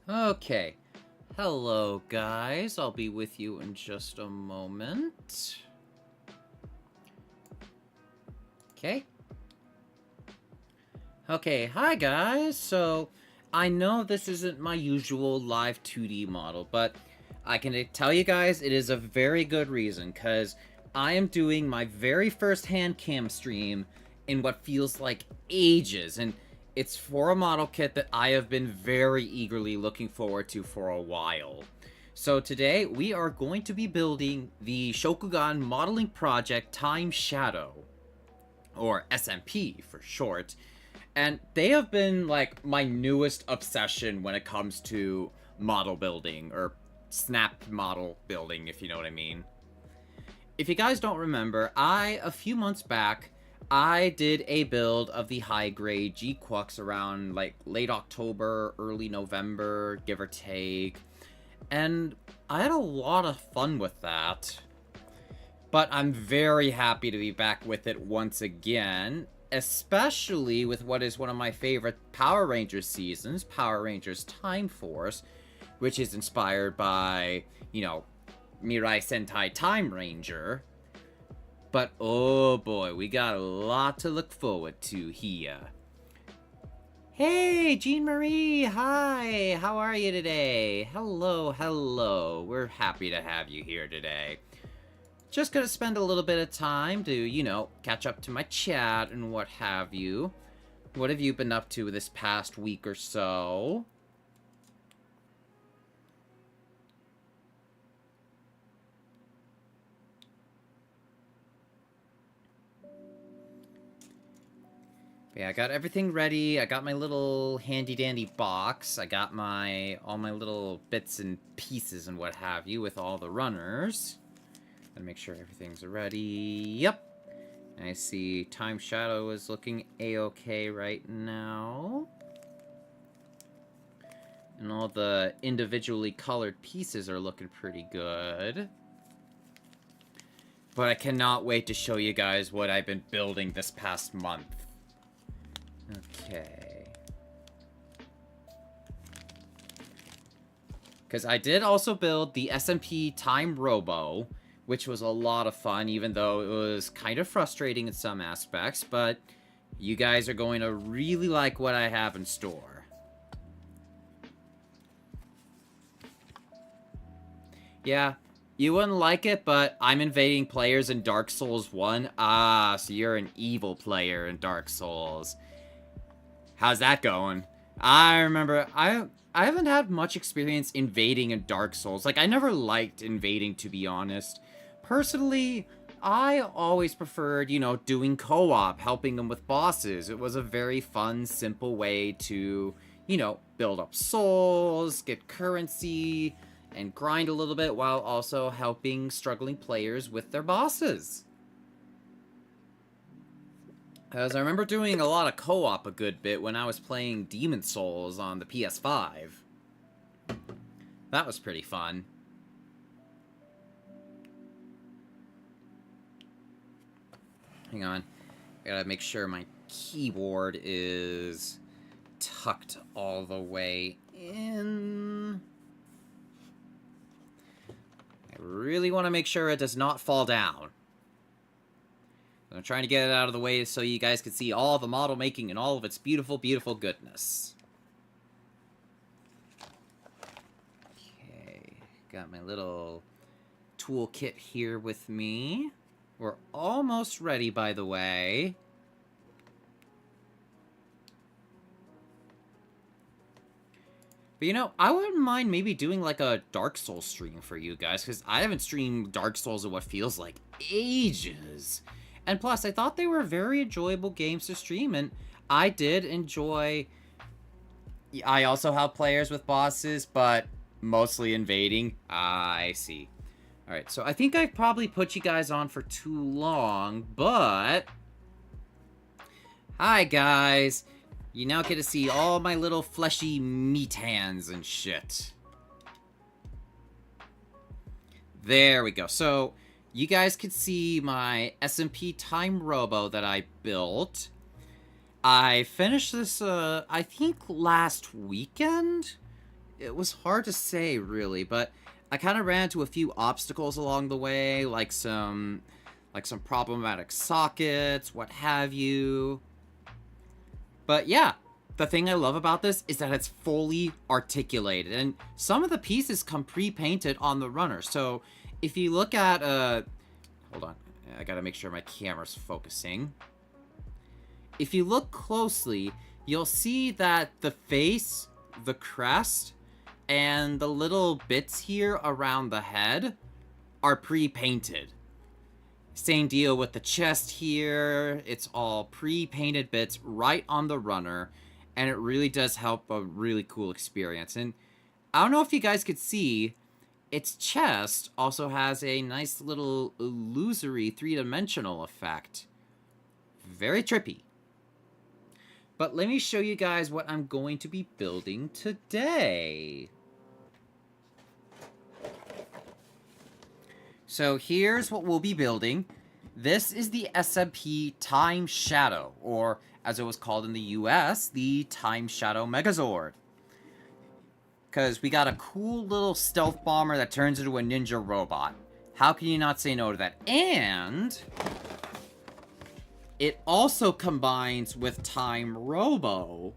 Okay. Hello, guys. I'll be with you in just a moment. Okay. Okay, hi, guys. So, I know this isn't my usual live 2D model, but I can tell you guys it is a very good reason, because I am doing my very first HandCam stream in what feels like ages, and it's for a model kit that I have been very eagerly looking forward to for a while. So today, we are going to be building the Shokugan modeling project TimeShadow, or SMP for short, and they have been, like, my newest obsession when it comes to model building, or snap model building, if you know what I mean. If you guys don't remember, a few months back, I did a build of the high-grade G-Quux around, like, late October, early November, give or take. And I had a lot of fun with that. But I'm very happy to be back with it once again, especially with what is one of my favorite Power Rangers seasons, Power Rangers Time Force, which is inspired by, Mirai Sentai Time Ranger. But oh boy, we got a lot to look forward to here. Hey, Jean Marie, hi, how are you today? Hello, hello, we're happy to have you here today. Just gonna spend a little bit of time to, catch up to my chat and what have you. What have you been up to this past week or so? Yeah, I got everything ready. I got my little handy-dandy box. I got all my little bits and pieces and what have you with all the runners. Gotta make sure everything's ready. Yep. I see TimeShadow is looking a-okay right now. And all the individually colored pieces are looking pretty good. But I cannot wait to show you guys what I've been building this past month. Okay. Because I did also build the SMP Time Robo, which was a lot of fun, even though it was kind of frustrating in some aspects, but you guys are going to really like what I have in store. Yeah, you wouldn't like it, but I'm invading players in Dark Souls 1. Ah, so you're an evil player in Dark Souls. How's that going? I remember, I haven't had much experience invading in Dark Souls. Like, I never liked invading, to be honest. Personally, I always preferred, doing co-op, helping them with bosses. It was a very fun, simple way to, build up souls, get currency, and grind a little bit while also helping struggling players with their bosses. Because I remember doing a lot of co-op a good bit when I was playing Demon Souls on the PS5. That was pretty fun. Hang on. I gotta make sure my keyboard is tucked all the way in. I really want to make sure it does not fall down. I'm trying to get it out of the way so you guys can see all the model making and all of its beautiful, beautiful goodness. Okay, got my little toolkit here with me. We're almost ready, by the way. But I wouldn't mind maybe doing like a Dark Souls stream for you guys, because I haven't streamed Dark Souls in what feels like ages. And plus, I thought they were very enjoyable games to stream, and I did enjoy... I also help players with bosses, but mostly invading. I see. Alright, so I think I probably put you guys on for too long, but... Hi, guys! You now get to see all my little fleshy meat hands and shit. There we go. So... You guys could see my SMP Time Robo that I built. I finished this, I think last weekend? it was hard to say, really, but I kind of ran into a few obstacles along the way, like some problematic sockets, what have you. But yeah, the thing I love about this is that it's fully articulated, and some of the pieces come pre-painted on the runner. So if you look at, hold on, I gotta make sure my camera's focusing. If you look closely, you'll see that the face, the crest, and the little bits here around the head are pre-painted. Same deal with the chest here. It's all pre-painted bits right on the runner, and it really does help a really cool experience. And I don't know if you guys could see, its chest also has a nice little illusory three-dimensional effect. Very trippy. But let me show you guys what I'm going to be building today. So here's what we'll be building. This is the SMP TimeShadow, or as it was called in the US, the TimeShadow Megazord. Because we got a cool little stealth bomber that turns into a ninja robot. How can you not say no to that? And it also combines with Time Robo,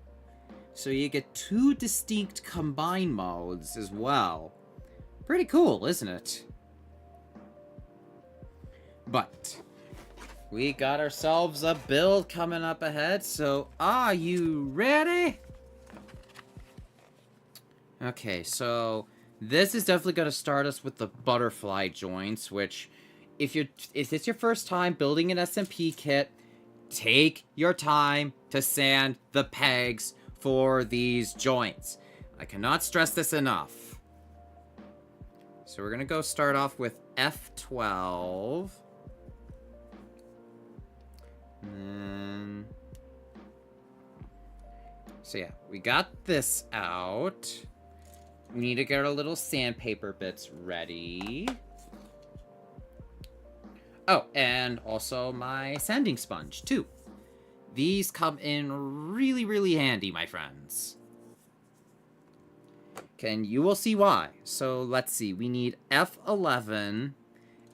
so you get 2 distinct combine modes as well. Pretty cool, isn't it? But we got ourselves a build coming up ahead, so are you ready? Okay, so this is definitely going to start us with the butterfly joints, which if it's your first time building an SMP kit, take your time to sand the pegs for these joints. I cannot stress this enough. So we're going to go start off with F12. And then, so yeah, we got this out. We need to get our little sandpaper bits ready. Oh, and also my sanding sponge, too. These come in really, really handy, my friends. Okay, and you will see why. So, let's see. We need F11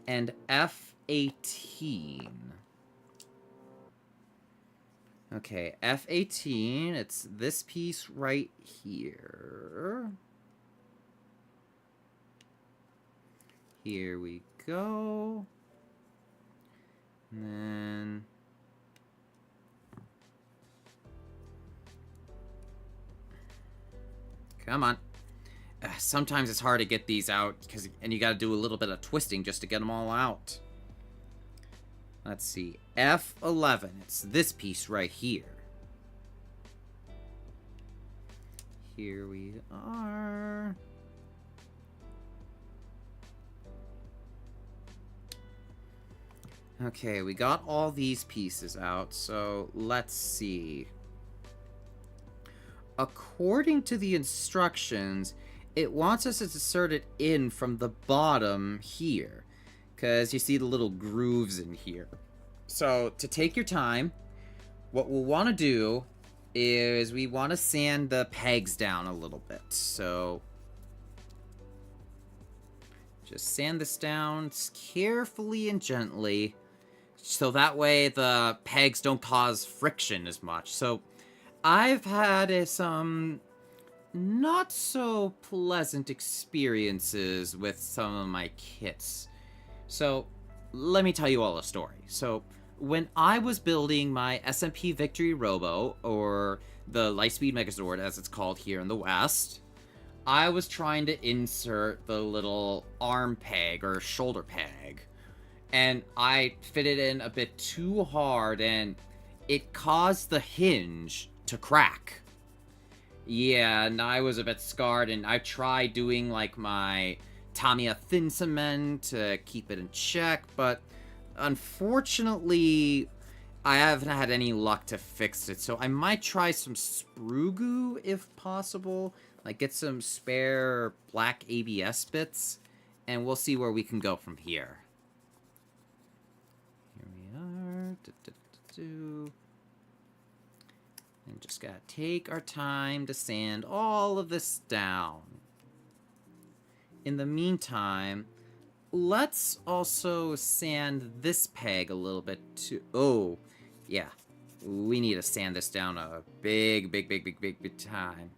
and F18. Okay, F18, it's this piece right here. Here we go. And then come on. Sometimes it's hard to get these out, and you gotta do a little bit of twisting just to get them all out. Let's see. F11. It's this piece right here. Here we are. Okay, we got all these pieces out, so let's see. According to the instructions, it wants us to insert it in from the bottom here, because you see the little grooves in here. So, to take your time, what we'll want to do is we want to sand the pegs down a little bit. So, just sand this down carefully and gently, so that way the pegs don't cause friction as much. So, I've had some not so pleasant experiences with some of my kits. So, let me tell you all a story. So, when I was building my SMP Victory Robo, or the Lightspeed Megazord as it's called here in the West, I was trying to insert the little arm peg or shoulder peg, and I fit it in a bit too hard, and it caused the hinge to crack. Yeah, and I was a bit scarred, and I tried doing like my Tamiya thin cement to keep it in check, but unfortunately I haven't had any luck to fix it. So I might try some sprue goo if possible, like get some spare black ABS bits, and we'll see where we can go from here. Here we are. And just gotta take our time to sand all of this down. In the meantime, let's also sand this peg a little bit too. Oh, yeah. We need to sand this down a big time.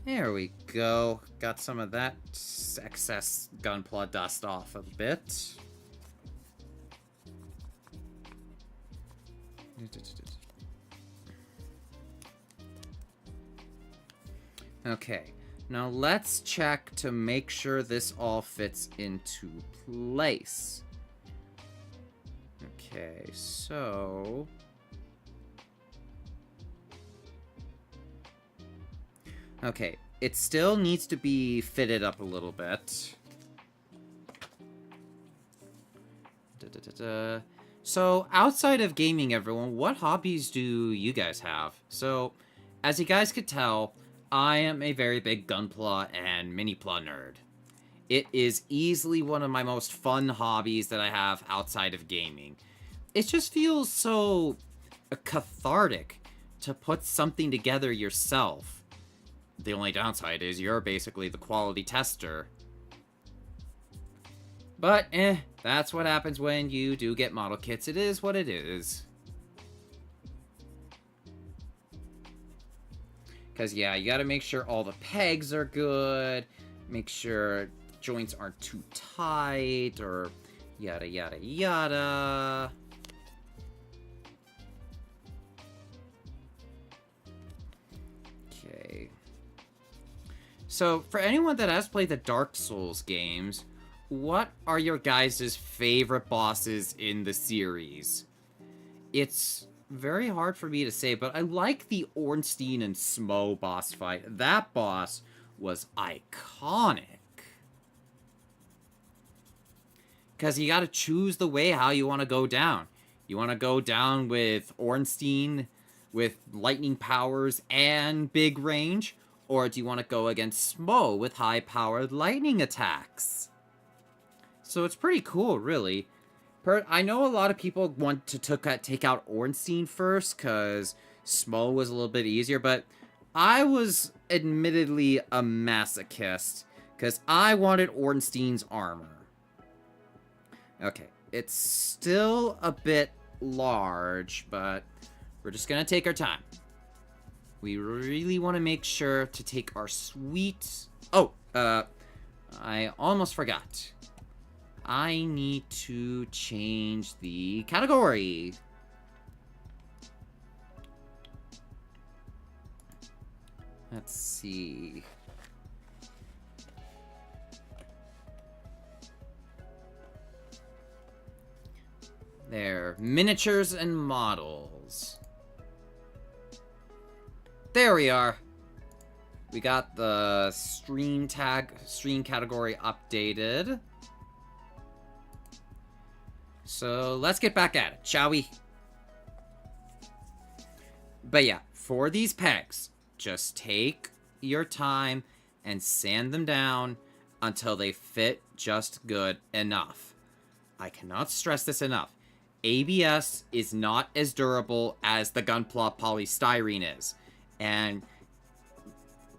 There we go. Got some of that excess gunpla dust off a bit. Okay, now let's check to make sure this all fits into place. Okay, so... Okay, it still needs to be fitted up a little bit. So, outside of gaming, everyone, what hobbies do you guys have? So, as you guys could tell, I am a very big Gunpla and Minipla nerd. It is easily one of my most fun hobbies that I have outside of gaming. It just feels so cathartic to put something together yourself. The only downside is you're basically the quality tester. But, that's what happens when you do get model kits. It is what it is. Because, yeah, you gotta make sure all the pegs are good. Make sure joints aren't too tight, or yada yada yada. Okay. So, for anyone that has played the Dark Souls games, what are your guys' favorite bosses in the series? It's very hard for me to say, but I like the Ornstein and Smo boss fight. That boss was iconic. Because you gotta choose the way how you want to go down. You want to go down with Ornstein with lightning powers and big range, or do you want to go against Smo with high-powered lightning attacks? So it's pretty cool, really. I know a lot of people want to take out Ornstein first, because Smo was a little bit easier, but I was admittedly a masochist, because I wanted Ornstein's armor. Okay, it's still a bit large, but we're just gonna take our time. We really want to make sure to take our sweet... Oh, I almost forgot. I need to change the category. Let's see. There, miniatures and models. There we are. We got the stream category updated. So let's get back at it, shall we? But yeah, for these pegs, just take your time and sand them down until they fit just good enough. I cannot stress this enough. ABS is not as durable as the Gunpla polystyrene is. And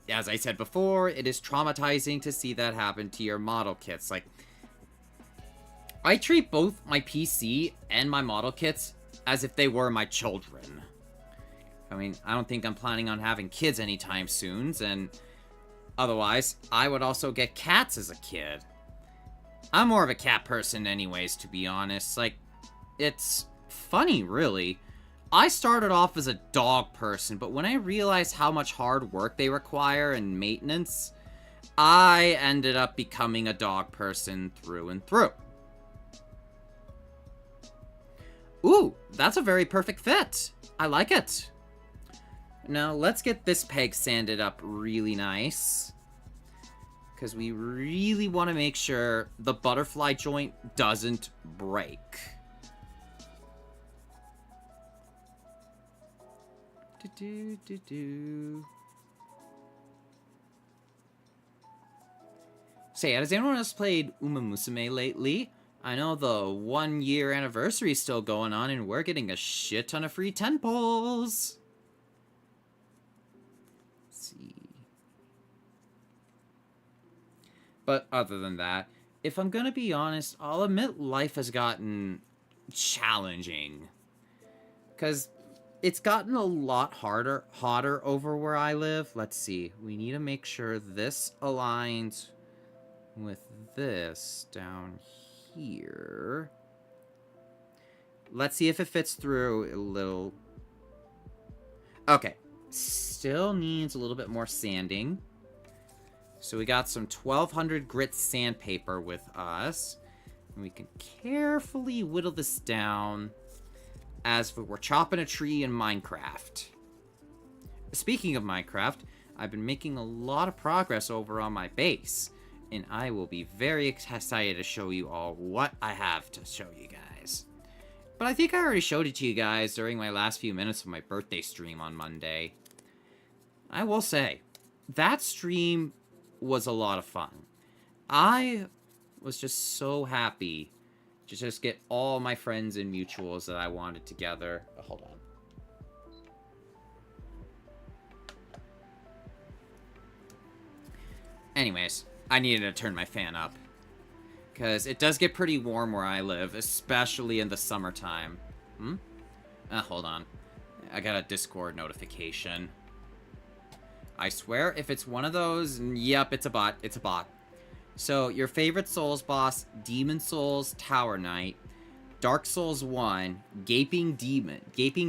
as I said before, it is traumatizing to see that happen to your model kits. Like, I treat both my PC and my model kits as if they were my children. I mean, I don't think I'm planning on having kids anytime soon, and otherwise, I would also get cats as a kid. I'm more of a cat person anyways, to be honest. Like, it's funny, really. I started off as a dog person, but when I realized how much hard work they require and maintenance, I ended up becoming a dog person through and through. Ooh, that's a very perfect fit. I like it. Now, let's get this peg sanded up really nice. Because we really want to make sure the butterfly joint doesn't break. Say, has anyone else played Uma Musume lately? I know the 1-year anniversary is still going on, and we're getting a shit ton of free temples. Let's see. But other than that, if I'm gonna be honest, I'll admit life has gotten challenging. Because it's gotten a lot hotter over where I live. Let's see. We need to make sure this aligns with this down here. Let's see if it fits through a little. Okay. Still needs a little bit more sanding. So we got some 1200 grit sandpaper with us. And we can carefully whittle this down as if we're chopping a tree in Minecraft. Speaking of Minecraft, I've been making a lot of progress over on my base. And I will be very excited to show you all what I have to show you guys. But I think I already showed it to you guys during my last few minutes of my birthday stream on Monday. I will say, that stream was a lot of fun. I was just so happy to just get all my friends and mutuals that I wanted together. Oh, hold on. Anyways, I needed to turn my fan up. Because it does get pretty warm where I live, especially in the summertime. Hold on. I got a Discord notification. I swear, if it's one of those, yep, it's a bot. It's a bot. So, your favorite Souls boss, Demon Souls Tower Knight, Dark Souls 1, Gaping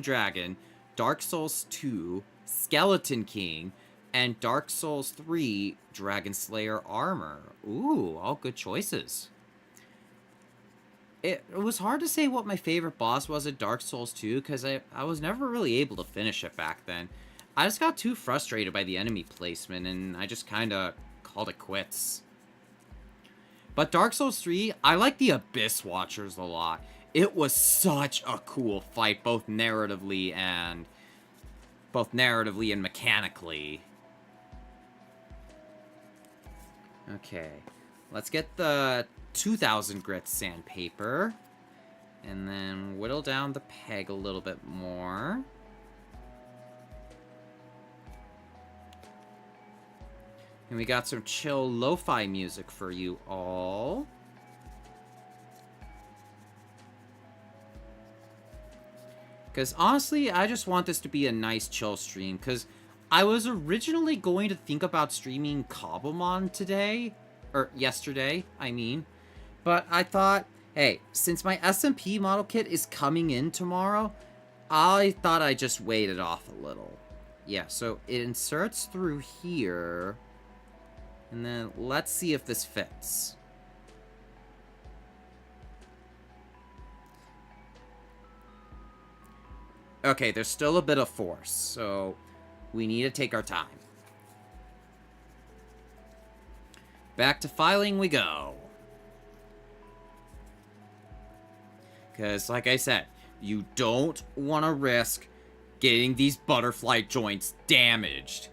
Dragon, Dark Souls 2, Skeleton King, and Dark Souls 3, Dragon Slayer Armor. Ooh, all good choices. It was hard to say what my favorite boss was at Dark Souls 2, because I was never really able to finish it back then. I just got too frustrated by the enemy placement, and I just kind of called it quits. But Dark Souls 3, I like the Abyss Watchers a lot. It was such a cool fight, both narratively and mechanically. Okay, let's get the 2000 grit sandpaper, and then whittle down the peg a little bit more. And we got some chill lo-fi music for you all. Because honestly, I just want this to be a nice chill stream. Because I was originally going to think about streaming Cobblemon today. Or yesterday, I mean. But I thought, hey, since my SMP model kit is coming in tomorrow, I thought I'd just wait it off a little. Yeah, so it inserts through here. And then let's see if this fits. Okay, there's still a bit of force, so we need to take our time. Back to filing we go. Because, like I said, you don't want to risk getting these butterfly joints damaged.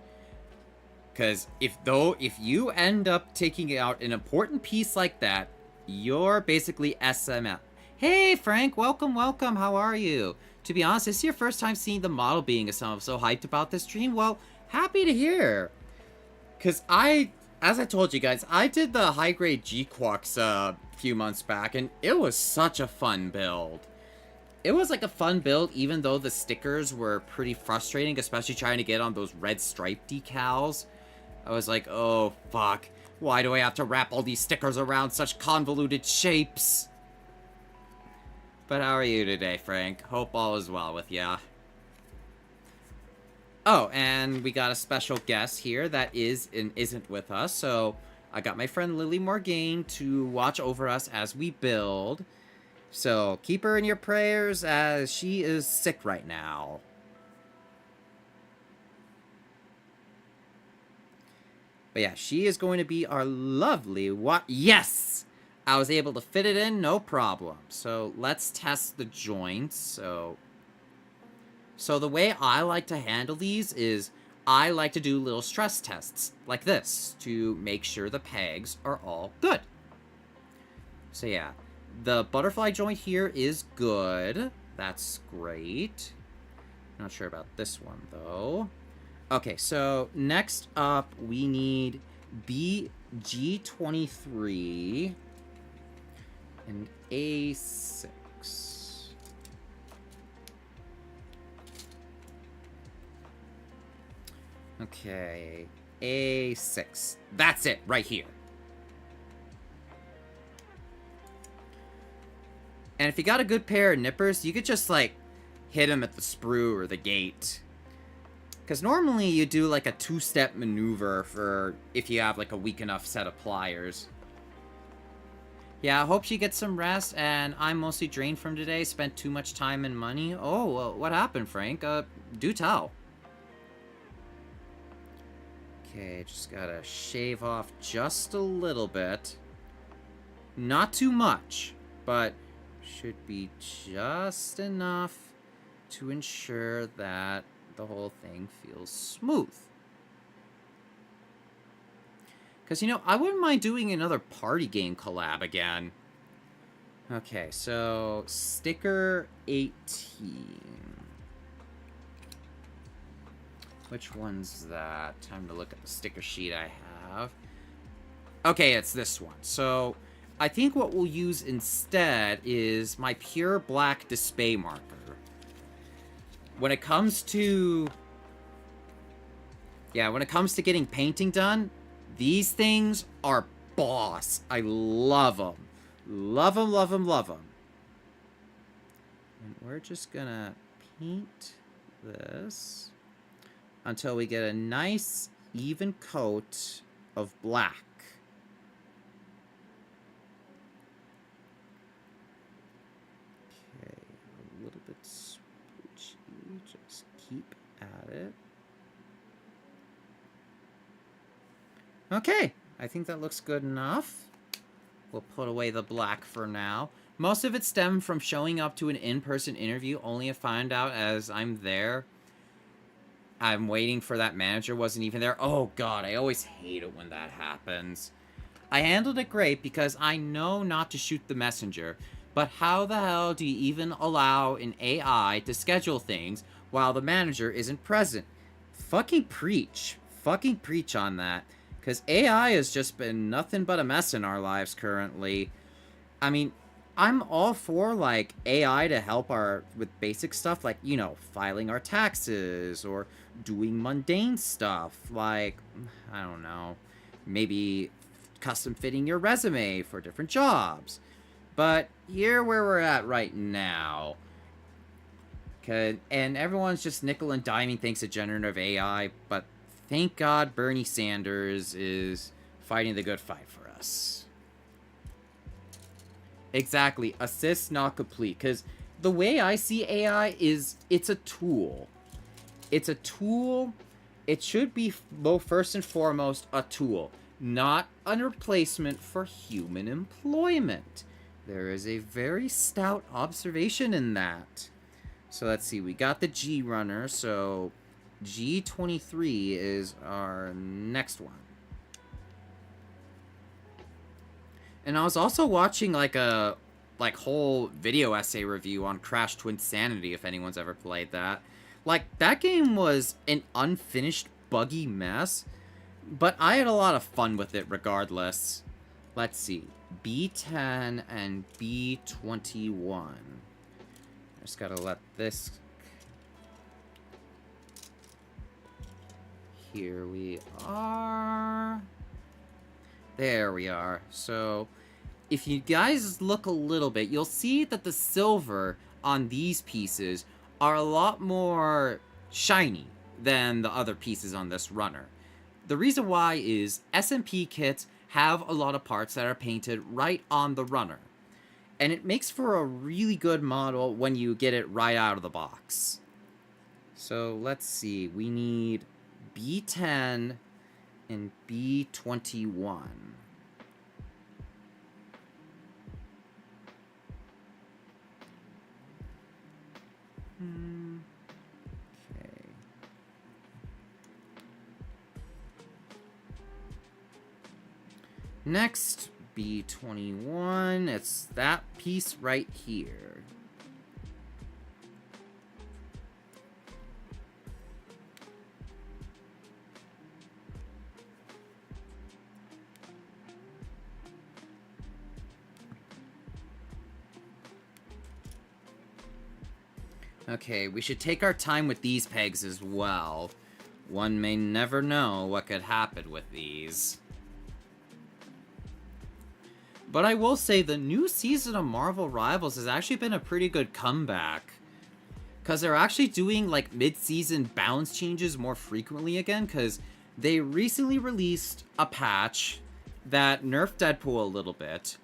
Because if you end up taking out an important piece like that, you're basically SML. Hey, Frank, welcome. How are you? To be honest, this is your first time seeing the model being I'm so hyped about this stream. Well, happy to hear. Because as I told you guys, I did the high-grade G-Quux a few months back, and it was such a fun build. It was like a fun build, even though the stickers were pretty frustrating, especially trying to get on those red stripe decals. I was like, oh, fuck. Why do I have to wrap all these stickers around such convoluted shapes? But how are you today, Frank? Hope all is well with ya. Oh, and we got a special guest here that isn't with us. So I got my friend Lily Morgaine to watch over us as we build. So keep her in your prayers as she is sick right now. But yeah, she is going to be our lovely yes! I was able to fit it in, no problem. So let's test the joints. So the way I like to handle these is I like to do little stress tests like this to make sure the pegs are all good. So yeah, the butterfly joint here is good. That's great. Not sure about this one, though. Okay, so next up, we need BG23 and A6. Okay, A6. That's it, right here. And if you got a good pair of nippers, you could just, like, hit them at the sprue or the gate. Because normally you do, like, a two-step maneuver for if you have, like, a weak enough set of pliers. Yeah, I hope she gets some rest, and I'm mostly drained from today. Spent too much time and money. Oh, what happened, Frank? Do tell. Okay, just gotta shave off just a little bit. Not too much, but should be just enough to ensure that the whole thing feels smooth. Because, you know, I wouldn't mind doing another party game collab again. Okay, so sticker 18. Which one's that? Time to look at the sticker sheet I have. Okay, it's this one. So I think what we'll use instead is my pure black display marker. When it comes to... yeah, when it comes to getting painting done, these things are boss. I love them. Love them, love them, love them. And we're just gonna paint this until we get a nice, even coat of black. Okay, a little bit squishy. Just keep at it. Okay, I think that looks good enough. We'll put away the black for now. Most of it stemmed from showing up to an in-person interview, only to find out as I'm there, I'm waiting for that manager wasn't even there. Oh god, I always hate it when that happens. I handled it great because I know not to shoot the messenger, but how the hell do you even allow an AI to schedule things while the manager isn't present? Fucking preach. Fucking preach on that. Because AI has just been nothing but a mess in our lives currently. I mean, I'm all for, like, AI to help with basic stuff, like, you know, filing our taxes, or doing mundane stuff, like, I don't know, maybe custom fitting your resume for different jobs. But here where we're at right now, and everyone's just nickel and diming thanks to generative AI, but thank God Bernie Sanders is fighting the good fight for us. Exactly. Assist, not complete. Because the way I see AI is it's a tool. It's a tool. It should be, first and foremost, a tool, not a replacement for human employment. There is a very stout observation in that. So let's see. We got the G runner, so G23 is our next one. And I was also watching like a whole video essay review on Crash Twinsanity, if anyone's ever played that. Like, that game was an unfinished, buggy mess, but I had a lot of fun with it regardless. Let's see. B10 and B21. I just gotta let this... Here we are. There we are. So, if you guys look a little bit, you'll see that the silver on these pieces are a lot more shiny than the other pieces on this runner. The reason why is SMP kits have a lot of parts that are painted right on the runner. And it makes for a really good model when you get it right out of the box. So, let's see. We need B10 and B21. Okay. Next, B21. It's that piece right here. Okay, we should take our time with these pegs as well. One may never know what could happen with these. But I will say the new season of Marvel Rivals has actually been a pretty good comeback. Because they're actually doing like mid-season balance changes more frequently again. Because they recently released a patch that nerfed Deadpool a little bit.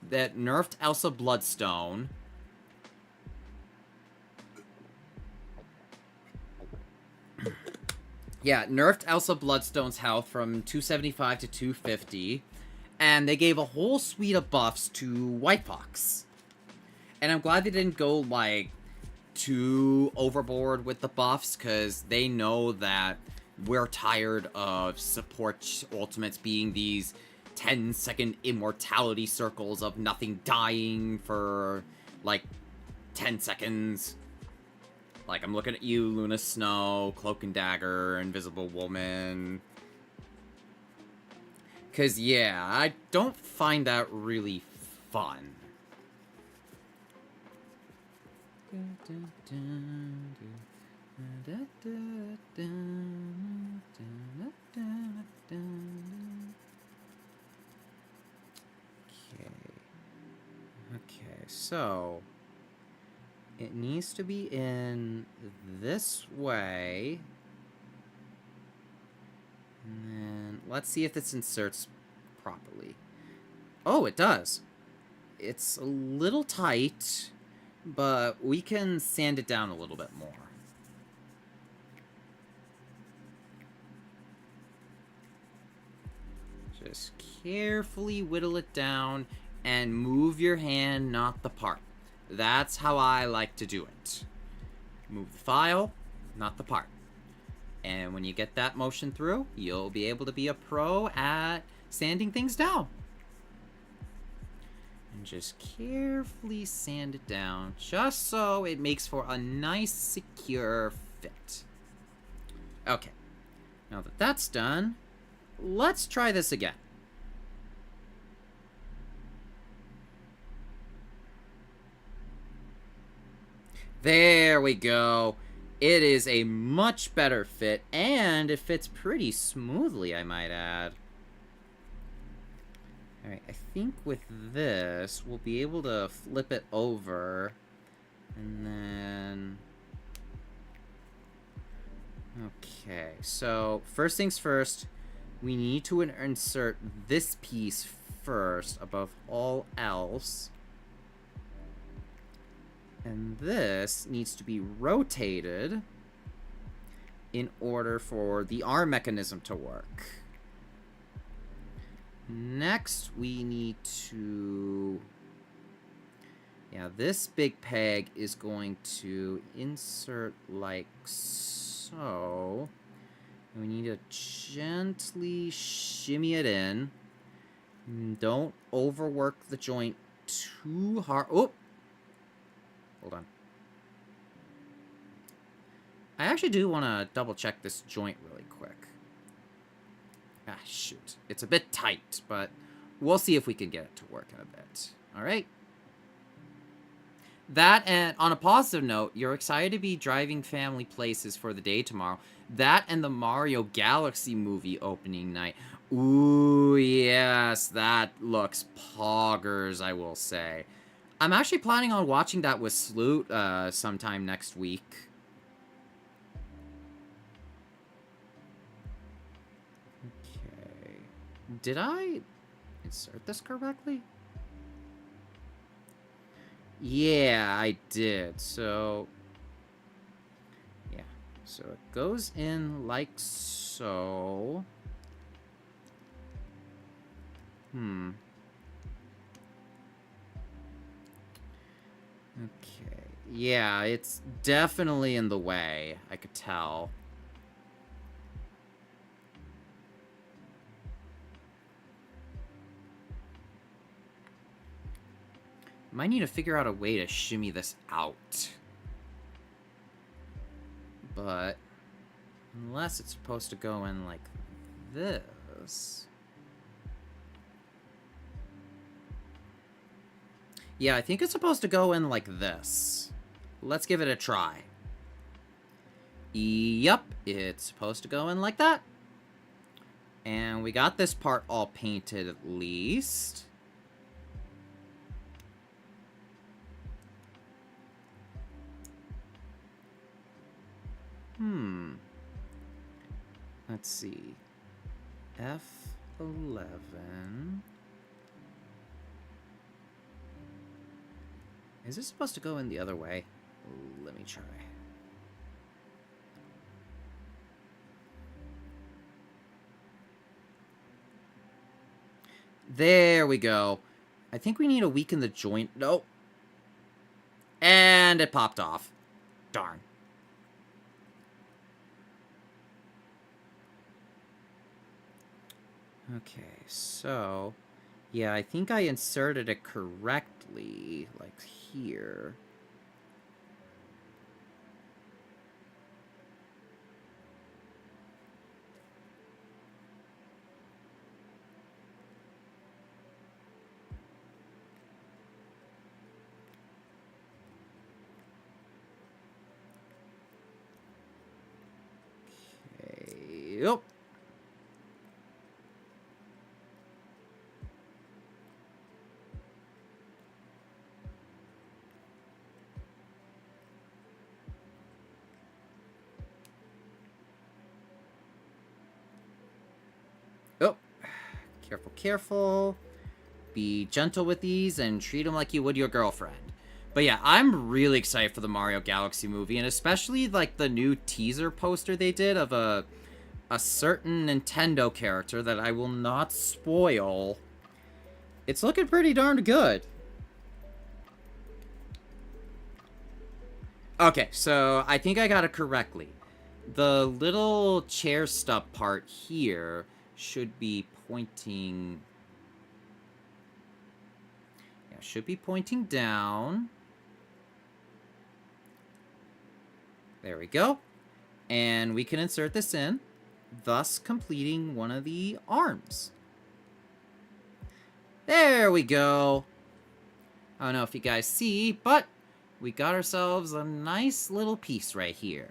That nerfed Elsa Bloodstone. Yeah, nerfed Elsa Bloodstone's health from 275 to 250. And they gave a whole suite of buffs to White Fox. And I'm glad they didn't go, like, too overboard with the buffs, because they know that we're tired of support ultimates being these 10-second immortality circles of nothing dying for, like, 10 seconds. Like, I'm looking at you, Luna Snow, Cloak and Dagger, Invisible Woman. Because, yeah, I don't find that really fun. Okay, so it needs to be in this way. And then let's see if this inserts properly. Oh, it does. It's a little tight, but we can sand it down a little bit more. Just carefully whittle it down and move your hand, not the part. That's how I like to do it. Move the file, not the part. And when you get that motion through, you'll be able to be a pro at sanding things down. And just carefully sand it down, just so it makes for a nice, secure fit. Okay, now that that's done, let's try this again. There we go. It is a much better fit, and it fits pretty smoothly, I might add. Alright, I think with this, we'll be able to flip it over, and then... Okay, so first things first, we need to insert this piece first, above all else. And this needs to be rotated in order for the arm mechanism to work. Next, we need to... Yeah, this big peg is going to insert like so. And we need to gently shimmy it in. Don't overwork the joint too hard. Oh! Hold on. I actually do want to double check this joint really quick. Ah, shoot. It's a bit tight, but we'll see if we can get it to work in a bit. Alright? That, and on a positive note, you're excited to be driving family places for the day tomorrow. That and the Mario Galaxy movie opening night. Ooh, yes, that looks poggers, I will say. I'm actually planning on watching that with Sloot sometime next week. Okay. Did I insert this correctly? Yeah, I did. So, yeah. So it goes in like so. Okay. Yeah, it's definitely in the way. I could tell. Might need to figure out a way to shimmy this out. But unless it's supposed to go in like this. Yeah, I think it's supposed to go in like this. Let's give it a try. Yup, it's supposed to go in like that. And we got this part all painted at least. Let's see. F11. Is this supposed to go in the other way? Let me try. There we go. I think we need to weaken the joint. Nope. And it popped off. Darn. Okay, so... yeah, I think I inserted it correctly, like here. Okay, yep. Oh, careful, careful. Be gentle with these and treat them like you would your girlfriend. But yeah, I'm really excited for the Mario Galaxy movie, and especially like the new teaser poster they did of a certain Nintendo character that I will not spoil. It's looking pretty darn good. Okay, so I think I got it correctly. The little chair stub part here should be pointing... yeah, should be pointing down. There we go. And we can insert this in, thus completing one of the arms. There we go. I don't know if you guys see, but we got ourselves a nice little piece right here.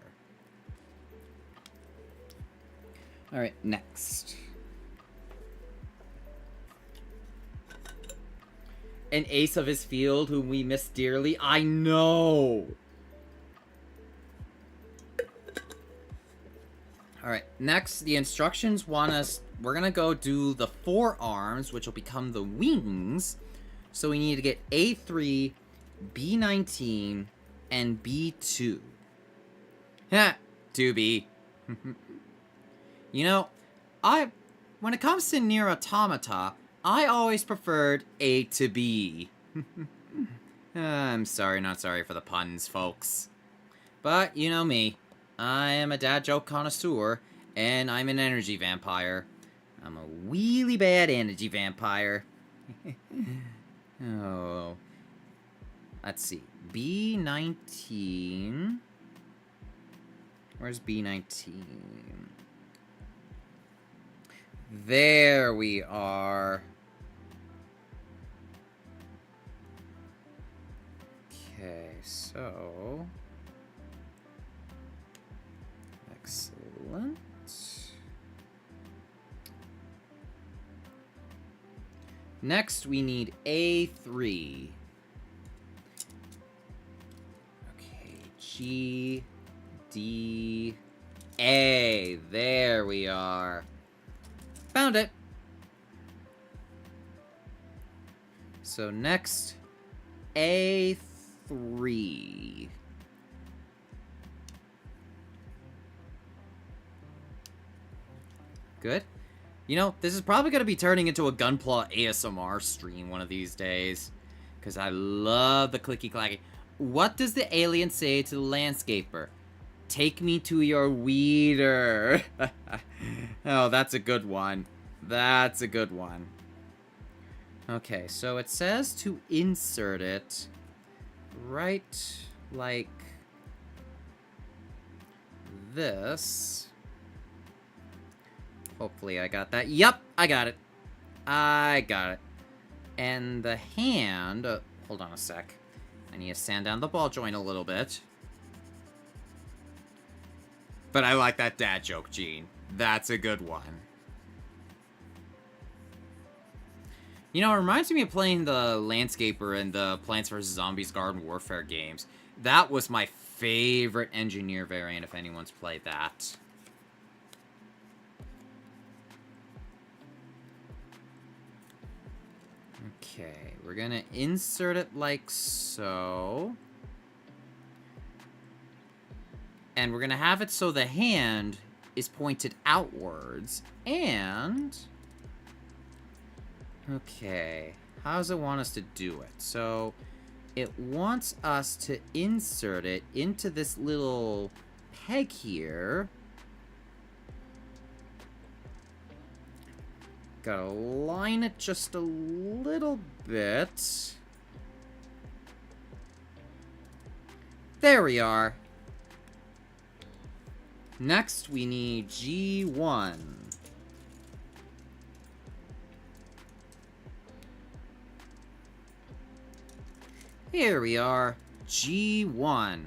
Alright, next. An ace of his field whom we miss dearly. I know! Alright, next, the instructions want us... we're gonna go do the forearms, which will become the wings. So we need to get A3, B19, and B2. Heh, 2B. You know, when it comes to Nier Automata, I always preferred A to B. I'm sorry, not sorry for the puns, folks. But, you know me. I am a dad joke connoisseur, and I'm an energy vampire. I'm a really bad energy vampire. Oh. Let's see. B19. Where's B19? There we are. Okay, so... excellent. Next, we need A3. Okay, G, D, A. There we are. Found it. So next, A3. Good. You know, this is probably going to be turning into a Gunpla ASMR stream one of these days. Because I love the clicky-clacky. What does the alien say to the landscaper? Take me to your weeder. Oh, that's a good one. That's a good one. Okay, so it says to insert it right like this. Hopefully I got that. Yep, I got it. I got it. And the hand... hold on a sec. I need to sand down the ball joint a little bit. But I like that dad joke, Gene. That's a good one. You know, it reminds me of playing the Landscaper and the Plants vs. Zombies Garden Warfare games. That was my favorite engineer variant, if anyone's played that. Okay, we're gonna insert it like so. And we're gonna have it so the hand is pointed outwards. And... okay, how does it want us to do it? So, it wants us to insert it into this little peg here. Gotta line it just a little bit. There we are. Next, we need G1. Here we are, G1.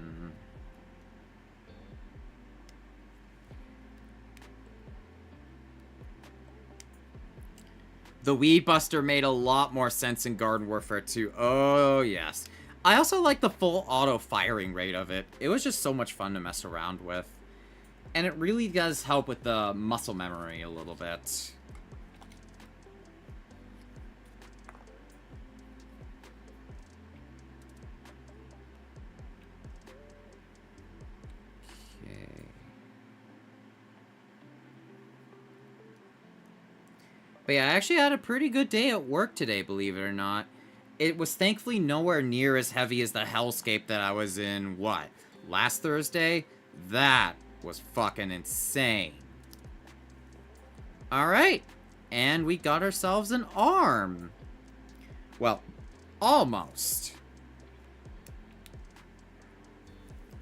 The Weed Buster made a lot more sense in Garden Warfare 2. Oh, yes. I also like the full auto firing rate of it. It was just so much fun to mess around with. And it really does help with the muscle memory a little bit. But yeah, I actually had a pretty good day at work today, believe it or not. It was thankfully nowhere near as heavy as the hellscape that I was in, what, last Thursday? That was fucking insane. Alright, and we got ourselves an arm. Well, almost.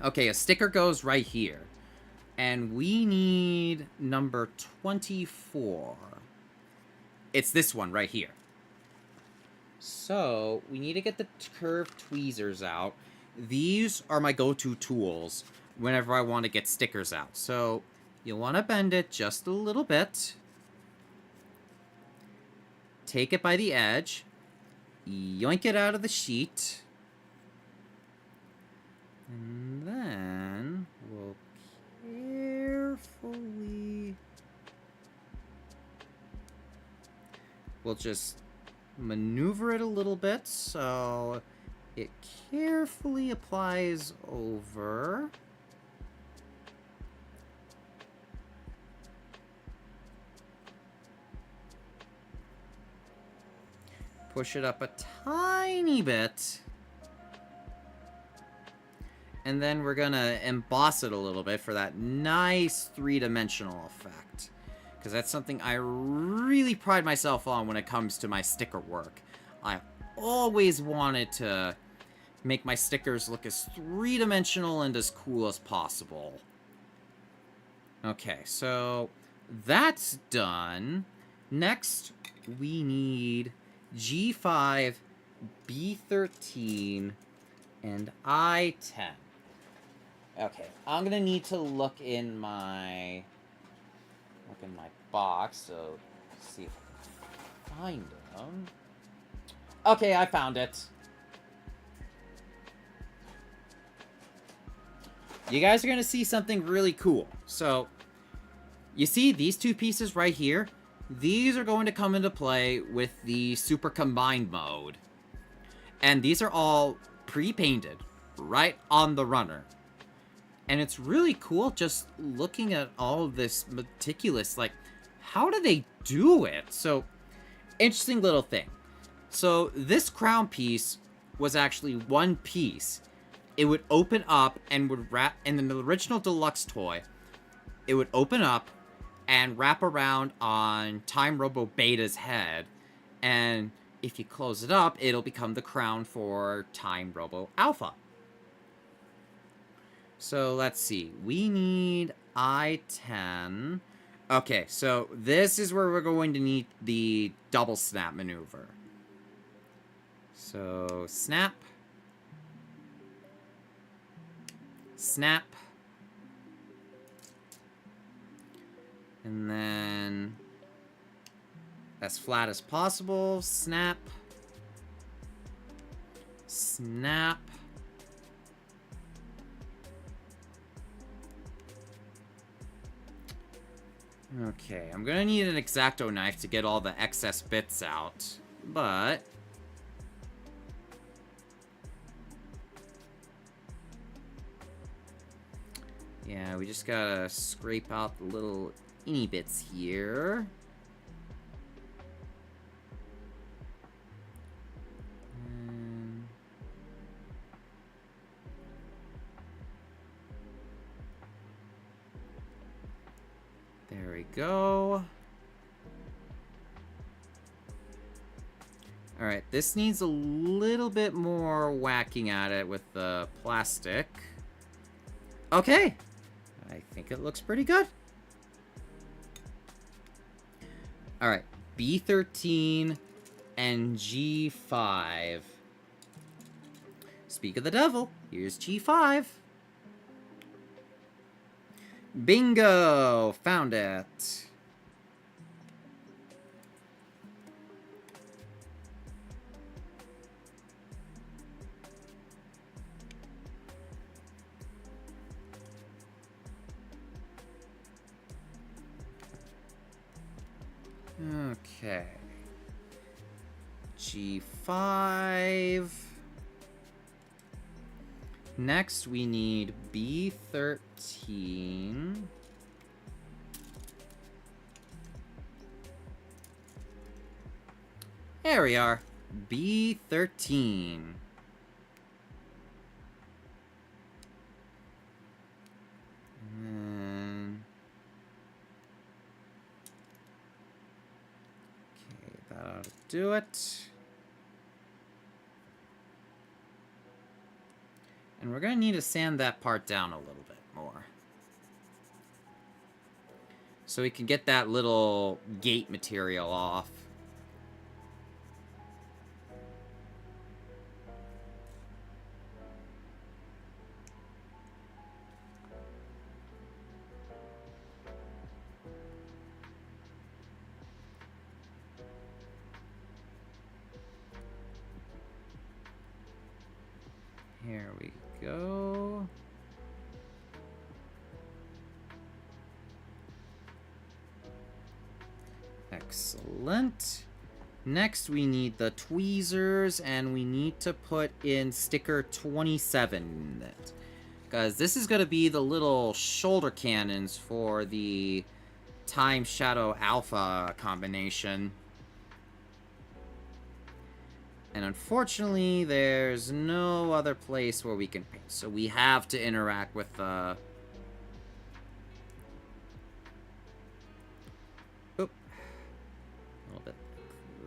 Okay, a sticker goes right here. And we need number 24. It's this one right here. So, we need to get the curved tweezers out. These are my go-to tools whenever I want to get stickers out. So, you'll want to bend it just a little bit. Take it by the edge. Yoink it out of the sheet. And then, we'll carefully... we'll just maneuver it a little bit so it carefully applies over. Push it up a tiny bit. And then we're gonna emboss it a little bit for that nice three-dimensional effect. Because that's something I really pride myself on when it comes to my sticker work. I always wanted to make my stickers look as three-dimensional and as cool as possible. Okay, so that's done. Next, we need G5, B13, and I10. Okay, I'm gonna need to look in my box, so let's see if I can find them. Okay, I found it. You guys are gonna see something really cool. So, you see these two pieces right here? These are going to come into play with the Super Combined mode. And these are all pre-painted right on the runner. And it's really cool just looking at all of this meticulous, like, how do they do it? So, interesting little thing. So, this crown piece was actually one piece. It would open up and would wrap, and in the original deluxe toy, it would open up and wrap around on Time Robo Beta's head, and if you close it up, it'll become the crown for Time Robo Alpha. So let's see. We need I-10. Okay, so this is where we're going to need the double snap maneuver. So snap. Snap. And then as flat as possible. Snap. Snap. Okay, I'm gonna need an X-Acto knife to get all the excess bits out, but yeah, we just gotta scrape out the little inny bits here. There we go. Alright, this needs a little bit more whacking at it with the plastic. Okay. I think it looks pretty good. Alright, B13 and G5. Speak of the devil, here's G5. Bingo! Found it. Okay. G5. Next, we need B13. There we are. B13. Okay, that ought to do it. And we're going to need to sand that part down a little bit more. So we can get that little gate material off. Here we go. Excellent. Next, we need the tweezers, and we need to put in sticker 27 in it. Because this is going to be the little shoulder cannons for the TimeShadow Alpha combination. And unfortunately, there's no other place where we can paint. So we have to interact with the... Oop. A little bit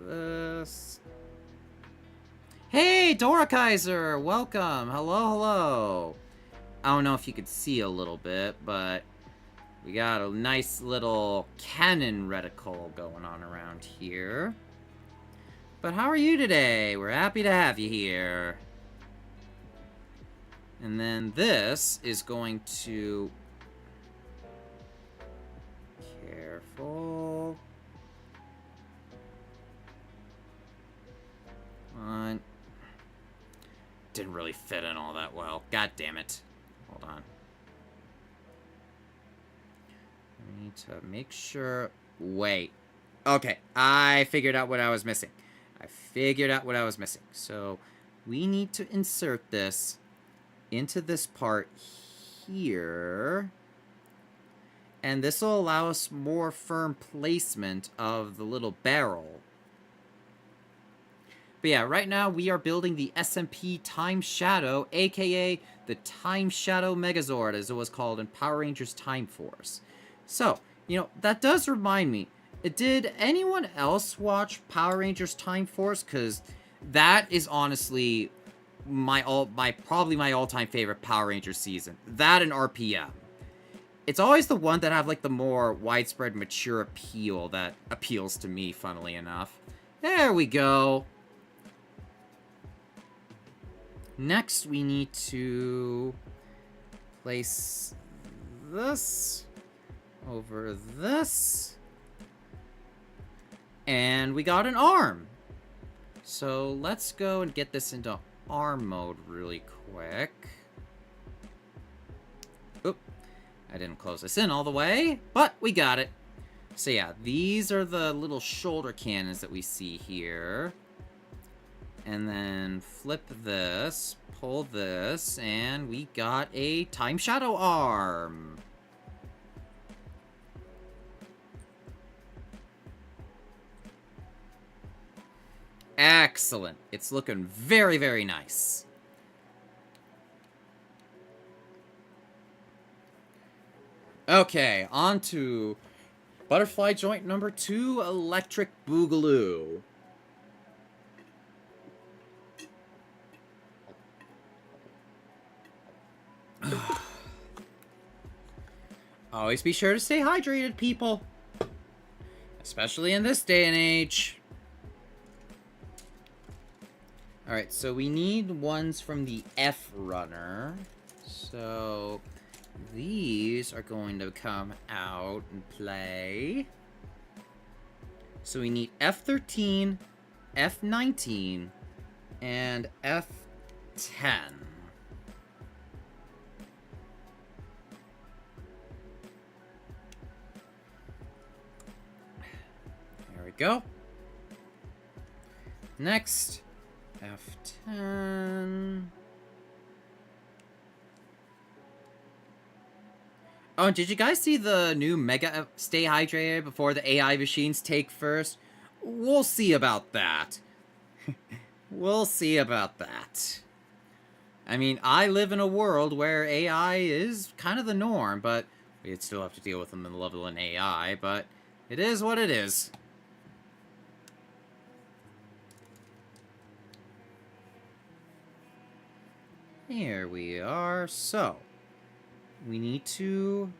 like this. Hey, Dora Kaiser! Welcome! Hello, hello! I don't know if you could see a little bit, but we got a nice little cannon reticle going on around here. But how are you today? We're happy to have you here. And then this is going to... Careful. Come on. Didn't really fit in all that well. God damn it. Hold on. I need to make sure... Wait. Okay, I figured out what I was missing. So we need to insert this into this part here. And this will allow us more firm placement of the little barrel. But yeah, right now we are building the SMP TimeShadow, aka the TimeShadow Megazord, as it was called in Power Rangers Time Force. So, you know, that does remind me. Did anyone else watch Power Rangers Time Force? Because that is honestly probably my all-time favorite Power Rangers season. That and RPM. It's always the one that have like the more widespread mature appeal that appeals to me, funnily enough. There we go. Next, we need to place this over this. And we got an arm. So let's go and get this into arm mode really quick. Oop. I didn't close this in all the way, but we got it. So yeah, these are the little shoulder cannons that we see here. And then flip this, pull this, and we got a TimeShadow arm. Excellent. It's looking very, very nice. Okay, on to butterfly joint number 2, Electric Boogaloo. Always be sure to stay hydrated, people. Especially in this day and age. Alright, so we need ones from the F runner. So these are going to come out and play. So we need F13, F19, and F10. There we go. Next, F10. Oh, did you guys see the new Mega Stay Hydrated before the AI machines take first? We'll see about that. We'll see about that. I mean, I live in a world where AI is kind of the norm, but we'd still have to deal with them in the level in AI, but it is what it is. Here we are. So, we need to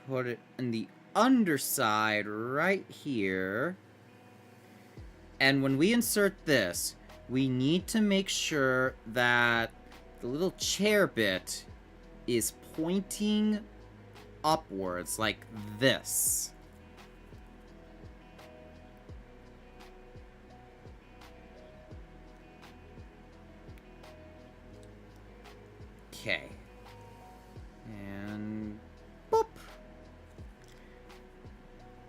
put it in the underside right here. And when we insert this, we need to make sure that the little chair bit is pointing upwards like this. Okay. And boop.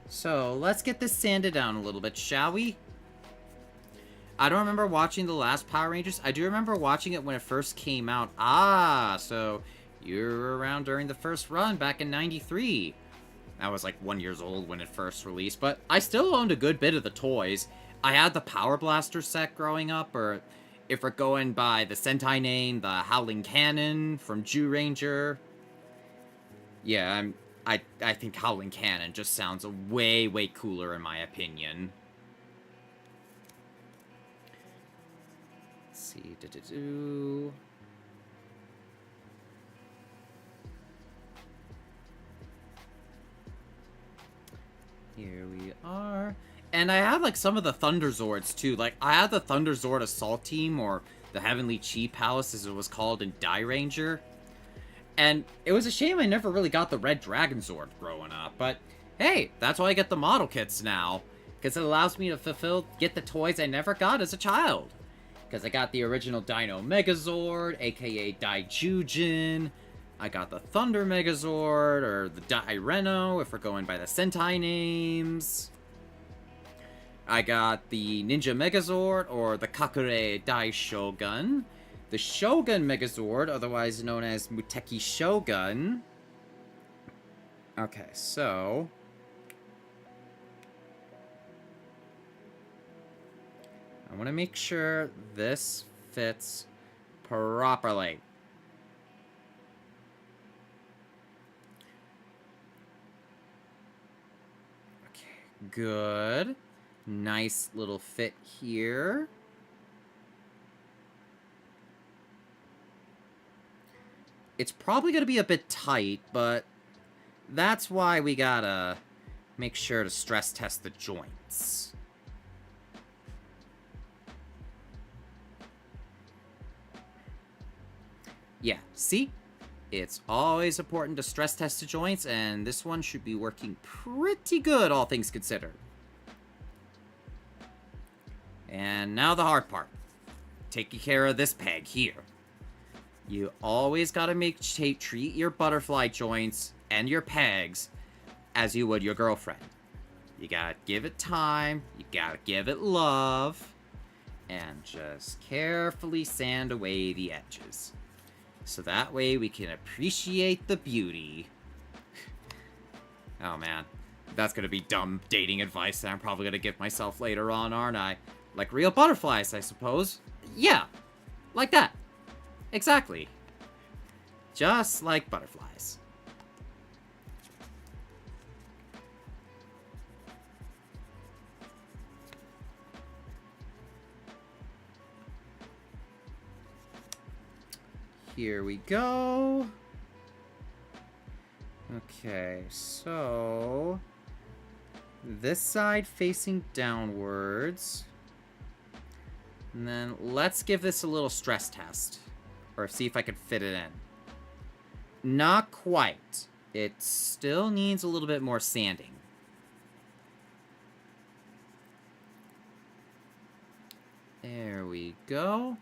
So, let's get this sanded down a little bit, shall we? I don't remember watching the last Power Rangers. I do remember watching it when it first came out. Ah, so you were around during the first run back in '93. I was like 1 year old when it first released, but I still owned a good bit of the toys. I had the Power Blaster set growing up, or if we're going by the Sentai name, the Howling Cannon from Jew Ranger. Yeah, I think Howling Cannon just sounds way, way cooler in my opinion. Let's see, Here we are. And I have, like, some of the Thunder Zords, too. Like, I had the Thunder Zord Assault Team, or the Heavenly Chi Palace, as it was called in Die Ranger. And it was a shame I never really got the Red Dragon Zord growing up. But, hey, that's why I get the model kits now. Because it allows me to get the toys I never got as a child. Because I got the original Dino Megazord, aka Daijujin. I got the Thunder Megazord, or the Daireno, if we're going by the Sentai names. I got the Ninja Megazord, or the Kakure Dai Shogun. The Shogun Megazord, otherwise known as Muteki Shogun. Okay, so I want to make sure this fits properly. Good. Nice little fit here. It's probably going to be a bit tight, but that's why we gotta make sure to stress test the joints. Yeah, see? It's always important to stress test the joints, and this one should be working pretty good, all things considered. And now the hard part. Taking care of this peg here. You always gotta treat your butterfly joints and your pegs as you would your girlfriend. You gotta give it time, you gotta give it love, and just carefully sand away the edges. So that way we can appreciate the beauty. Oh man, that's gonna be dumb dating advice that I'm probably gonna give myself later on, aren't I? Like real butterflies, I suppose. Yeah, like that. Exactly. Just like butterflies. Here we go. Okay, so this side facing downwards. And then let's give this a little stress test. Or see if I can fit it in. Not quite. It still needs a little bit more sanding. There we go.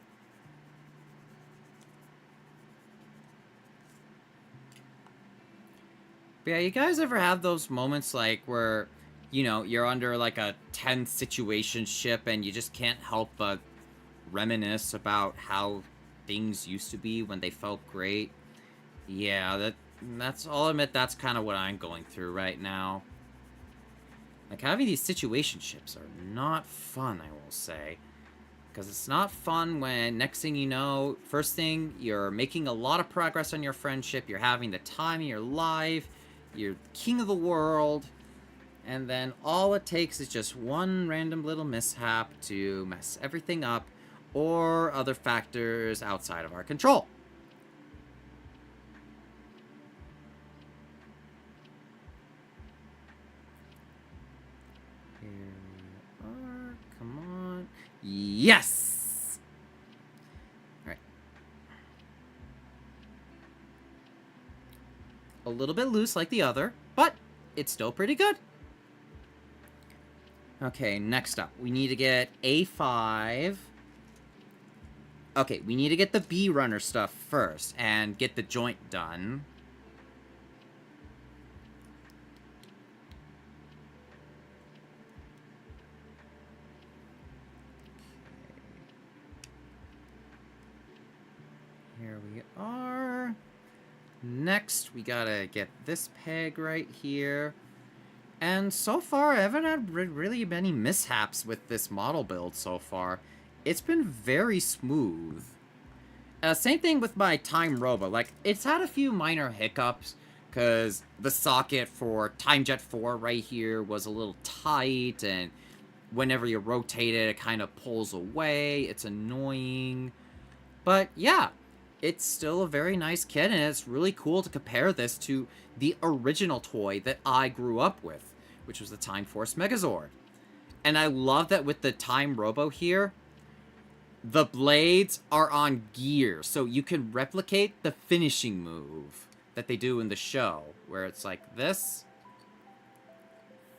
But yeah, you guys ever have those moments like where, you know, you're under like a tense situationship and you just can't help but reminisce about how things used to be when they felt great? Yeah, I'll admit that's kind of what I'm going through right now. Like, having these situationships are not fun, I will say. Because it's not fun when, next thing you know, first thing, you're making a lot of progress on your friendship, you're having the time of your life, you're king of the world, and then all it takes is just one random little mishap to mess everything up, or other factors outside of our control. Here we are. Come on. Yes! Alright. A little bit loose like the other, but it's still pretty good. Okay, next up, we need to get A5. Okay, we need to get the B runner stuff first and get the joint done. Okay. Here we are. Next, we gotta get this peg right here. And so far, I haven't had really many mishaps with this model build so far. It's been very smooth. Same thing with my Time Robo. Like, it's had a few minor hiccups, because the socket for TimeJet 4 right here was a little tight, and whenever you rotate it, it kind of pulls away. It's annoying. But yeah, it's still a very nice kit, and it's really cool to compare this to the original toy that I grew up with, which was the Time Force Megazord. And I love that with the Time Robo here, the blades are on gear, so you can replicate the finishing move that they do in the show, where it's like this,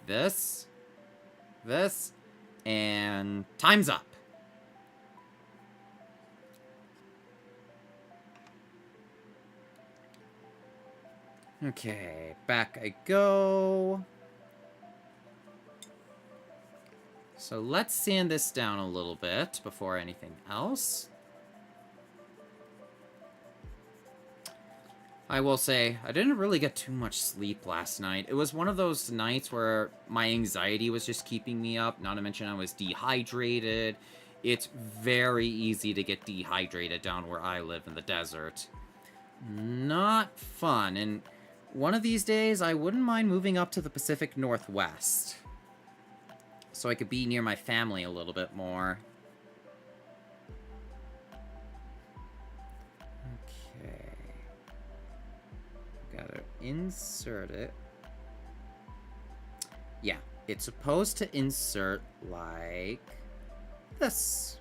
this, this, and time's up. Okay, back I go. So let's sand this down a little bit before anything else. I will say, I didn't really get too much sleep last night. It was one of those nights where my anxiety was just keeping me up, not to mention I was dehydrated. It's very easy to get dehydrated down where I live in the desert. Not fun, and one of these days I wouldn't mind moving up to the Pacific Northwest. so I could be near my family a little bit more. Okay. Gotta insert it. Yeah, it's supposed to insert like this.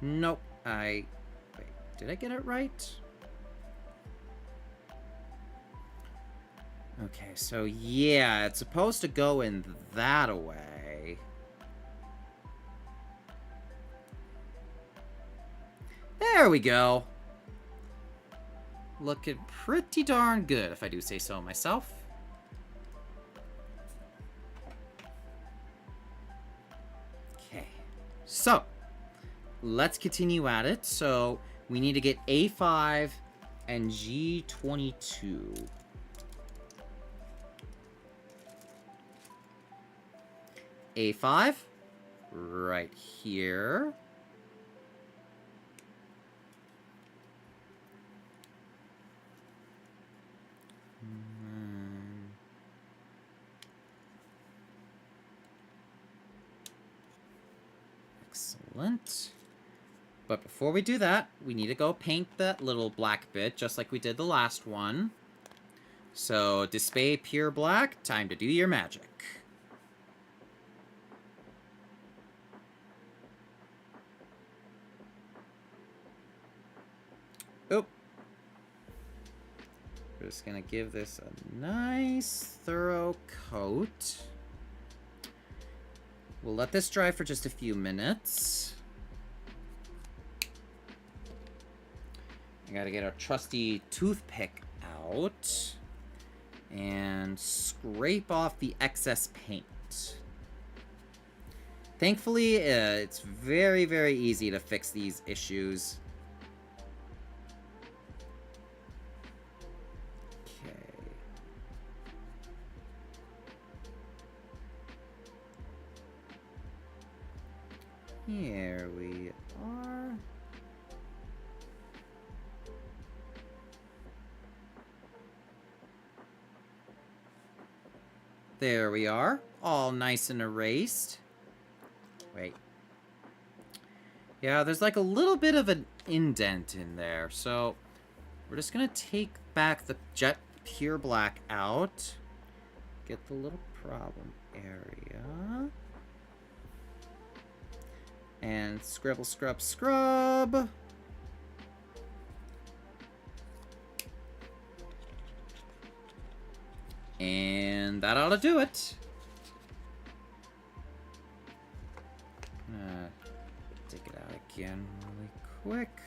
Nope, wait, did I get it right? Okay, so yeah, it's supposed to go in that way. There we go. Looking pretty darn good, if I do say so myself. Okay, so let's continue at it. So we need to get A5 and G22. A5, right here. Excellent. But before we do that, we need to go paint that little black bit, just like we did the last one. So, display pure black, time to do your magic. Oh. We're just gonna give this a nice, thorough coat. We'll let this dry for just a few minutes. I gotta get our trusty toothpick out and scrape off the excess paint. Thankfully, it's very, very easy to fix these issues. Here we are. There we are. All nice and erased. Wait. Yeah, there's like a little bit of an indent in there. So we're just going to take back the jet pure black out. Get the little problem area. And scribble, scrub, scrub. And that ought to do it. Take it out again really quick.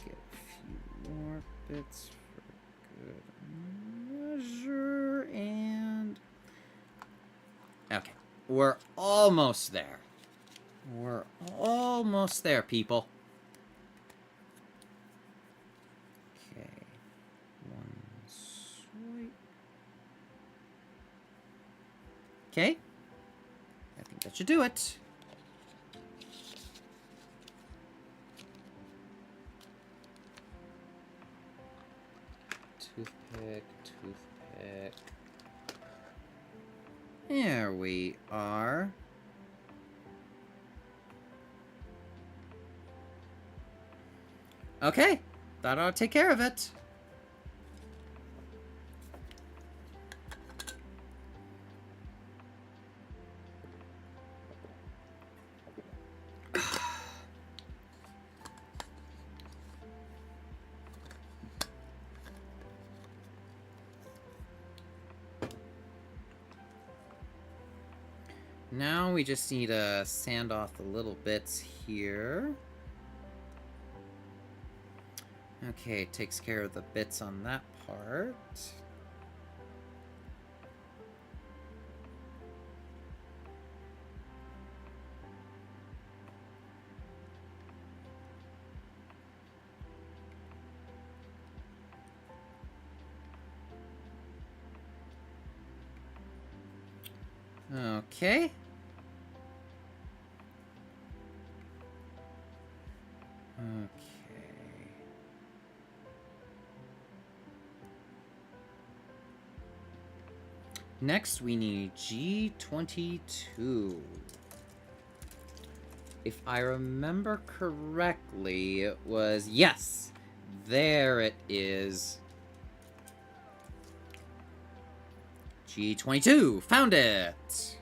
Get a few more bits for good measure. And... okay, we're almost there. We're almost there, people. Okay. One swipe. Okay. I think that should do it. Toothpick, toothpick. There we are. Okay, that ought to take care of it. Now we just need to sand off the little bits here. Okay, it takes care of the bits on that part. Okay. Next, we need G22. If I remember correctly, it was... Yes! There it is. G22! Found it!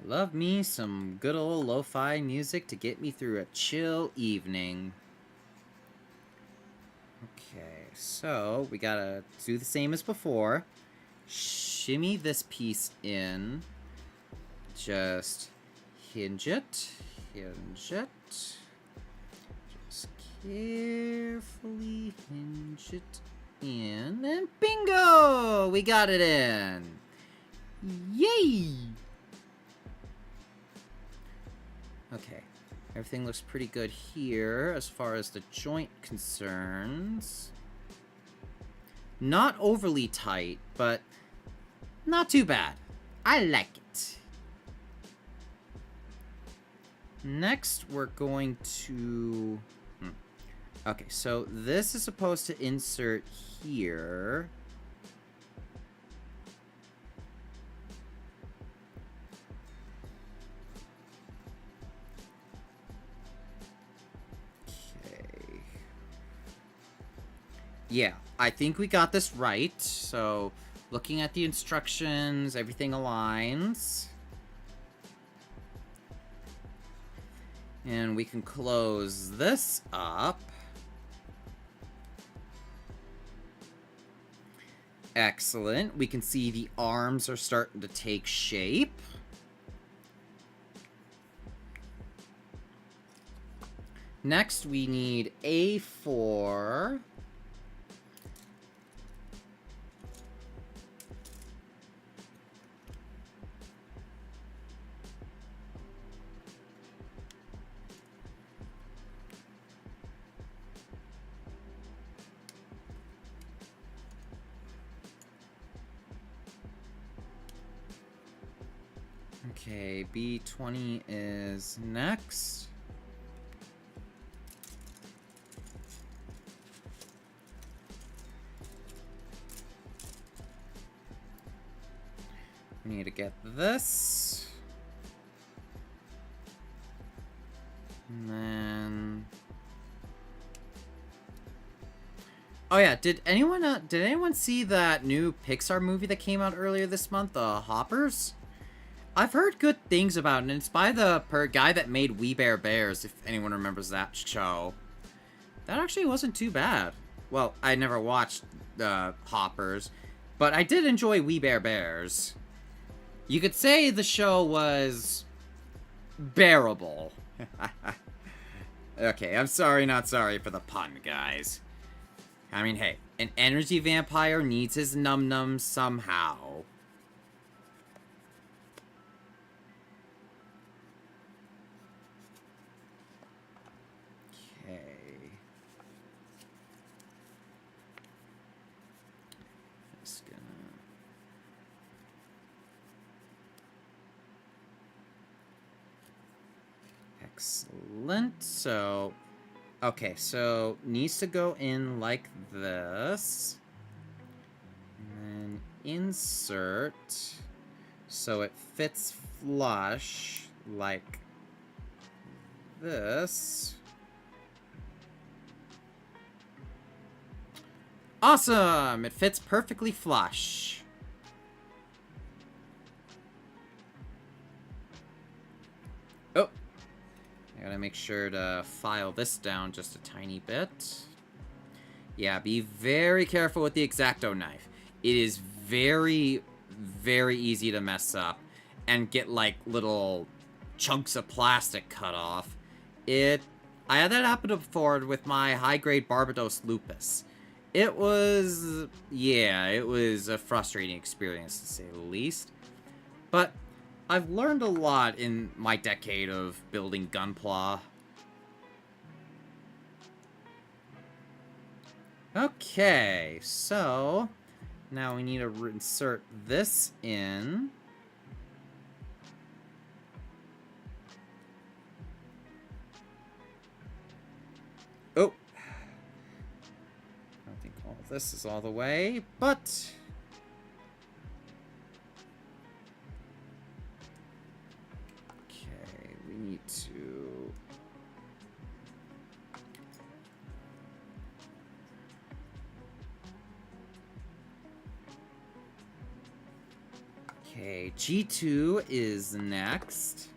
Love me some good old lo-fi music to get me through a chill evening. Okay, so we gotta do the same as before. Shimmy this piece in. Just hinge it. Hinge it. Just carefully hinge it in. And bingo! We got it in. Yay! Okay, everything looks pretty good here as far as the joint concerns. Not overly tight, but not too bad. I like it. Next, we're going to... Okay, so this is supposed to insert here. Yeah, I think we got this right. So, looking at the instructions, everything aligns. And we can close this up. Excellent. We can see the arms are starting to take shape. Next, we need A4. Okay, B20 is next. We need to get this. And then... Oh yeah, did anyone see that new Pixar movie that came out earlier this month, Hoppers? I've heard good things about it, and it's by the guy that made We Bare Bears, if anyone remembers that show. That actually wasn't too bad. Well, I never watched Hoppers, but I did enjoy We Bare Bears. You could say the show was bearable. Okay, I'm sorry, not sorry for the pun, guys. I mean, hey, an energy vampire needs his num-nums somehow. Excellent. So, okay, so needs to go in like this. And then insert so it fits flush like this. Awesome! It fits perfectly flush. Oh! I gotta make sure to file this down just a tiny bit. Yeah, be very careful with the X-Acto knife. It is very, very easy to mess up and get, like, little chunks of plastic cut off. I had that happen before with my high-grade Barbados lupus. It was, yeah, it was a frustrating experience, to say the least. But I've learned a lot in my decade of building Gunpla. Okay, so now we need to insert this in. Oh, I don't think all of this is all the way, but okay, we need to. Okay, G2 is next.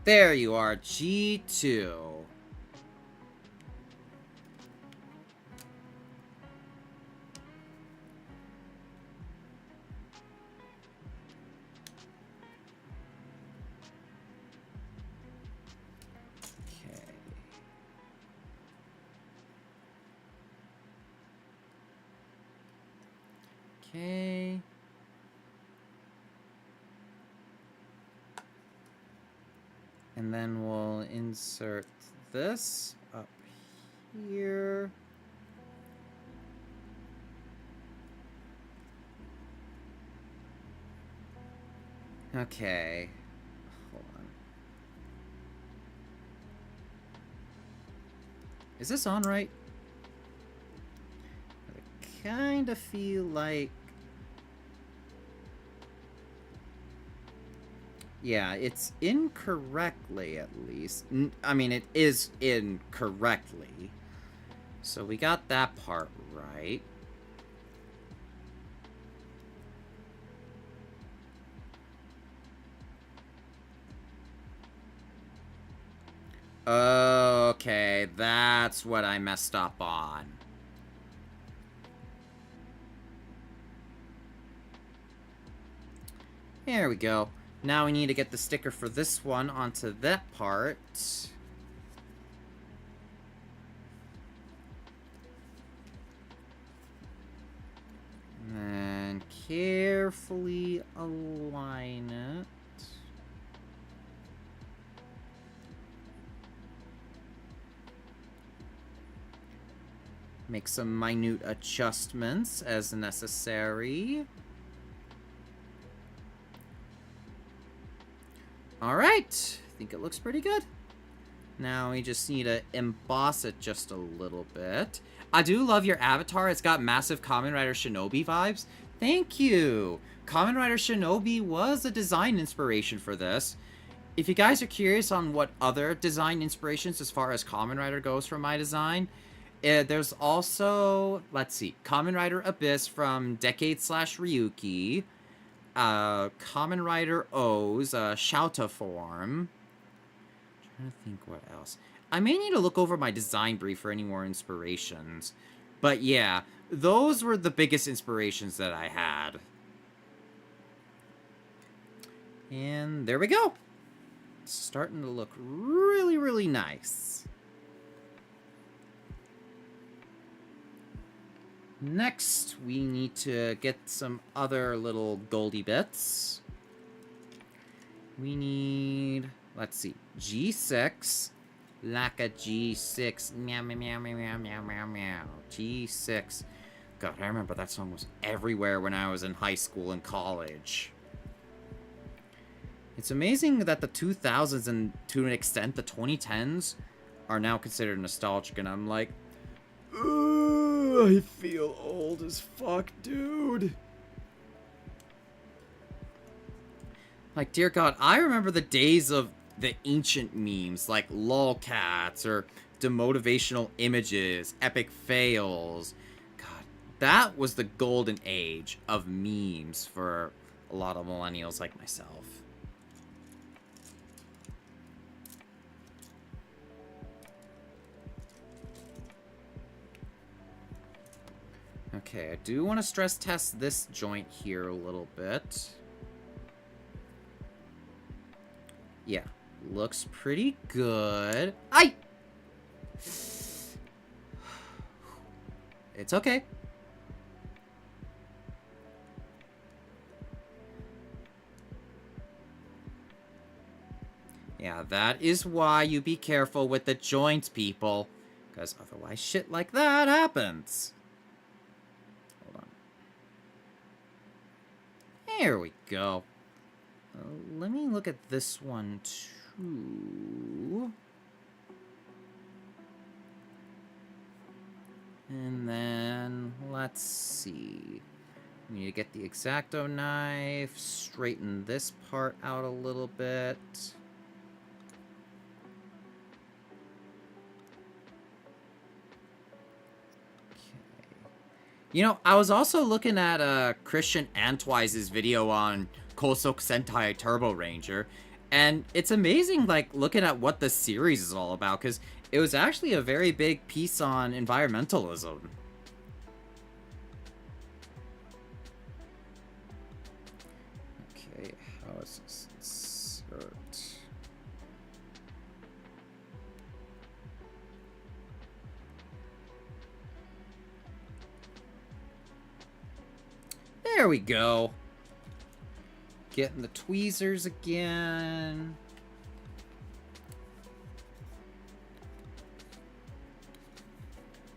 There you are, G2. Okay. And then we'll insert this up here. Okay. Hold on. Is this on right? I kind of feel like... Yeah, it's incorrectly, at least. I mean, it is incorrectly. So we got that part right. Okay, that's what I messed up on. There we go. Now we need to get the sticker for this one onto that part. And carefully align it. Make some minute adjustments as necessary. Alright, I think it looks pretty good. Now we just need to emboss it just a little bit. I do love your avatar. It's got massive Kamen Rider Shinobi vibes. Thank you. Kamen Rider Shinobi was a design inspiration for this. If you guys are curious on what other design inspirations as far as Kamen Rider goes from my design, there's also, let's see, Kamen Rider Abyss from Decade/Ryuki. Kamen Rider O's Shouta form. Trying to think what else. I may need to look over my design brief for any more inspirations. But yeah, those were the biggest inspirations that I had. And there we go. It's starting to look really, really nice. Next, we need to get some other little goldy bits. We need, let's see, G6, like a G6, meow, meow, meow, meow, meow, meow, meow, G6. God, I remember that song was everywhere when I was in high school and college. It's amazing that the 2000s and, to an extent, the 2010s are now considered nostalgic, and I'm like, I feel old as fuck, dude. Like, dear God, I remember the days of the ancient memes, like lolcats or demotivational images, epic fails. God, that was the golden age of memes for a lot of millennials like myself. Okay, I do want to stress test this joint here a little bit. Yeah, looks pretty good. It's okay. Yeah, that is why you be careful with the joints, people. Because otherwise shit like that happens. Hold on. There we go. Let me look at this one, too. And then, let's see. We need to get the X-Acto knife, straighten this part out a little bit. You know, I was also looking at Christian Antwise's video on Kosok Sentai Turbo Ranger, and it's amazing, like, looking at what the series is all about, because it was actually a very big piece on environmentalism. Okay, how is this insert? There we go. Getting the tweezers again.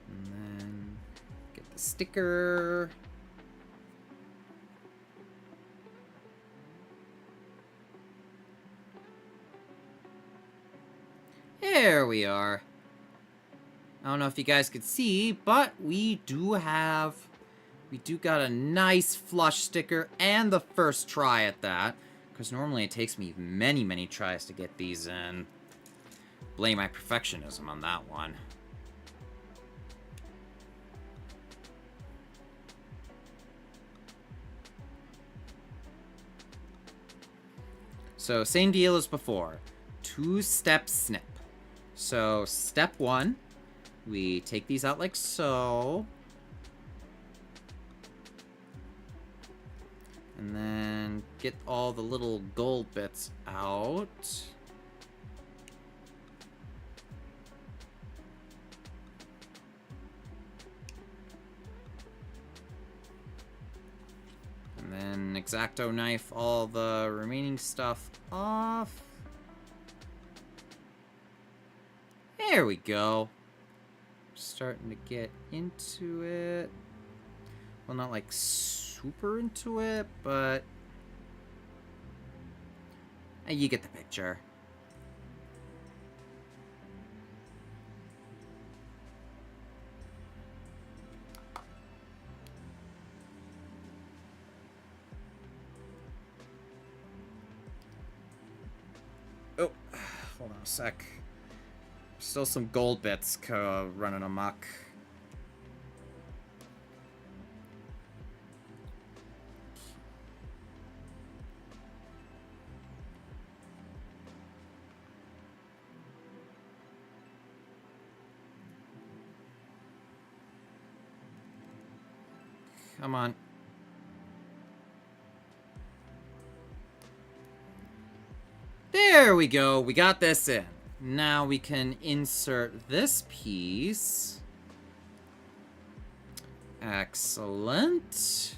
And then get the sticker. There we are. I don't know if you guys could see, but we do got a nice flush sticker, and the first try at that. Because normally it takes me many, many tries to get these in. Blame my perfectionism on that one. So, same deal as before. 2-step snip. So, step 1, we take these out like so. And then get all the little gold bits out. And then X-Acto knife all the remaining stuff off. There we go. Starting to get into it. Well, not like super into it, but you get the picture. Oh, hold on a sec. Still some gold bits running amok. Come on. There we go. We got this in. Now we can insert this piece. Excellent. Let's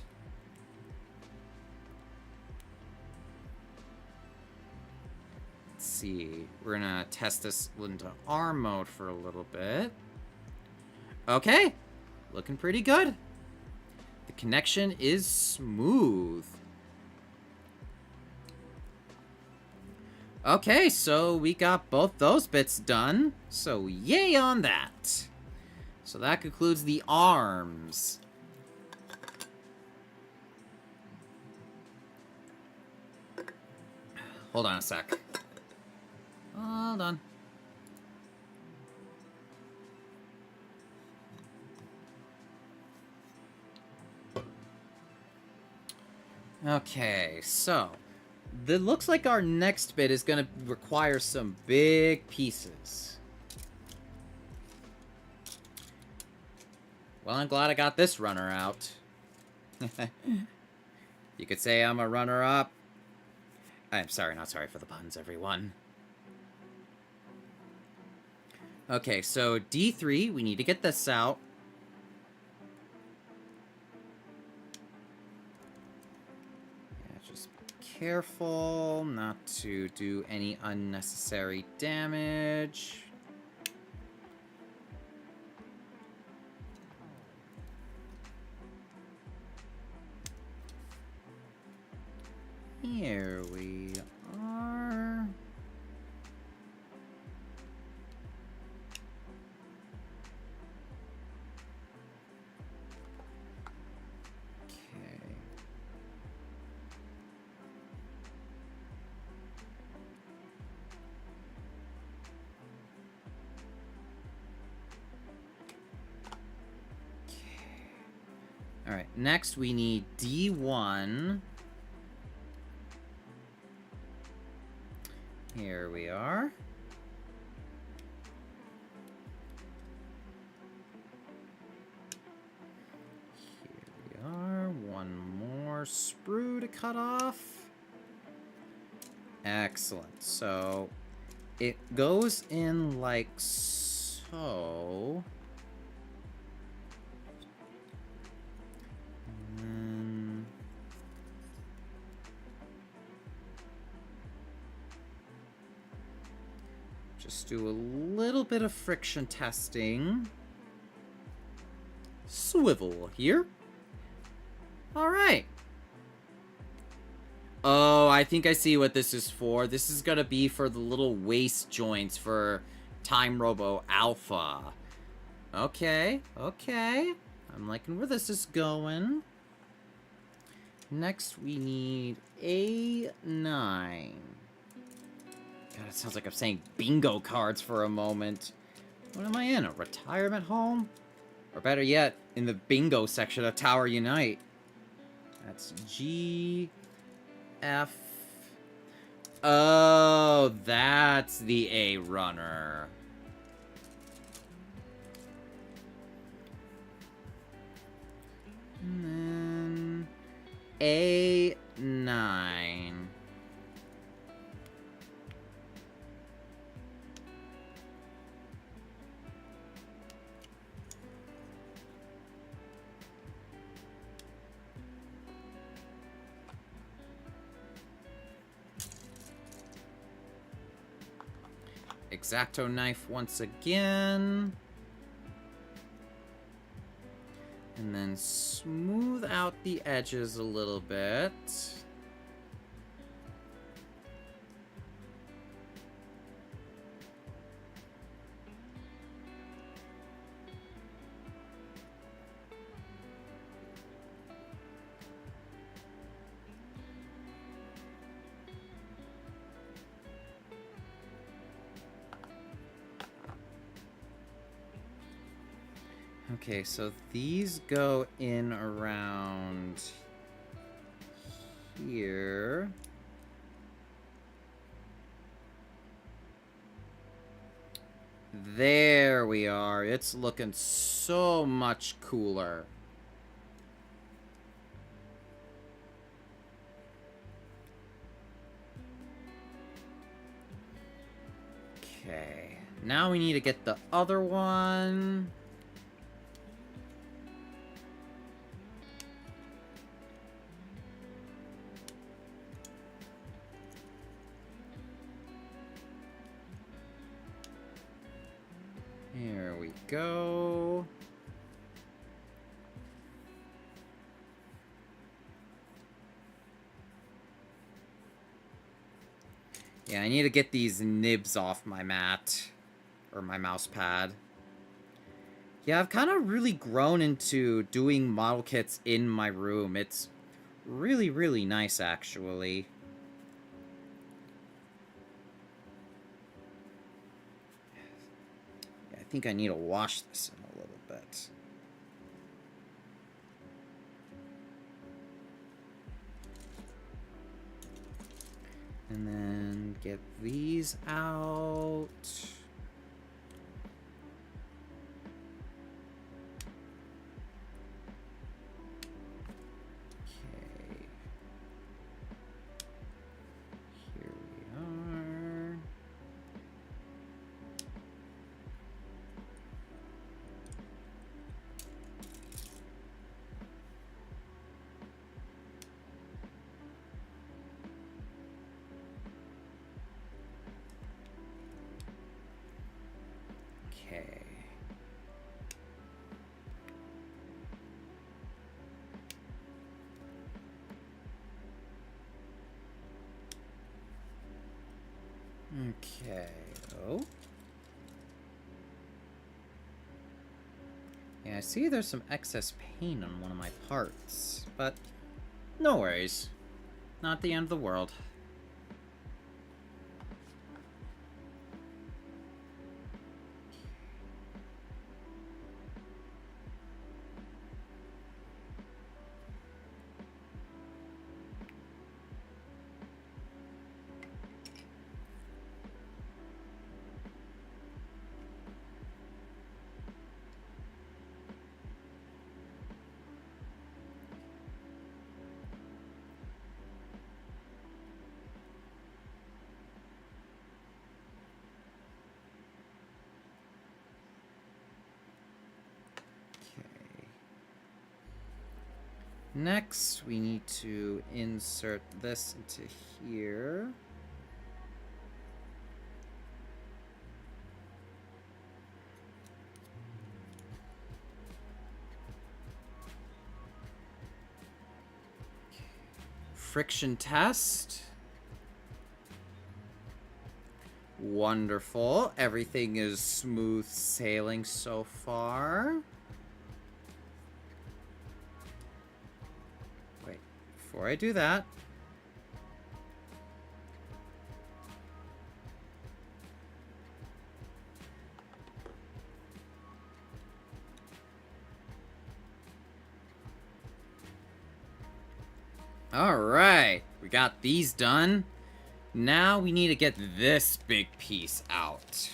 see. We're gonna test this into arm mode for a little bit. Okay. Looking pretty good. The connection is smooth. Okay, so we got both those bits done. So yay on that. So that concludes the arms. Hold on a sec. Hold on. Okay, so it looks like our next bit is going to require some big pieces. Well, I'm glad I got this runner out. You could say I'm a runner-up. I'm sorry, not sorry for the puns, everyone. Okay, so D3, we need to get this out. careful not to do any unnecessary damage. Here we are. Okay. All right, next we need D1. Here we are. Here we are. One more sprue to cut off. Excellent. So it goes in like so. And just do a little bit of friction testing. Swivel here. All right. Oh, I think I see what this is for. This is gonna be for the little waist joints for Time Robo Alpha. Okay, okay. I'm liking where this is going. Next, we need A9. God, it sounds like I'm saying bingo cards for a moment. What am I in? A retirement home? Or better yet, in the bingo section of Tower Unite. That's G, F. Oh, that's the A runner. And then A9. X-Acto knife once again. And then smooth out the edges a little bit. Okay, so these go in around here. There we are. It's looking so much cooler. Okay, now we need to get the other one. Here we go. Yeah, I need to get these nibs off my mat. Or my mouse pad. Yeah, I've kind of really grown into doing model kits in my room. It's really, really nice, actually. Yeah, I think I need to wash this in a little bit. And then get these out. Okay. Here we are. Okay. Okay. Oh. Yeah, I see there's some excess paint on one of my parts, but no worries. Not the end of the world. Next, we need to insert this into here. Friction test. Wonderful. Everything is smooth sailing so far. Wait, before I do that, alright, we got these done. Now we need to get this big piece out.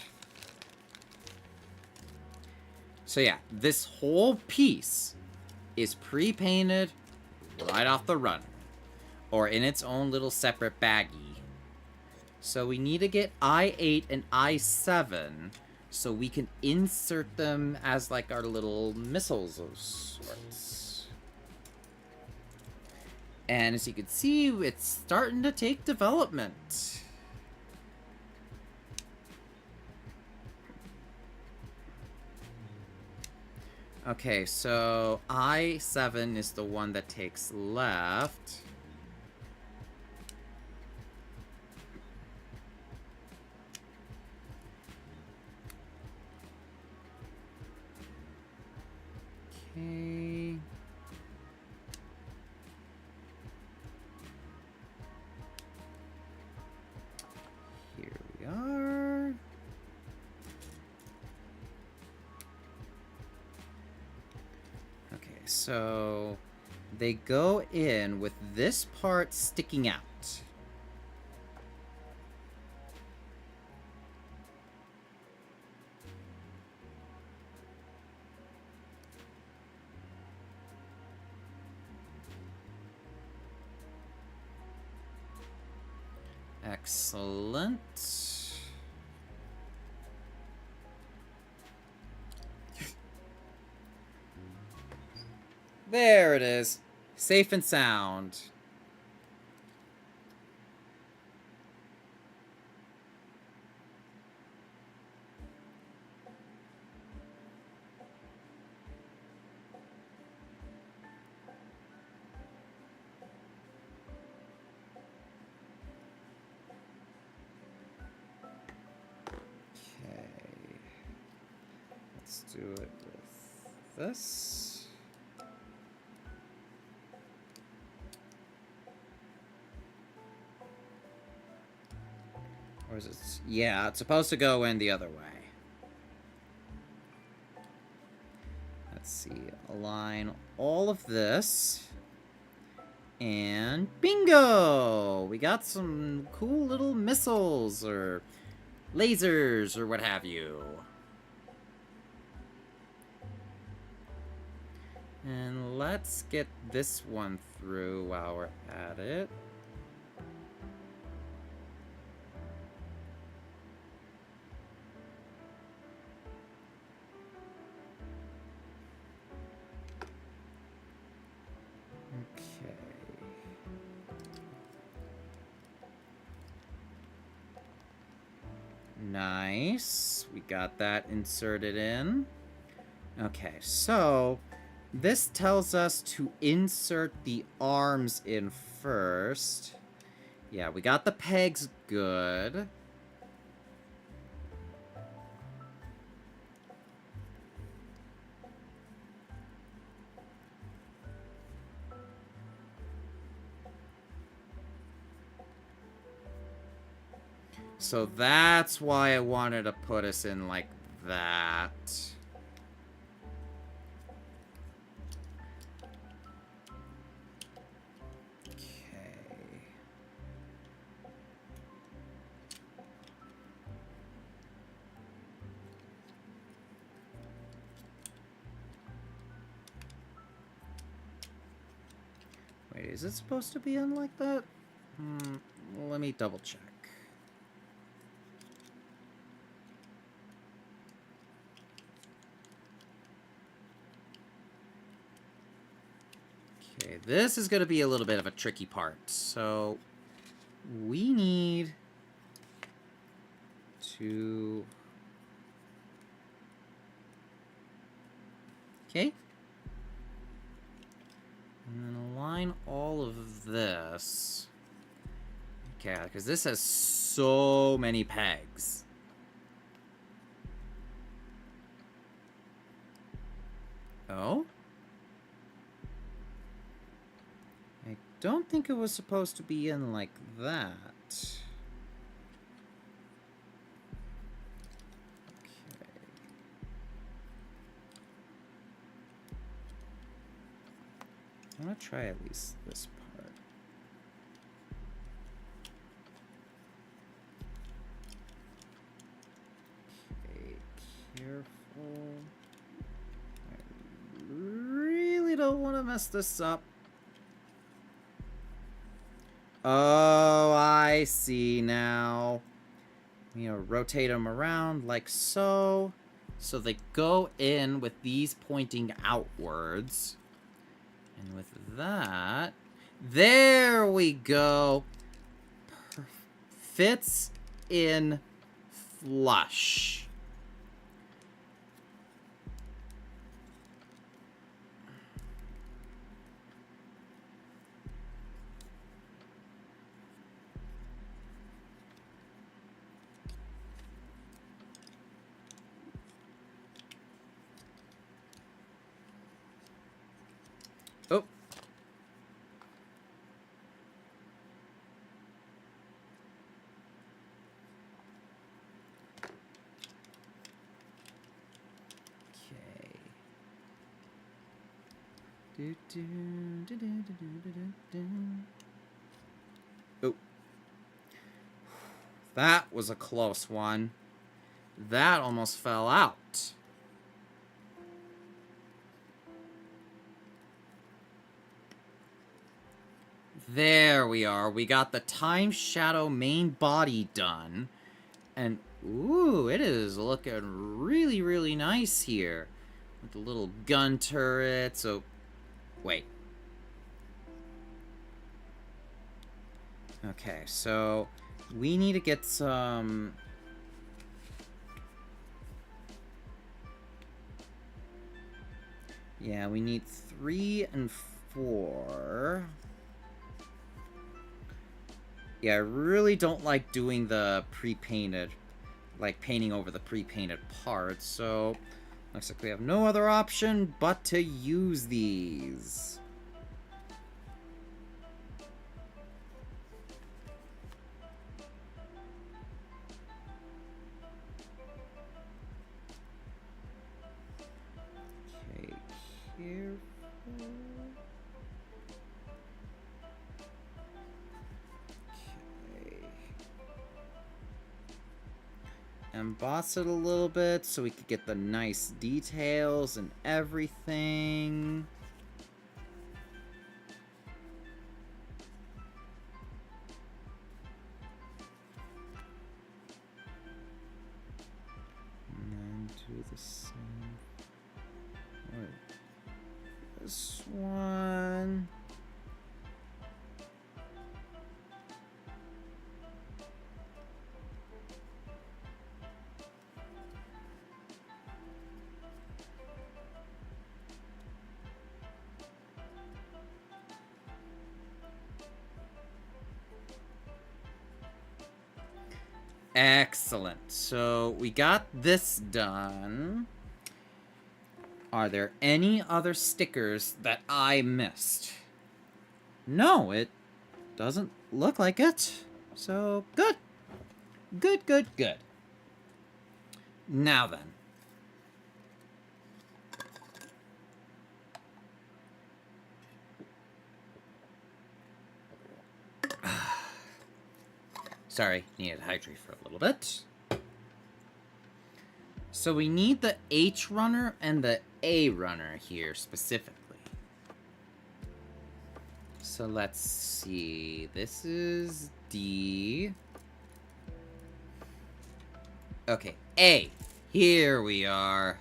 So yeah, this whole piece is pre-painted right off the run, or in its own little separate baggie. So we need to get I-8 and I-7 so we can insert them as like our little missiles of sorts. And as you can see, it's starting to take development. Okay, so I-7 is the one that takes left. Okay. Here we are. Okay, so they go in with this part sticking out. Excellent. There it is. Safe and sound. Let's do it with this. Or is it? Yeah, it's supposed to go in the other way. Let's see. Align all of this. And bingo! We got some cool little missiles or lasers or what have you. And let's get this one through while we're at it. Okay. Nice. We got that inserted in. Okay, so this tells us to insert the arms in first. Yeah, we got the pegs good. So that's why I wanted to put us in like that. Wait, is it supposed to be in like that? Let me double check. Okay, this is going to be a little bit of a tricky part. So, we need to... Okay. And then align all of this. Okay, because this has so many pegs. Oh? I don't think it was supposed to be in like that. I'm gonna try at least this part. Okay, careful. I really don't want to mess this up. Oh, I see now. You know, rotate them around like so. So they go in with these pointing outwards. And with that, there we go. Fits in flush. Oh. Okay. Oh. That was a close one. That almost fell out. There we are. We got the TimeShadow main body done. And, ooh, it is looking really, really nice here. With the little gun turret. So, wait. Okay, so we need to get some... Yeah, we need 3 and 4. Yeah, I really don't like doing the pre-painted, like painting over the pre-painted parts, so looks like we have no other option but to use these. Okay, careful. Emboss it a little bit so we could get the nice details and everything. And then do the same. Wait. This one. Excellent. So we got this done. Are there any other stickers that I missed? No, it doesn't look like it. So, good. Good, good, good. Now then. Sorry, needed to hydrate for a little bit. So we need the H runner and the A runner here specifically. So let's see. This is D. Okay, A. Here we are.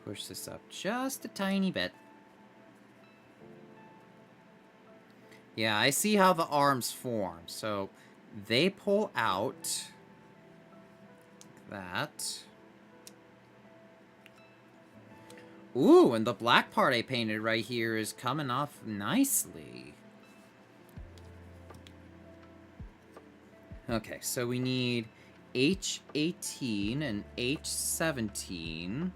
Push this up just a tiny bit. Yeah, I see how the arms form. So they pull out like that. Ooh, and the black part I painted right here is coming off nicely. Okay, so we need H18 and H17.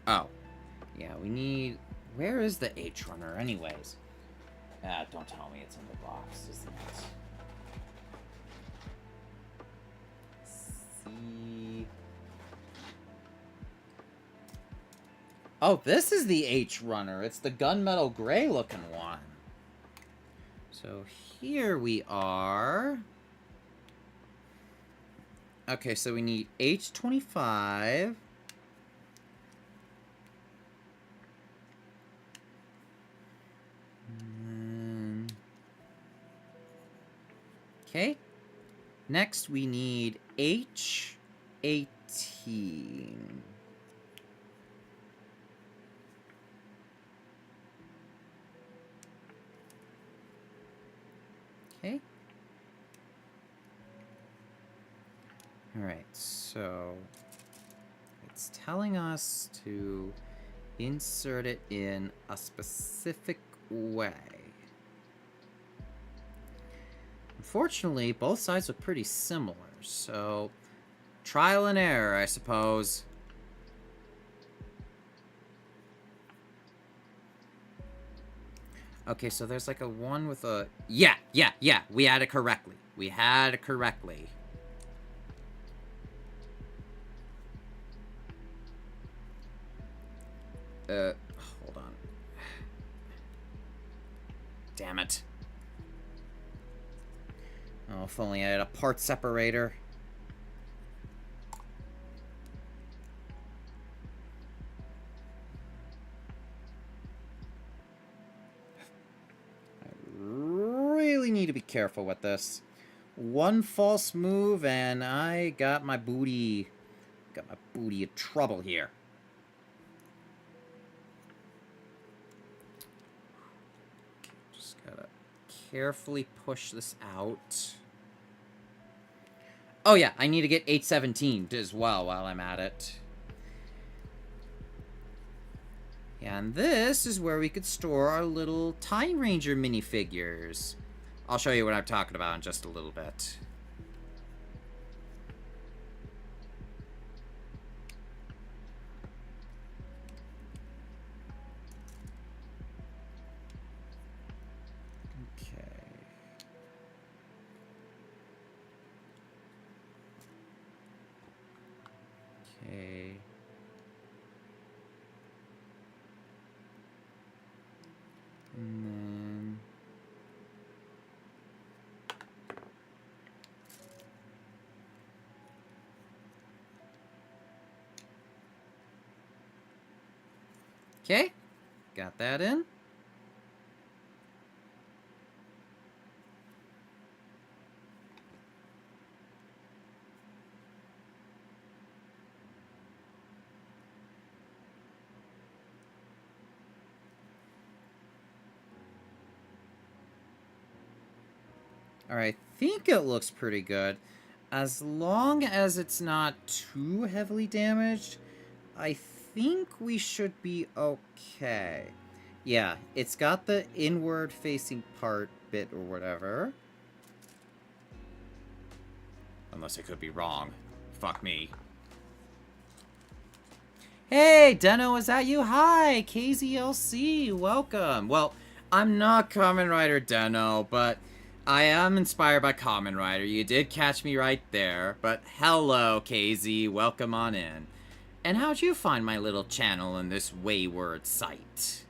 Oh, yeah, we need... Where is the H runner anyways? Don't tell me it's in the box, isn't it? See... Oh, this is the H runner. It's the gunmetal gray looking one. So here we are. Okay, so we need H25. Okay. Next, we need H18. Okay. Alright, so it's telling us to insert it in a specific way. Unfortunately, both sides are pretty similar, so trial and error, I suppose. Okay, so there's like a one with a... Yeah, we had it correctly. We had it correctly. Hold on. Damn it. Oh, if only I had a part separator. I really need to be careful with this. One false move and I got my booty... Got my booty in trouble here. Just gotta carefully push this out. Oh yeah, I need to get 817 as well while I'm at it. And this is where we could store our little Time Ranger minifigures. I'll show you what I'm talking about in just a little bit. Okay. And then... Okay. Got that in. Alright, I think it looks pretty good. As long as it's not too heavily damaged, I think we should be okay. Yeah, it's got the inward facing part bit or whatever. Unless I could be wrong. Fuck me. Hey, Deno, is that you? Hi, KZLC, welcome. Well, I'm not Kamen Rider Deno, but I am inspired by Kamen Rider. You did catch me right there. But hello, KZ, welcome on in. And how'd you find my little channel in this wayward site?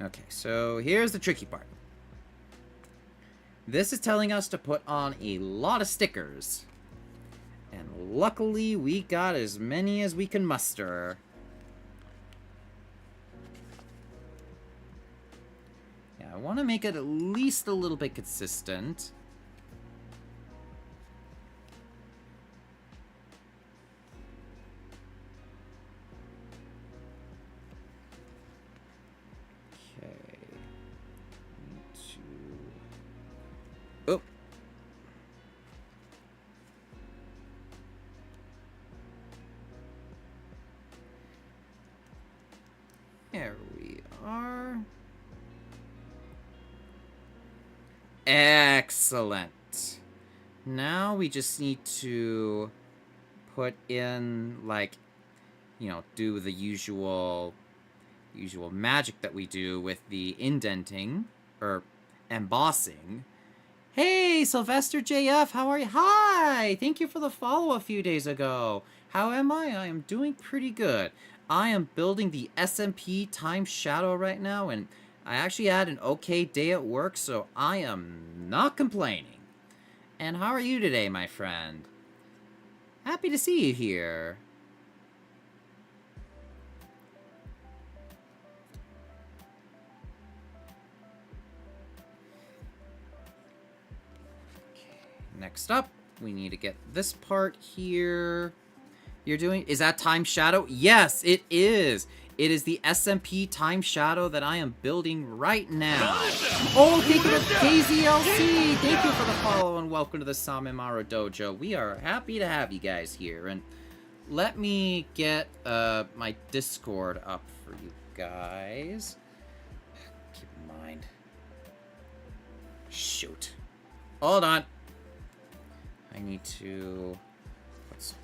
Okay, so here's the tricky part. This is telling us to put on a lot of stickers. And luckily, we got as many as we can muster. Yeah, I want to make it at least a little bit consistent. Okay. Oh. There we are. Excellent. Now we just need to put in, like, you know, do the usual magic that we do with the indenting, or embossing. Hey, Sylvester JF, how are you? Hi! Thank you for the follow a few days ago. How am I? I am doing pretty good. I am building the SMP TimeShadow right now, and I actually had an okay day at work, so I am not complaining. And how are you today, my friend? Happy to see you here. Next up, we need to get this part here. You're doing... Is that TimeShadow? Yes, it is. It is the SMP TimeShadow that I am building right now. Oh, thank you for KZLC. Thank you for the follow and welcome to the Samimaro Dojo. We are happy to have you guys here. And let me get my Discord up for you guys. Keep in mind. Shoot. Hold on. I need to... Let's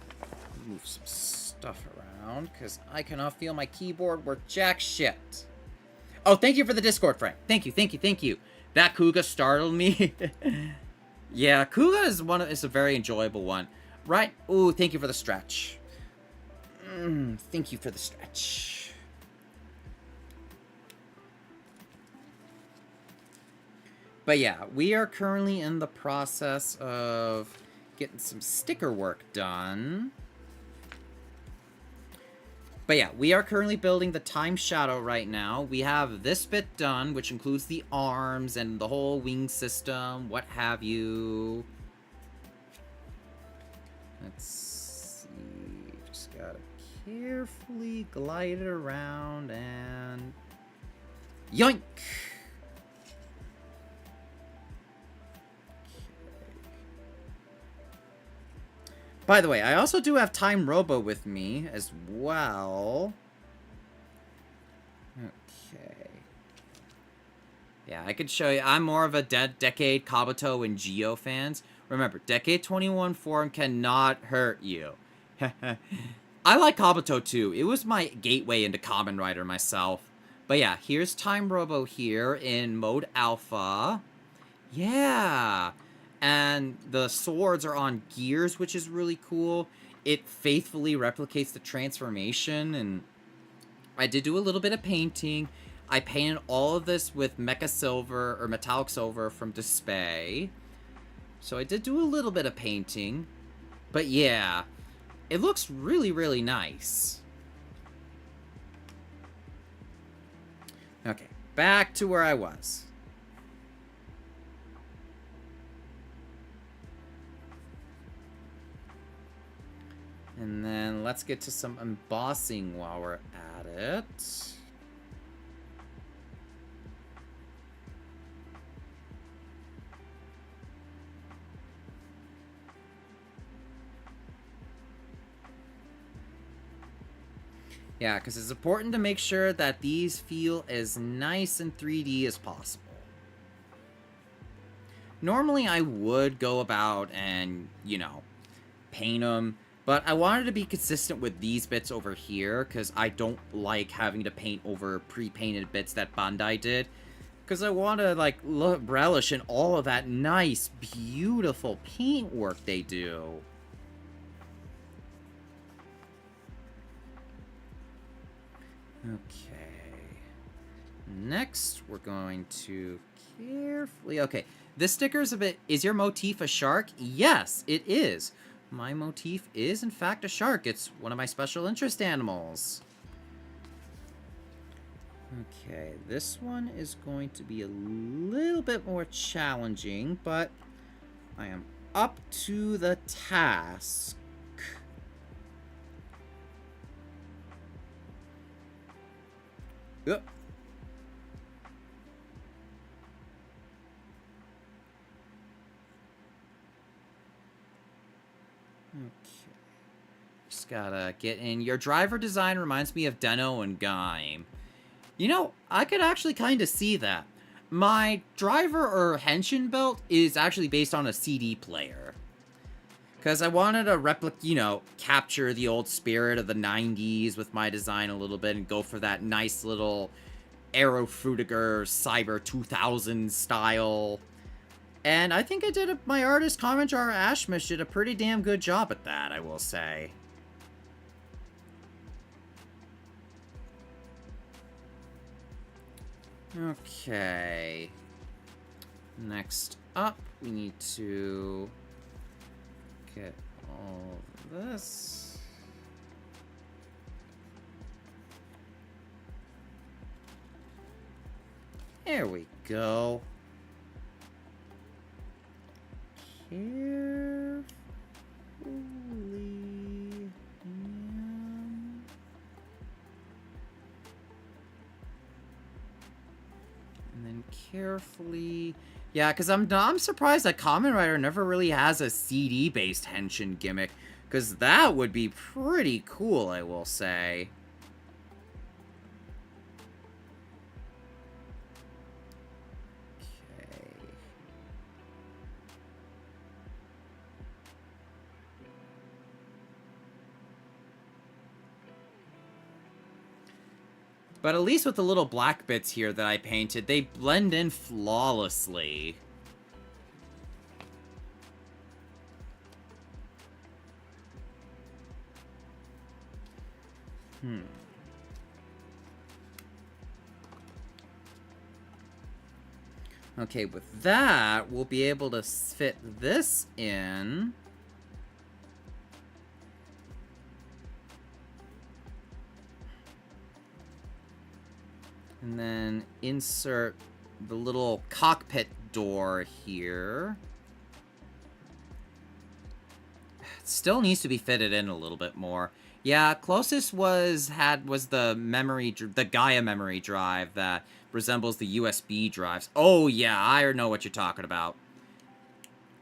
move some stuff around, because I cannot feel my keyboard worth jack shit. Oh, thank you for the Discord, Frank. Thank you, thank you, thank you. That Kuga startled me. Yeah, Kuga is a very enjoyable one. Right? Ooh, thank you for the stretch. Thank you for the stretch. But yeah, we are currently in the process of getting some sticker work done. But yeah, we are currently building the TimeShadow right now. We have this bit done, which includes the arms and the whole wing system, what have you. Let's see. Just gotta carefully glide it around and... Yoink! By the way, I also do have Time Robo with me as well. Okay. Yeah, I could show you. I'm more of a Decade, Kabuto, and Geo fans. Remember, Decade 21 form cannot hurt you. I like Kabuto too. It was my gateway into Kamen Rider myself. But yeah, here's Time Robo here in mode alpha. Yeah. And the swords are on gears, which is really cool. It faithfully replicates the transformation, and I did do a little bit of painting. I painted all of this with Mecha Silver, or Metallic Silver from Display. So I did do a little bit of painting. But yeah, it looks really, really nice. Okay, back to where I was. And then let's get to some embossing while we're at it. Yeah, because it's important to make sure that these feel as nice and 3D as possible. Normally, I would go about and, you know, paint them, but I wanted to be consistent with these bits over here, because I don't like having to paint over pre-painted bits that Bandai did, because I want to, like, relish in all of that nice, beautiful paint work they do. Okay. Next, we're going to carefully... Okay, this sticker is a bit... Is your motif a shark? Yes, it is. My motif is, in fact, a shark. It's one of my special interest animals. Okay, this one is going to be a little bit more challenging, but I am up to the task. Yep. Okay. Just gotta get in. Your driver design reminds me of Deno and Gaim. You know, I could actually kind of see that. My driver or henshin belt is actually based on a CD player. Because I wanted to you know, capture the old spirit of the 90s with my design a little bit and go for that nice little Aero Frutiger Cyber 2000 style. And I think my artist, Commenjar Ashmish, did a pretty damn good job at that, I will say. Okay. Next up, we need to get all of this. There we go. Carefully. And then carefully... Yeah, because I'm surprised that Kamen Rider never really has a CD-based henshin gimmick, because that would be pretty cool, I will say. Okay. But at least with the little black bits here that I painted, they blend in flawlessly. Okay, with that, we'll be able to fit this in. And then insert the little cockpit door here. It still needs to be fitted in a little bit more. Yeah, closest was the Gaia memory drive that resembles the USB drives. Oh yeah, I know what you're talking about.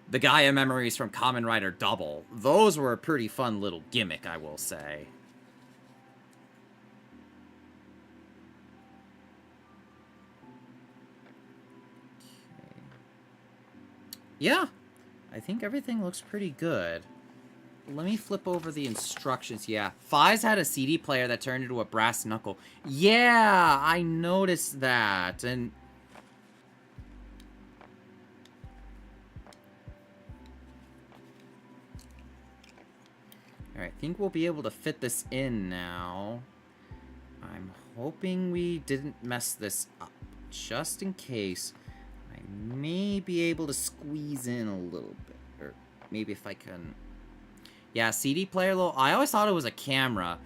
The Gaia memories from Kamen Rider Double. Those were a pretty fun little gimmick, I will say. Okay. Yeah, I think everything looks pretty good. Let me flip over the instructions. Yeah, Fize had a CD player that turned into a brass knuckle. Yeah, I noticed that. And alright, I think we'll be able to fit this in now. I'm hoping we didn't mess this up. Just in case, I may be able to squeeze in a little bit. Or maybe if I can... Yeah, CD player little... I always thought it was a camera.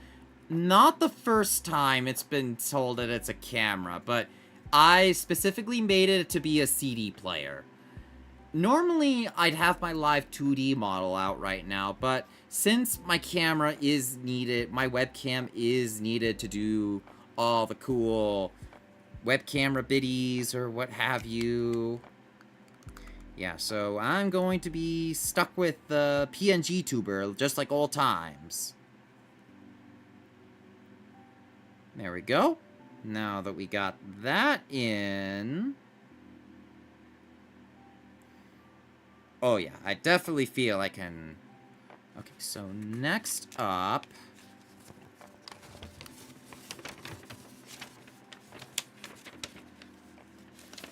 Not the first time it's been told that it's a camera, but I specifically made it to be a CD player. Normally, I'd have my live 2D model out right now, but since my camera is needed, my webcam is needed to do all the cool web camera biddies or what have you... Yeah, so I'm going to be stuck with the PNG tuber, just like old times. There we go. Now that we got that in... Oh yeah, I definitely feel I can... Okay, so next up...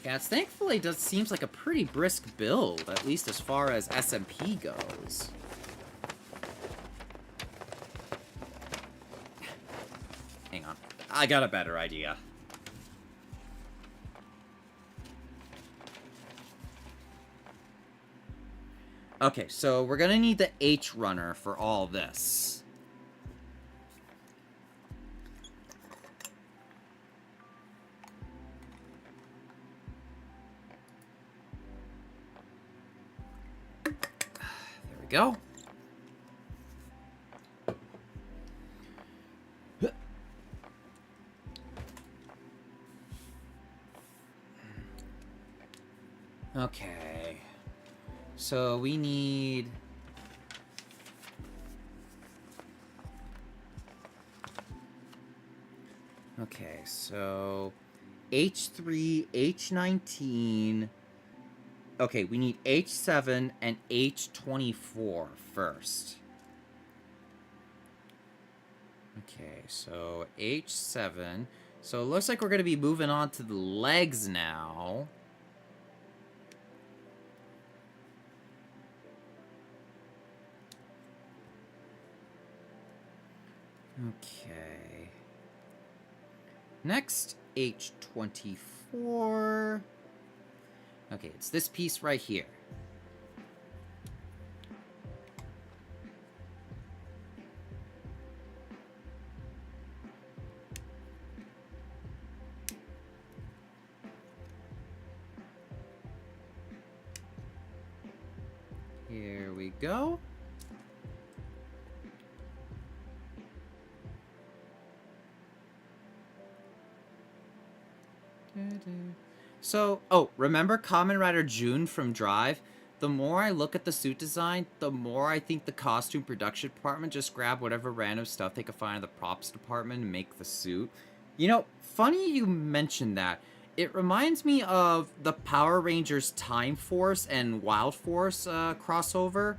Yeah, it's thankfully does seems like a pretty brisk build, at least as far as SMP goes. Hang on. I got a better idea. Okay, so we're gonna need the H runner for all this. There we go. Okay. So we need... Okay, so... H3, H19... Okay, we need H7 and H24 first. Okay, so H7. So it looks like we're going to be moving on to the legs now. Okay. Next, H24. Okay, it's this piece right here. Here we go. So, oh, remember Kamen Rider June from Drive? The more I look at the suit design, the more I think the costume production department just grabbed whatever random stuff they could find in the props department and make the suit. You know, funny you mentioned that. It reminds me of the Power Rangers Time Force and Wild Force crossover,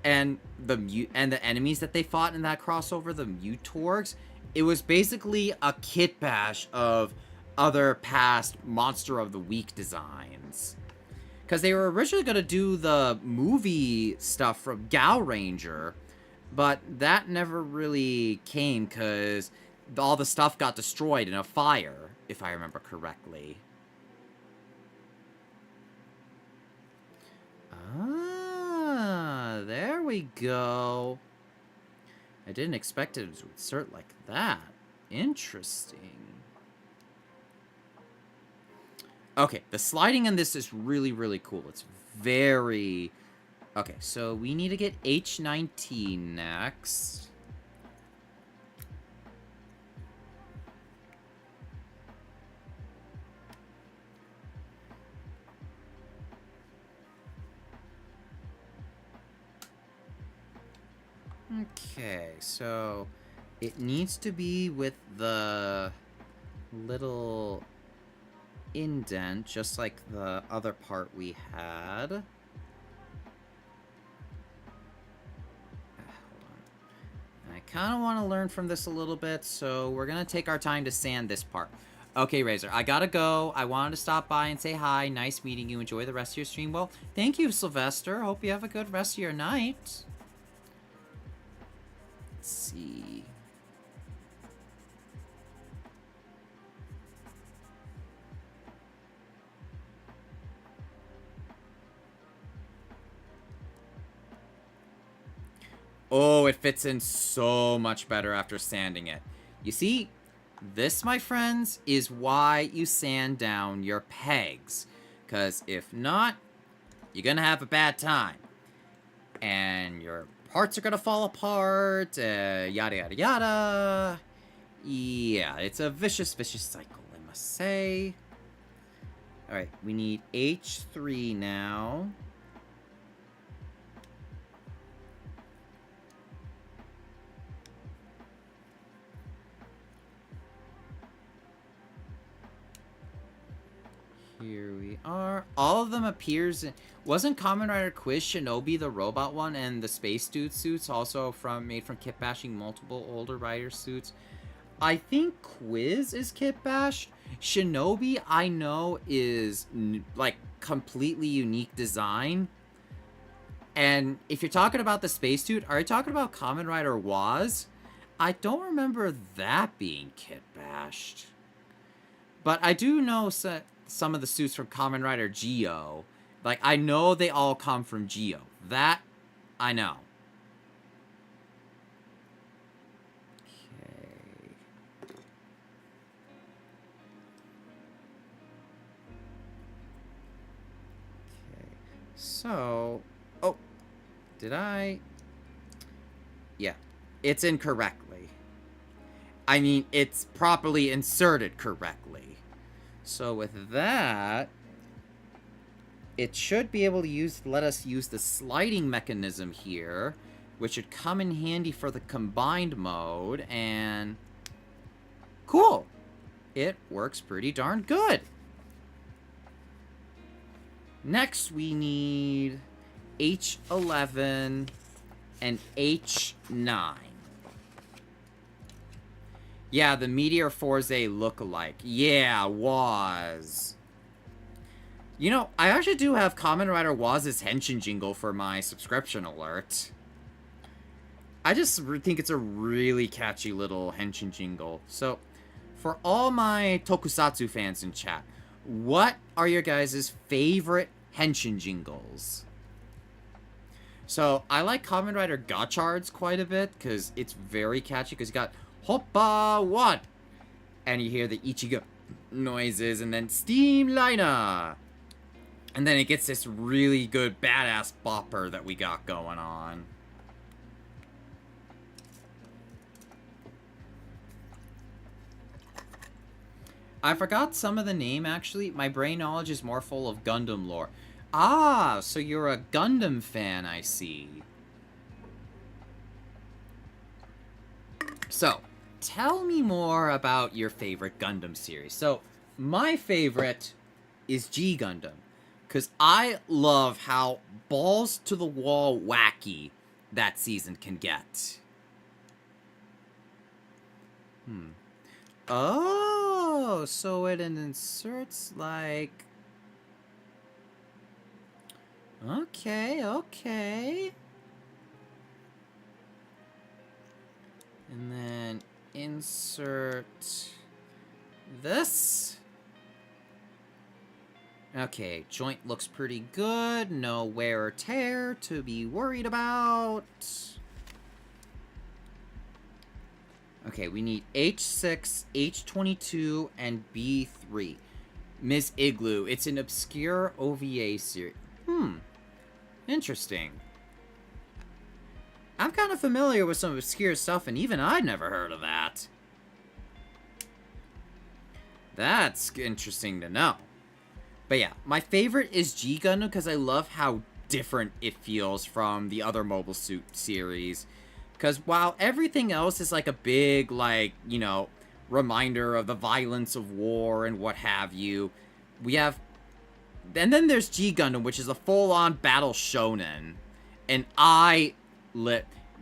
and the enemies that they fought in that crossover, the Mutorgs. It was basically a kit bash of other past Monster of the Week designs. Because they were originally going to do the movie stuff from Gal Ranger, but that never really came because all the stuff got destroyed in a fire, if I remember correctly. Ah, there we go. I didn't expect it to insert like that. Interesting. Okay, the sliding in this is really, really cool. It's very... Okay, so we need to get H19 next. Okay, so it needs to be with the little indent, just like the other part we had. Hold on. I kind of want to learn from this a little bit, so we're going to take our time to sand this part. Okay, Razor, I gotta go. I wanted to stop by and say hi. Nice meeting you. Enjoy the rest of your stream. Well, thank you, Sylvester. Hope you have a good rest of your night. Let's see. Oh, it fits in so much better after sanding it. You see, this, my friends, is why you sand down your pegs. Because if not, you're going to have a bad time. And your parts are going to fall apart, yada, yada, yada. Yeah, it's a vicious, vicious cycle, I must say. Alright, we need H3 now. are... All of them appears in... Wasn't Kamen Rider Quiz Shinobi the robot one, and the Space Dude suits also made from kit bashing multiple older rider suits? I think Quiz is kit bashed. Shinobi, I know, is like completely unique design. And if you're talking about the Space Dude, are you talking about Kamen Rider Waz? I don't remember that being kit bashed. But I do know some of the suits from Kamen Rider Geo. Like, I know they all come from Geo. That, I know. Okay. Okay. So, oh, did I? Yeah, it's incorrectly. I mean, it's properly inserted correctly. So with that, it should be able to let us use the sliding mechanism here, which should come in handy for the combined mode, and cool. It works pretty darn good. Next, we need H11 and H9. Yeah, the Meteor Forze look-alike. Yeah, Waz. You know, I actually do have Kamen Rider Waz's Henshin jingle for my subscription alert. I just think it's a really catchy little Henshin jingle. So, for all my Tokusatsu fans in chat, what are your guys' favorite Henshin jingles? So, I like Kamen Rider Gotchards quite a bit, because it's very catchy, because you got Hoppa what? And you hear the Ichigo noises, and then Steamliner. And then it gets this really good badass bopper that we got going on. I forgot some of the name, actually. My brain knowledge is more full of Gundam lore. Ah, so you're a Gundam fan, I see. So, tell me more about your favorite Gundam series. So, my favorite is G Gundam. Because I love how balls-to-the-wall wacky that season can get. Oh, so it inserts, like... Okay, okay. And then insert this. Okay, joint looks pretty good. No wear or tear to be worried about. Okay, we need H6, H22, and B3. Miss Igloo. It's an obscure OVA series. Interesting. I'm kind of familiar with some obscure stuff, and even I'd never heard of that. That's interesting to know. But yeah, my favorite is G Gundam because I love how different it feels from the other Mobile Suit series. Because while everything else is like a big, like, you know, reminder of the violence of war and what have you, we have... And then there's G Gundam, which is a full-on battle shonen. And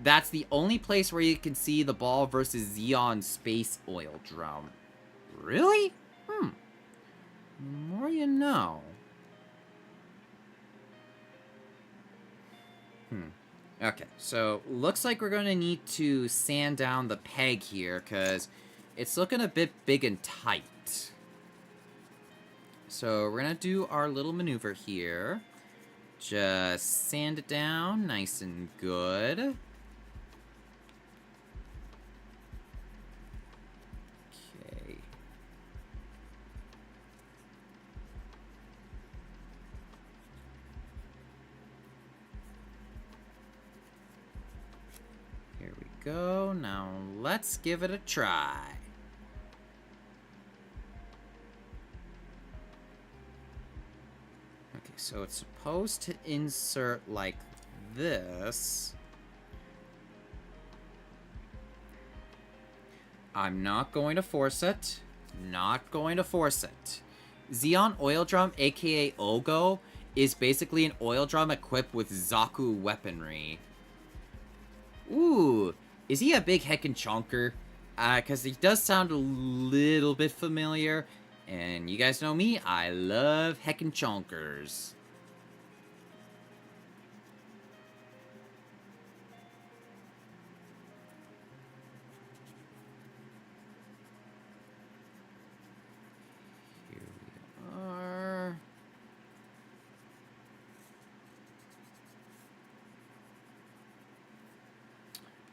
that's the only place where you can see the Ball versus Zeon space oil drum. Really? The more you know. Okay, so looks like we're going to need to sand down the peg here, because it's looking a bit big and tight. So we're going to do our little maneuver here. Just sand it down nice and good. Okay. Here we go. Now let's give it a try. Okay, so it's supposed to insert like this. I'm not going to force it. Not going to force it. Zeon Oil Drum, aka Ogo, is basically an oil drum equipped with Zaku weaponry. Ooh, is he a big heckin' chonker? Because he does sound a little bit familiar. And you guys know me, I love heckin' chonkers. Here we are.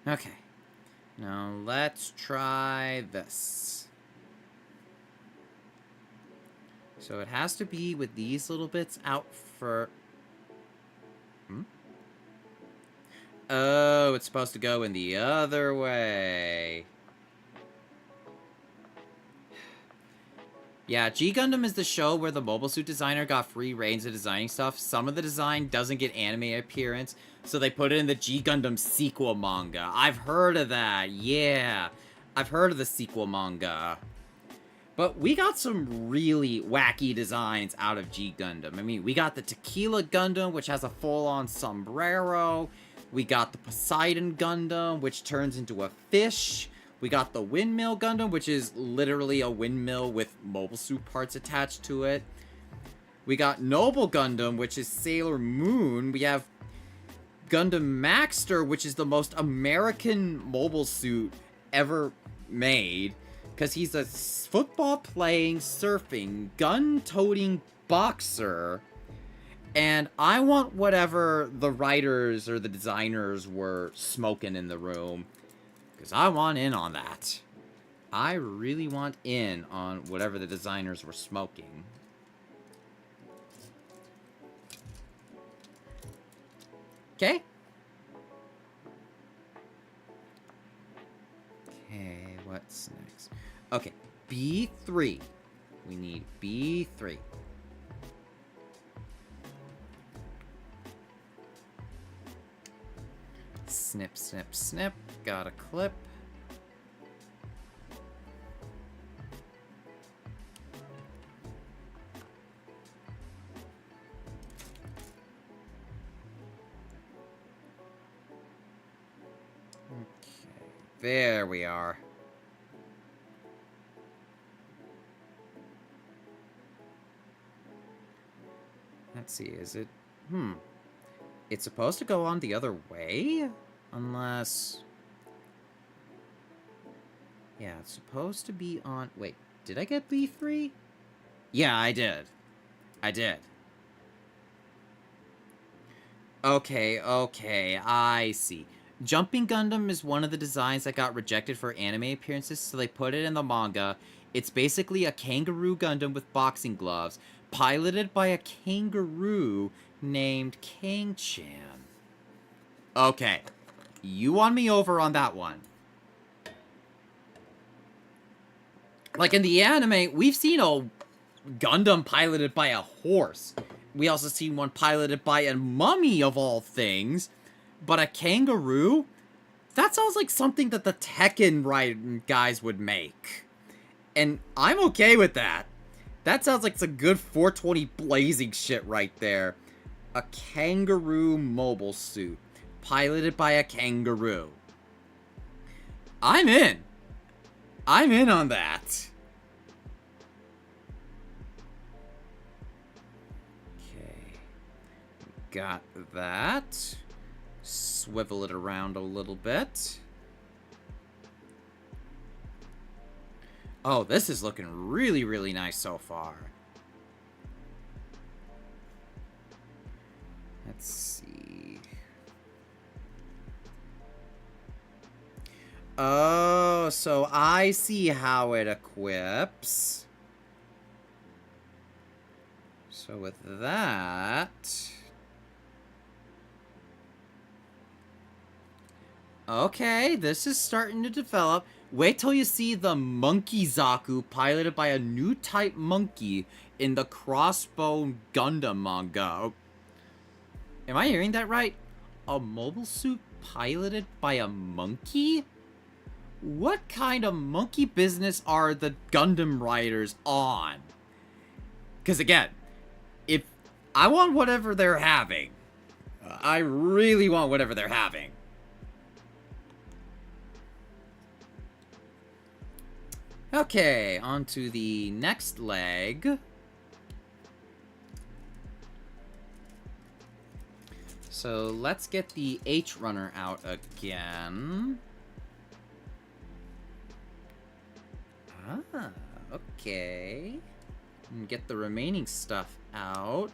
Okay. Now let's try this. So it has to be with these little bits out for... Oh, it's supposed to go in the other way. Yeah, G Gundam is the show where the mobile suit designer got free reins of designing stuff. Some of the design doesn't get anime appearance, so they put it in the G Gundam sequel manga. I've heard of that, yeah. I've heard of the sequel manga. But we got some really wacky designs out of G Gundam. I mean, we got the Tequila Gundam, which has a full-on sombrero. We got the Poseidon Gundam, which turns into a fish. We got the Windmill Gundam, which is literally a windmill with mobile suit parts attached to it. We got Noble Gundam, which is Sailor Moon. We have Gundam Maxter, which is the most American mobile suit ever made. Because he's a football-playing, surfing, gun-toting boxer. And I want whatever the writers or the designers were smoking in the room. Because I want in on that. I really want in on whatever the designers were smoking. Okay? Okay, what's next? Okay, B3. We need B3. Snip, snip, snip. Got a clip. Okay, there we are. Let's see, is it... It's supposed to go on the other way? Unless... Yeah, it's supposed to be on... Wait, did I get B3? Yeah, I did. I did. Okay, I see. Jumping Gundam is one of the designs that got rejected for anime appearances, so they put it in the manga. It's basically a kangaroo Gundam with boxing gloves, piloted by a kangaroo named Kang-chan. Okay, you won me over on that one. Like, in the anime, we've seen a Gundam piloted by a horse. We also seen one piloted by a mummy, of all things. But a kangaroo? That sounds like something that the Tekken guys would make. And I'm okay with that. That sounds like some good 420 blazing shit right there. A kangaroo mobile suit, piloted by a kangaroo. I'm in. I'm in on that. Okay. Got that. Swivel it around a little bit. Oh, this is looking really, really nice so far. Let's see. Oh, so I see how it equips. So with that... Okay, this is starting to develop. Wait till you see the Monkey Zaku piloted by a new type monkey in the Crossbone Gundam manga. Am I hearing that right? A mobile suit piloted by a monkey? What kind of monkey business are the Gundam writers on? Because again, if I want whatever they're having, I really want whatever they're having. Okay, on to the next leg. So let's get the H runner out again. Ah, okay. And get the remaining stuff out.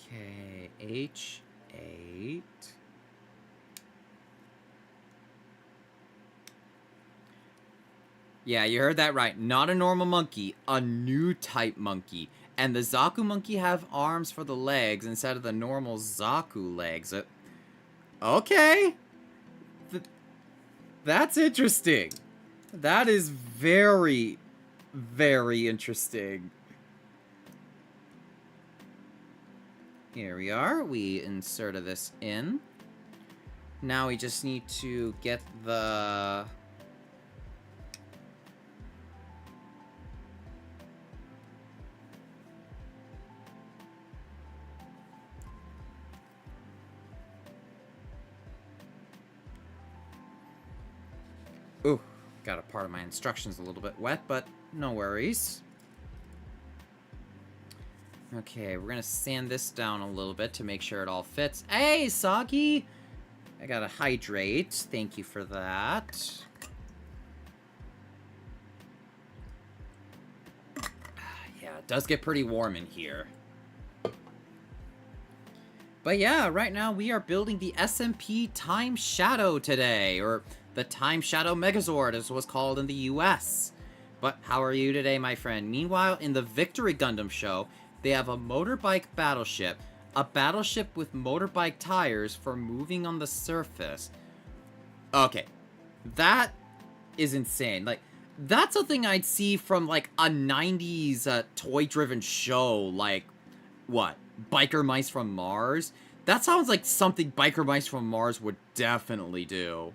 Okay, H8. Yeah, you heard that right. Not a normal monkey, a new type monkey. And the Zaku monkey have arms for the legs instead of the normal Zaku legs. Okay. That's interesting. That is very, very interesting. Here we are. We inserted this in. Now we just need to get the... Ooh, got a part of my instructions a little bit wet, but no worries. Okay, we're gonna sand this down a little bit to make sure it all fits. Hey, Soggy! I gotta hydrate. Thank you for that. Yeah, it does get pretty warm in here. But yeah, right now we are building the SMP TimeShadow today, or the TimeShadow Megazord as it was called in the US. But how are you today, my friend? Meanwhile, in the Victory Gundam show, they have a motorbike battleship, a battleship with motorbike tires for moving on the surface. Okay, that is insane. Like, that's something I'd see from, like, a 90s toy-driven show, like, what? Biker Mice from Mars? That sounds like something Biker Mice from Mars would definitely do.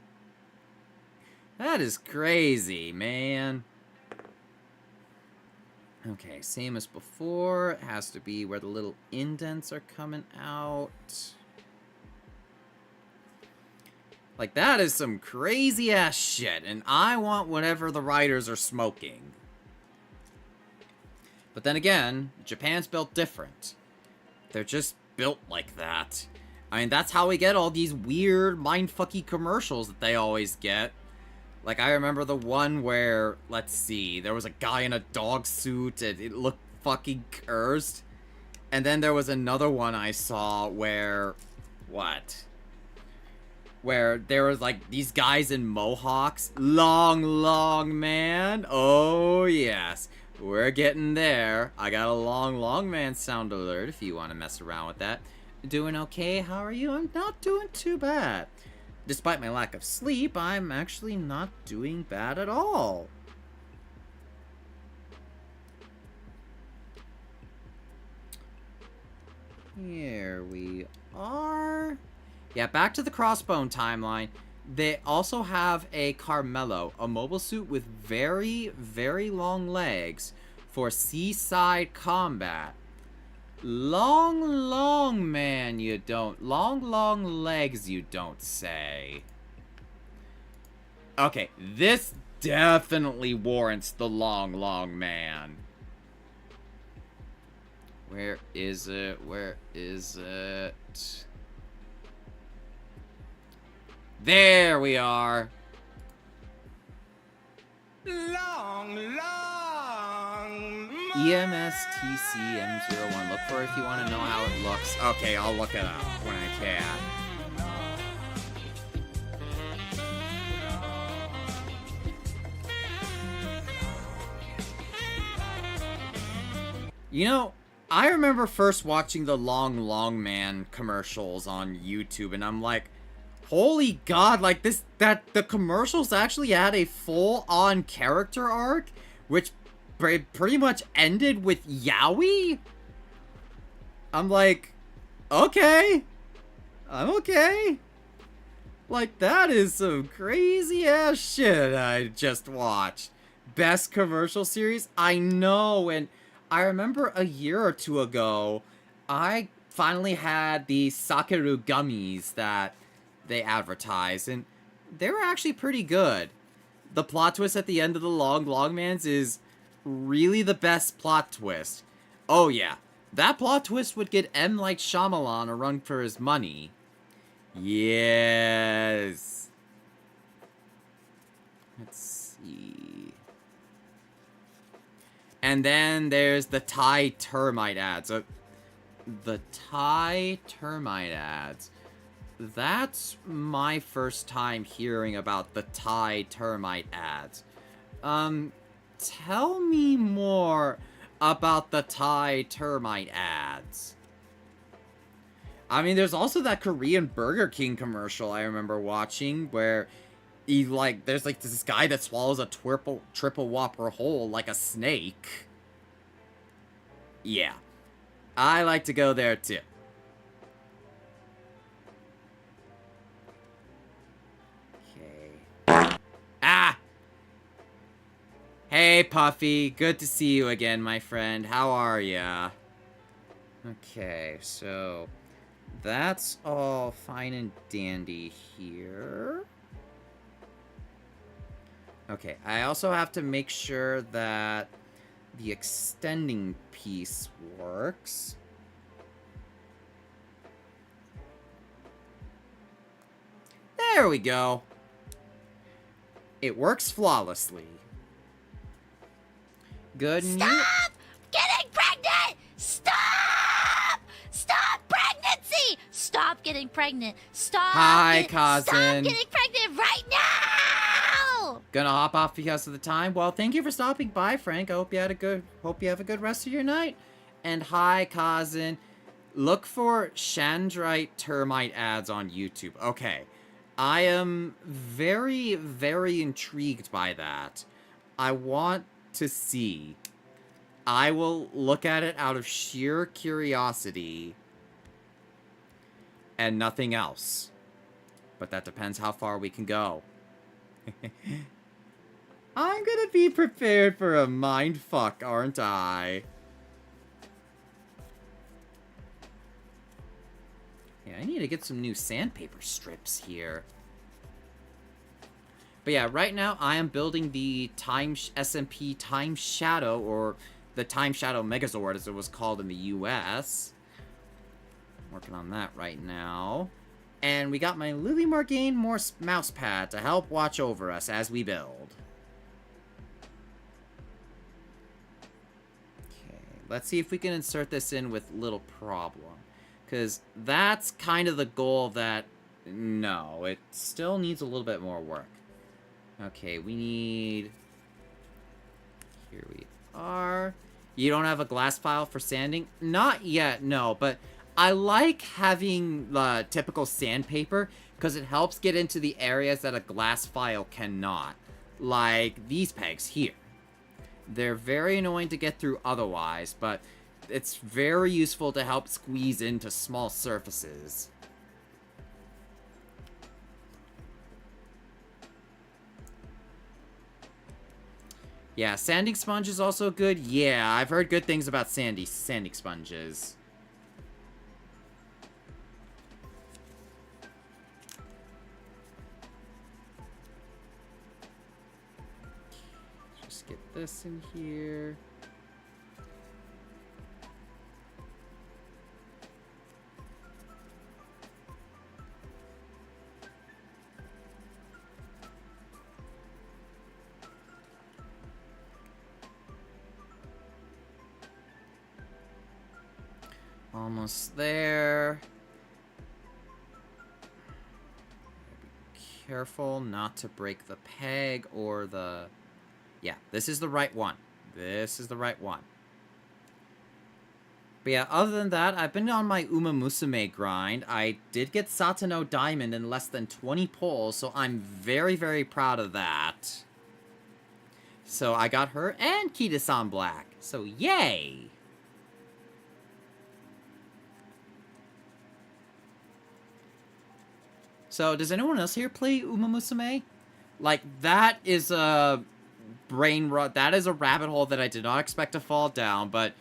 That is crazy, man. Okay, same as before. It has to be where the little indents are coming out. Like, that is some crazy-ass shit, and I want whatever the writers are smoking. But then again, Japan's built different. They're just built like that. I mean, that's how we get all these weird mindfucky commercials that they always get. Like, I remember the one where, let's see, there was a guy in a dog suit and it looked fucking cursed. And then there was another one I saw where, what? Where there was, like, these guys in mohawks. Long, long man. Oh, yes. We're getting there. I got a long, long man sound alert if you want to mess around with that. Doing okay? How are you? I'm not doing too bad. Despite my lack of sleep, I'm actually not doing bad at all. Here we are. Yeah, back to the Crossbone timeline. They also have a Carmelo, a mobile suit with very, very long legs for seaside combat. Long, long man, you don't. Long, long legs, you don't say. Okay, this definitely warrants the long, long man. Where is it? Where is it? There we are. Long, long. EMSTCM01. Look for it if you want to know how it looks. Okay, I'll look it up when I can. You know, I remember first watching the Long Long Man commercials on YouTube, and I'm like, holy god, like the commercials actually had a full-on character arc, which pretty much ended with Yaoi? I'm like, okay. I'm okay. Like, that is some crazy ass shit I just watched. Best commercial series? I know, and I remember a year or two ago, I finally had the Sakeru gummies that they advertised, and they were actually pretty good. The plot twist at the end of the Longmans is really the best plot twist. Oh yeah, that plot twist would get M. Night Shyamalan a run for his money. Yes. Let's see. And then there's the Thai termite ads. The Thai termite ads. That's my first time hearing about the Thai termite ads. Tell me more about the Thai termite ads. I mean, there's also that Korean Burger King commercial I remember watching where there's this guy that swallows a triple Whopper whole like a snake. Yeah. I like to go there too. Okay. Ah! Hey, Puffy. Good to see you again, my friend. How are ya? Okay, so that's all fine and dandy here. Okay, I also have to make sure that the extending piece works. There we go. It works flawlessly. Good news. Stop getting pregnant! Stop! Stop pregnancy! Stop getting pregnant. Stop. Hi, cousin. Stop getting pregnant right now! Gonna hop off because of the time. Well, thank you for stopping by, Frank. I hope you have a good rest of your night. And hi, cousin. Look for Chandrite termite ads on YouTube. Okay. I am very, very intrigued by that. I want to see. I will look at it out of sheer curiosity and nothing else. But that depends how far we can go. I'm gonna be prepared for a mindfuck, aren't I? Yeah, I need to get some new sandpaper strips here. But yeah, right now I am building the SMP TimeShadow, or the TimeShadow Megazord as it was called in the US. Working on that right now. And we got my Lily Morgaine Morse mousepad to help watch over us as we build. Okay, let's see if we can insert this in with little problem. Because that's kind of the goal that... No, it still needs a little bit more work. Okay, we need... Here we are. You don't have a glass file for sanding? Not yet, no, but I like having the typical sandpaper because it helps get into the areas that a glass file cannot. Like these pegs here. They're very annoying to get through otherwise, but it's very useful to help squeeze into small surfaces. Yeah, sanding sponge is also good. Yeah, I've heard good things about sanding sponges. Just get this in here. Almost there. Be careful not to break the peg or the... Yeah, this is the right one. This is the right one. But yeah, other than that, I've been on my Uma Musume grind. I did get Satano Diamond in less than 20 pulls, so I'm very, very proud of that. So I got her and Kita-san Black. So yay! So, does anyone else here play Uma Musume? Like, that is a that is a rabbit hole that I did not expect to fall down, but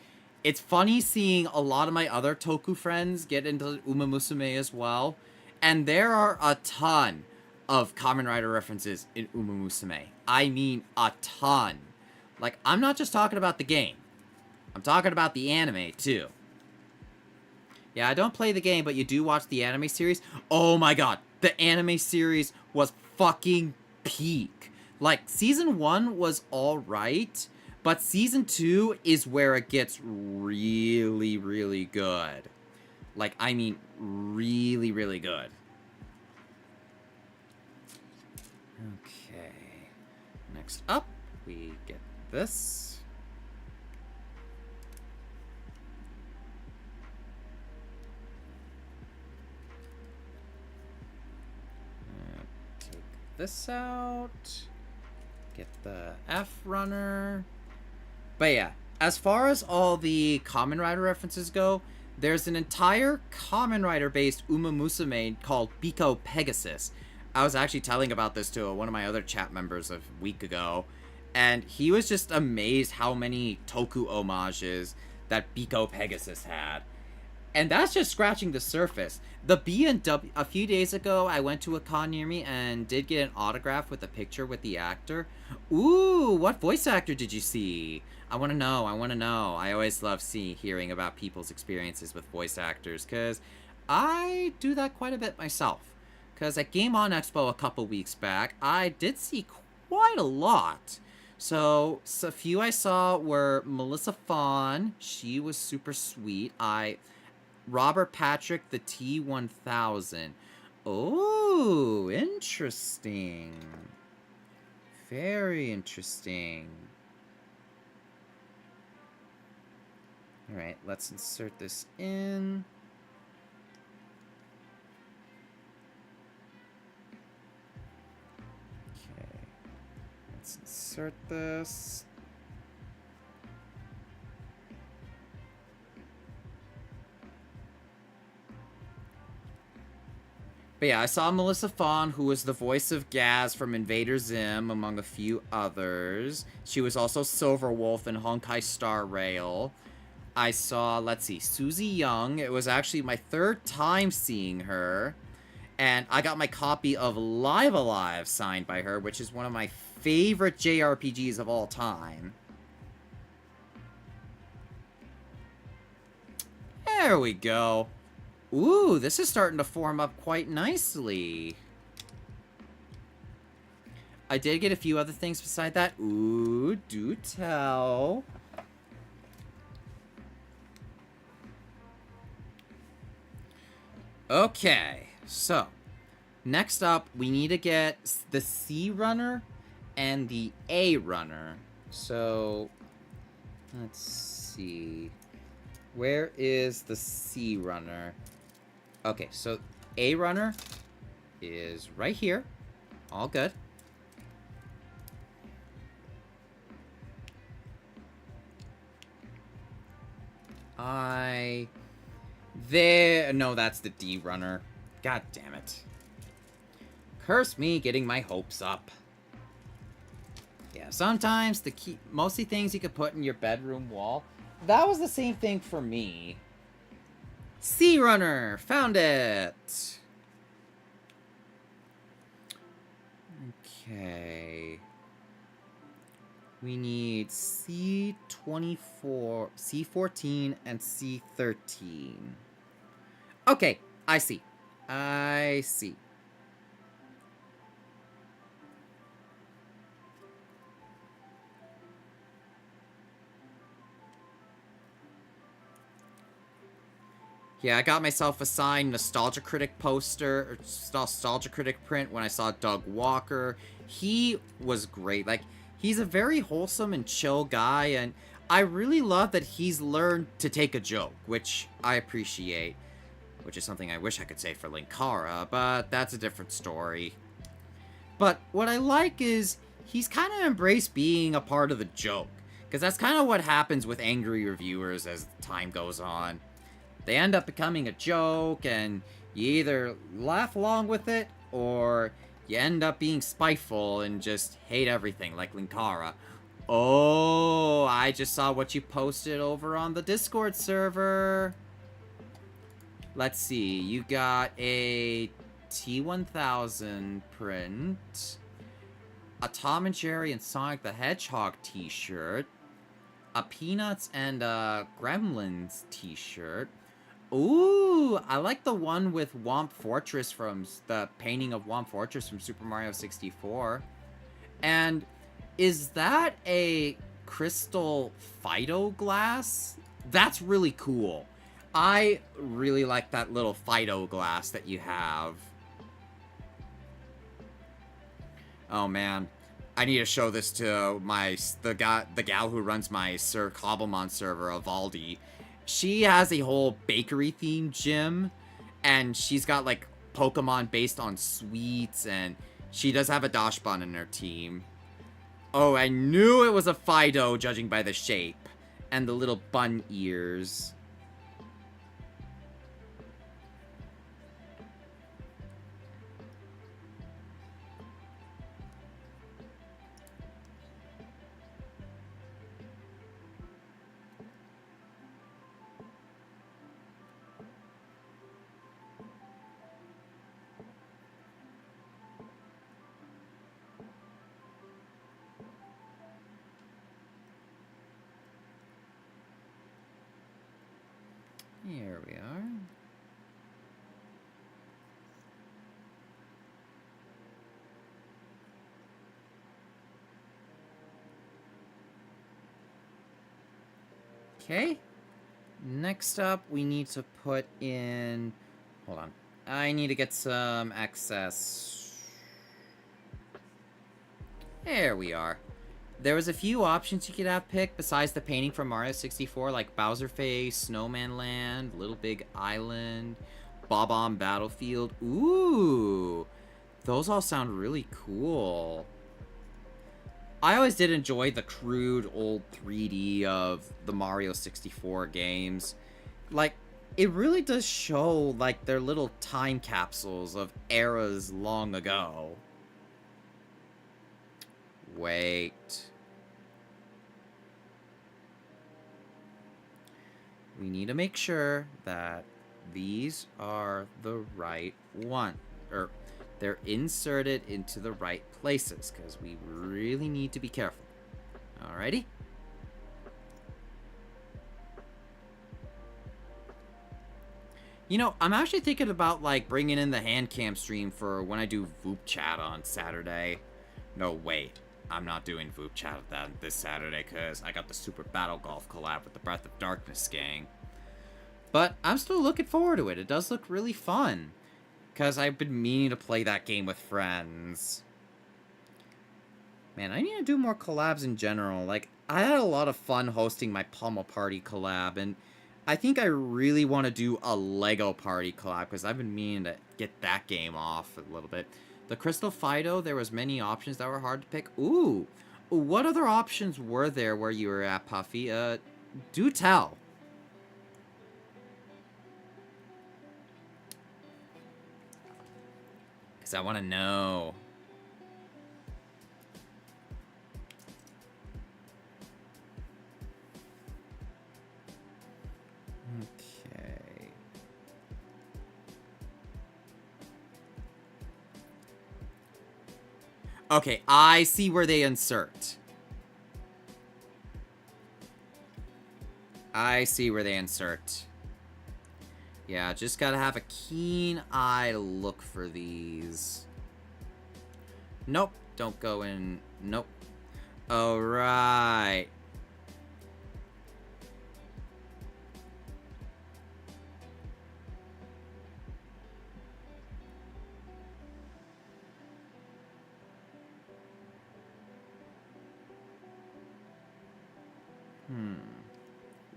it's funny seeing a lot of my other Toku friends get into Uma Musume as well. And there are a ton of Kamen Rider references in Uma Musume. I mean, a ton. Like, I'm not just talking about the game. I'm talking about the anime, too. Yeah, I don't play the game, but you do watch the anime series. Oh my god, the anime series was fucking peak. Like, Season 1 was alright, but Season 2 is where it gets really, really good. Like, I mean, really, really good. Okay. Next up, we get this. Take this out. Get the F runner. But yeah, as far as all the Kamen Rider references go, there's an entire Kamen Rider based Uma Musume called Biko Pegasus. I was actually telling about this to one of my other chat members a week ago, and he was just amazed how many Toku homages that Biko Pegasus had. And that's just scratching the surface. The B&W, a few days ago, I went to a con near me and did get an autograph with a picture with the actor. Ooh, what voice actor did you see? I want to know, I always love hearing about people's experiences with voice actors, because I do that quite a bit myself. Because at Game On Expo a couple weeks back, I did see quite a lot. So a few I saw were Melissa Fawn. She was super sweet. Robert Patrick, the T-1000. Oh, interesting. Very interesting. Alright, let's insert this in. Okay. Let's insert this. But yeah, I saw Melissa Fawn, who was the voice of Gaz from Invader Zim, among a few others. She was also Silverwolf in Honkai Star Rail. I saw, let's see, Susie Young. It was actually my third time seeing her. And I got my copy of Live Alive signed by her, which is one of my favorite JRPGs of all time. There we go. Ooh, this is starting to form up quite nicely. I did get a few other things beside that. Ooh, do tell. Okay, so next up, we need to get the C runner and the A runner. So, let's see. Where is the C runner? Okay, so A runner is right here. All good. No, that's the D runner. God damn it. Curse me getting my hopes up. Yeah, sometimes mostly things you could put in your bedroom wall. That was the same thing for me. C runner! Found it! Okay. We need C24, C14, and C13. Okay, I see. I see. Yeah, I got myself a signed Nostalgia Critic poster, or Nostalgia Critic print when I saw Doug Walker. He was great. Like, he's a very wholesome and chill guy, and I really love that he's learned to take a joke, which I appreciate. Which is something I wish I could say for Linkara, but that's a different story. But what I like is he's kind of embraced being a part of the joke, because that's kind of what happens with angry reviewers as time goes on. They end up becoming a joke, and you either laugh along with it, or you end up being spiteful and just hate everything like Linkara. Oh, I just saw what you posted over on the Discord server. Let's see, you got a T1000 print, a Tom and Jerry and Sonic the Hedgehog t-shirt, a Peanuts and Gremlins t-shirt. Ooh, I like the one with Womp Fortress from the painting of Womp Fortress from Super Mario 64. And is that a crystal Fido glass? That's really cool. I really like that little Fido glass that you have. Oh man, I need to show this to the gal who runs my Sir Cobblemon server, Avaldi. She has a whole bakery themed gym, and she's got like Pokemon based on sweets, and she does have a Dachshund in her team. Oh, I knew it was a Fido judging by the shape and the little bun ears. Here we are. Okay. Next up, we need to put in... Hold on. I need to get some excess. There we are. There was a few options you could have picked besides the painting from Mario 64, like Bowser Face, Snowman Land, Little Big Island, Bob-omb Battlefield. Ooh, those all sound really cool. I always did enjoy the crude old 3D of the Mario 64 games. Like, it really does show, like, their little time capsules of eras long ago. Wait. We need to make sure that these are the right one. Or they're inserted into the right places, because we really need to be careful. Alrighty? You know, I'm actually thinking about, like, bringing in the HandCam stream for when I do Voop Chat on Saturday. No, wait. I'm not doing Voop Chat this Saturday because I got the Super Battle Golf collab with the Breath of Darkness gang. But I'm still looking forward to it. It does look really fun. Because I've been meaning to play that game with friends. Man, I need to do more collabs in general. Like, I had a lot of fun hosting my Pummel Party collab. And I think I really want to do a Lego Party collab. Because I've been meaning to get that game off a little bit. The Crystal Fido, there was many options that were hard to pick. Ooh, what other options were there where you were at, Puffy? Do tell. Because I want to know. Okay. Okay, I see where they insert. I see where they insert. Yeah, just gotta have a keen eye to look for these. Nope, don't go in. Nope. Alright.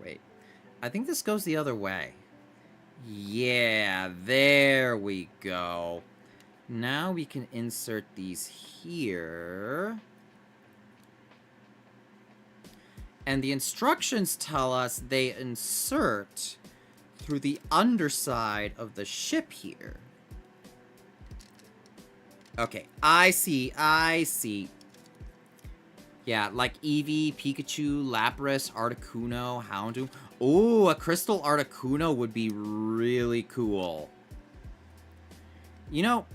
Wait. I think this goes the other way. Yeah, there we go. Now we can insert these here. And the instructions tell us they insert through the underside of the ship here. Okay, I see. Yeah, like Eevee, Pikachu, Lapras, Articuno, Houndoom. Oh, a Crystal Articuno would be really cool. You know,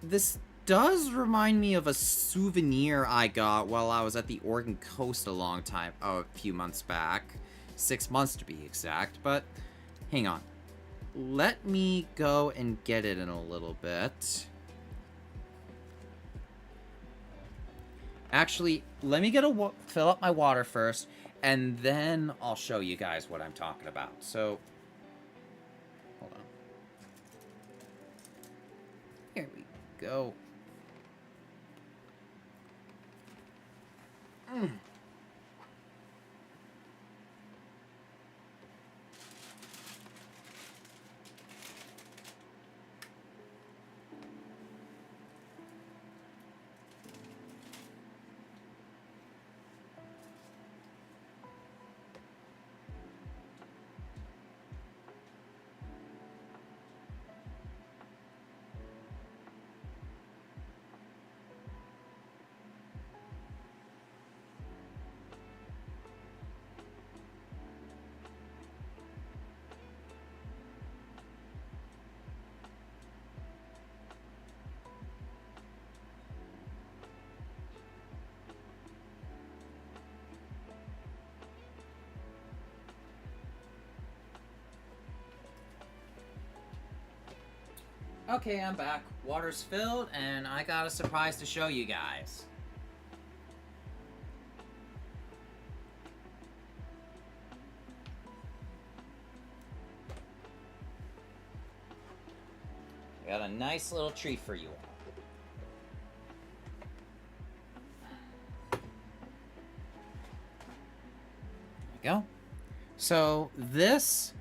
this does remind me of a souvenir I got while I was at the Oregon Coast a few months back. 6 months to be exact, but hang on. Let me go and get it in a little bit. Actually, let me fill up my water first, and then I'll show you guys what I'm talking about. So, hold on. Here we go. Okay, I'm back. Water's filled, and I got a surprise to show you guys. I got a nice little treat for you all. There we go. So, this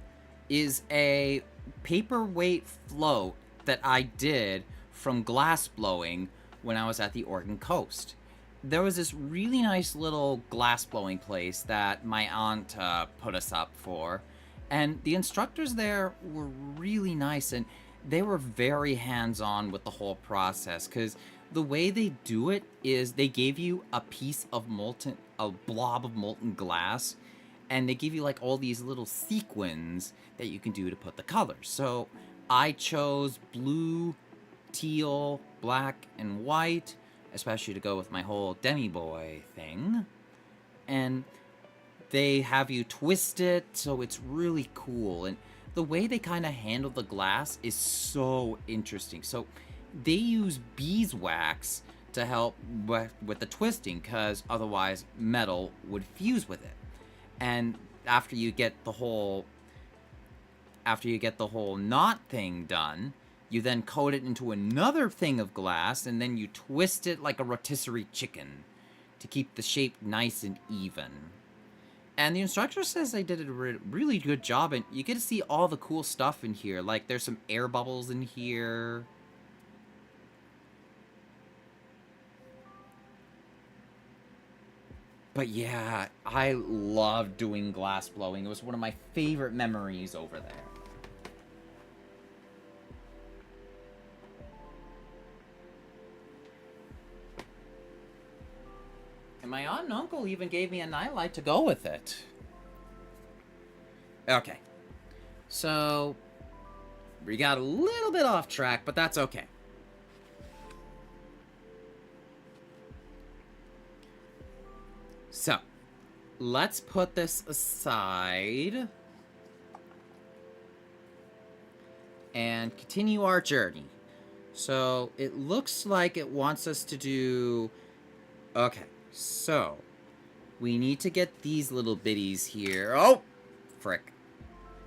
is a paperweight float that I did from glass blowing when I was at the Oregon Coast. There was this really nice little glass blowing place that my aunt put us up for, and the instructors there were really nice, and they were very hands-on with the whole process, because the way they do it is they gave you a blob of molten glass, and they give you like all these little sequins that you can do to put the colors. So I chose blue, teal, black, and white, especially to go with my whole Demi Boy thing. And they have you twist it, so it's really cool. And the way they kind of handle the glass is so interesting. So they use beeswax to help with the twisting, because otherwise metal would fuse with it. And after you get the whole knot thing done, you then coat it into another thing of glass, and then you twist it like a rotisserie chicken to keep the shape nice and even. And the instructor says they did a really good job, and you get to see all the cool stuff in here. Like, there's some air bubbles in here. But yeah, I love doing glass blowing. It was one of my favorite memories over there. And my aunt and uncle even gave me a nightlight to go with it. Okay. So, we got a little bit off track, but that's okay. So, let's put this aside and continue our journey. So, it looks like it wants us to do... Okay, so, we need to get these little bitties here. Oh! Frick.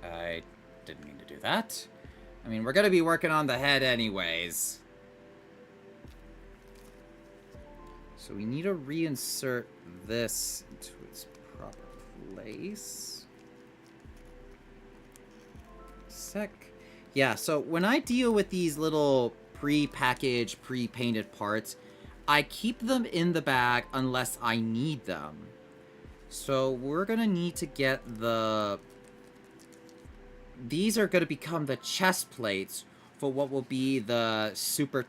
I didn't mean to do that. I mean, we're gonna be working on the head anyways. So we need to reinsert this into its proper place. Sec. Yeah, so when I deal with these little pre-packaged, pre-painted parts, I keep them in the bag unless I need them. So we're gonna need to get the... These are gonna become the chest plates for what will be the super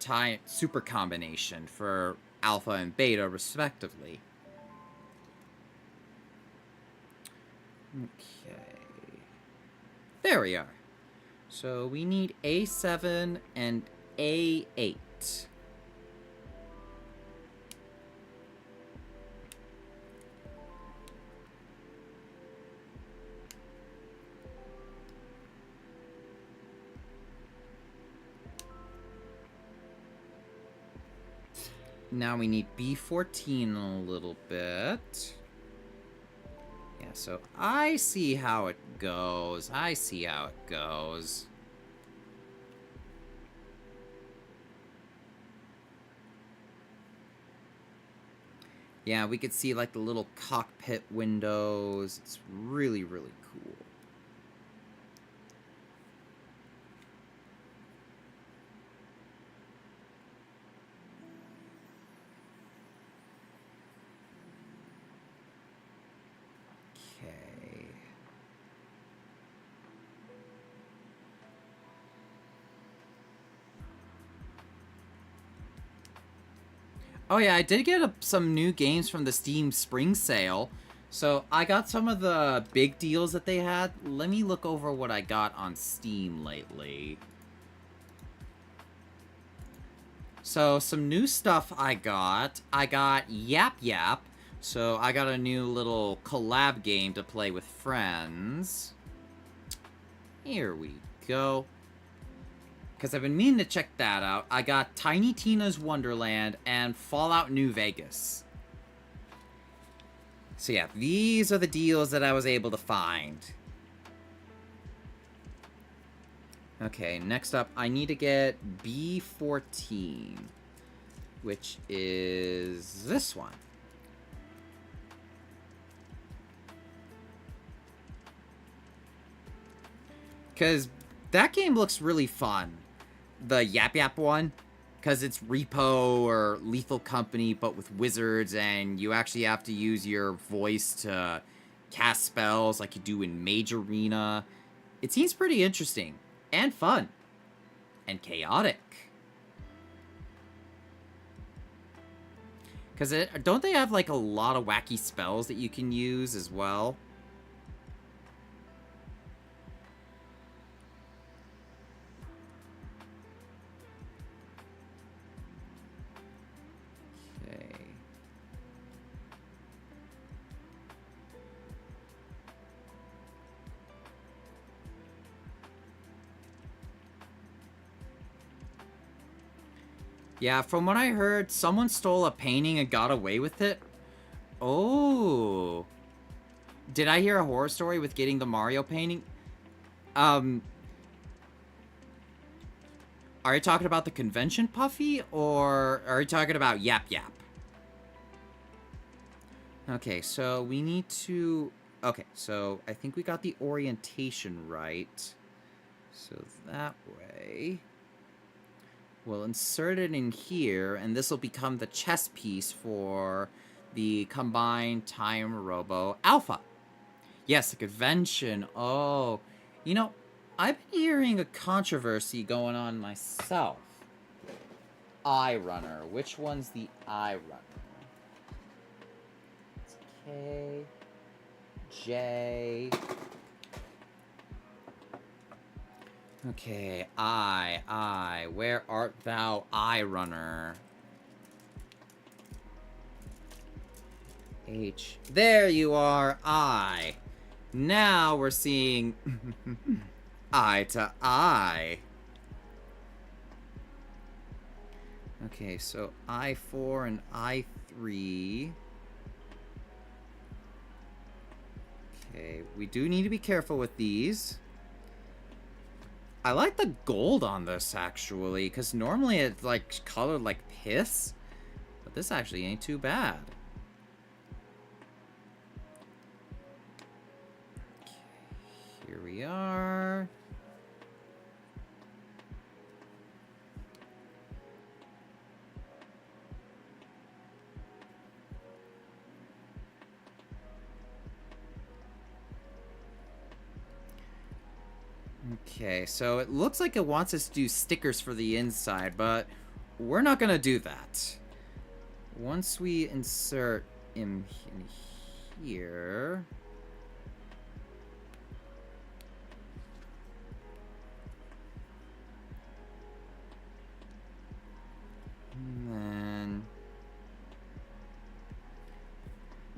combination for alpha and beta, respectively. Okay. There we are. So we need A7 and A8. Now we need B14 a little bit. Yeah, so I see how it goes. I see how it goes. Yeah, we could see like the little cockpit windows. It's really, really cool. Okay. Oh yeah, I did get some new games from the Steam Spring Sale. So I got some of the big deals that they had. Let me look over what I got on Steam lately. So some new stuff I got. I got Yap Yap. So I got a new little collab game to play with friends. Here we go. Because I've been meaning to check that out. I got Tiny Tina's Wonderland and Fallout New Vegas. So yeah, these are the deals that I was able to find. Okay, next up, I need to get B14, which is this one. Because that game looks really fun. The Yap Yap one. Because it's Repo or Lethal Company, but with wizards, and you actually have to use your voice to cast spells like you do in Mage Arena. It seems pretty interesting. And fun. And chaotic. Because don't they have like a lot of wacky spells that you can use as well? Okay. Yeah, from what I heard, someone stole a painting and got away with it. Oh. Did I hear a horror story with getting the Mario painting? Are you talking about the convention Puffy, or are you talking about Yap Yap? Okay, so we need to... Okay, so I think we got the orientation right. So that way... We'll insert it in here, and this will become the chess piece for the Combined Time Robo Alpha. Yes, the convention. Oh, you know, I've been hearing a controversy going on myself. Eye Runner. Which one's the Eye Runner? It's K, J... Okay, I, where art thou, Eye Runner? H. There you are, I. Now we're seeing eye to eye. Okay, so I4 and I3. Okay, we do need to be careful with these. I like the gold on this, actually, because normally it's, like, colored like piss. But this actually ain't too bad. Okay, here we are. Okay, so it looks like it wants us to do stickers for the inside, but we're not gonna do that. Once we insert him in here... And then...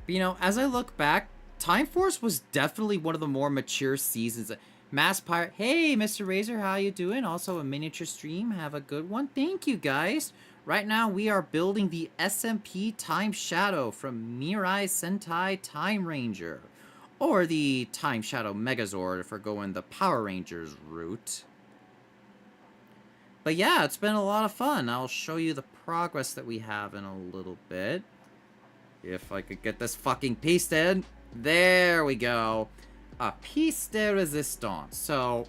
But, you know, as I look back, Time Force was definitely one of the more mature seasons. Mass Pirate, hey, Mr. Razor, how you doing? Also a miniature stream, have a good one. Thank you, guys. Right now, we are building the SMP TimeShadow from Mirai Sentai Time Ranger. Or the TimeShadow Megazord if we're going the Power Rangers route. But yeah, it's been a lot of fun. I'll show you the progress that we have in a little bit. If I could get this fucking piece in. There we go. A piece de resistance. So,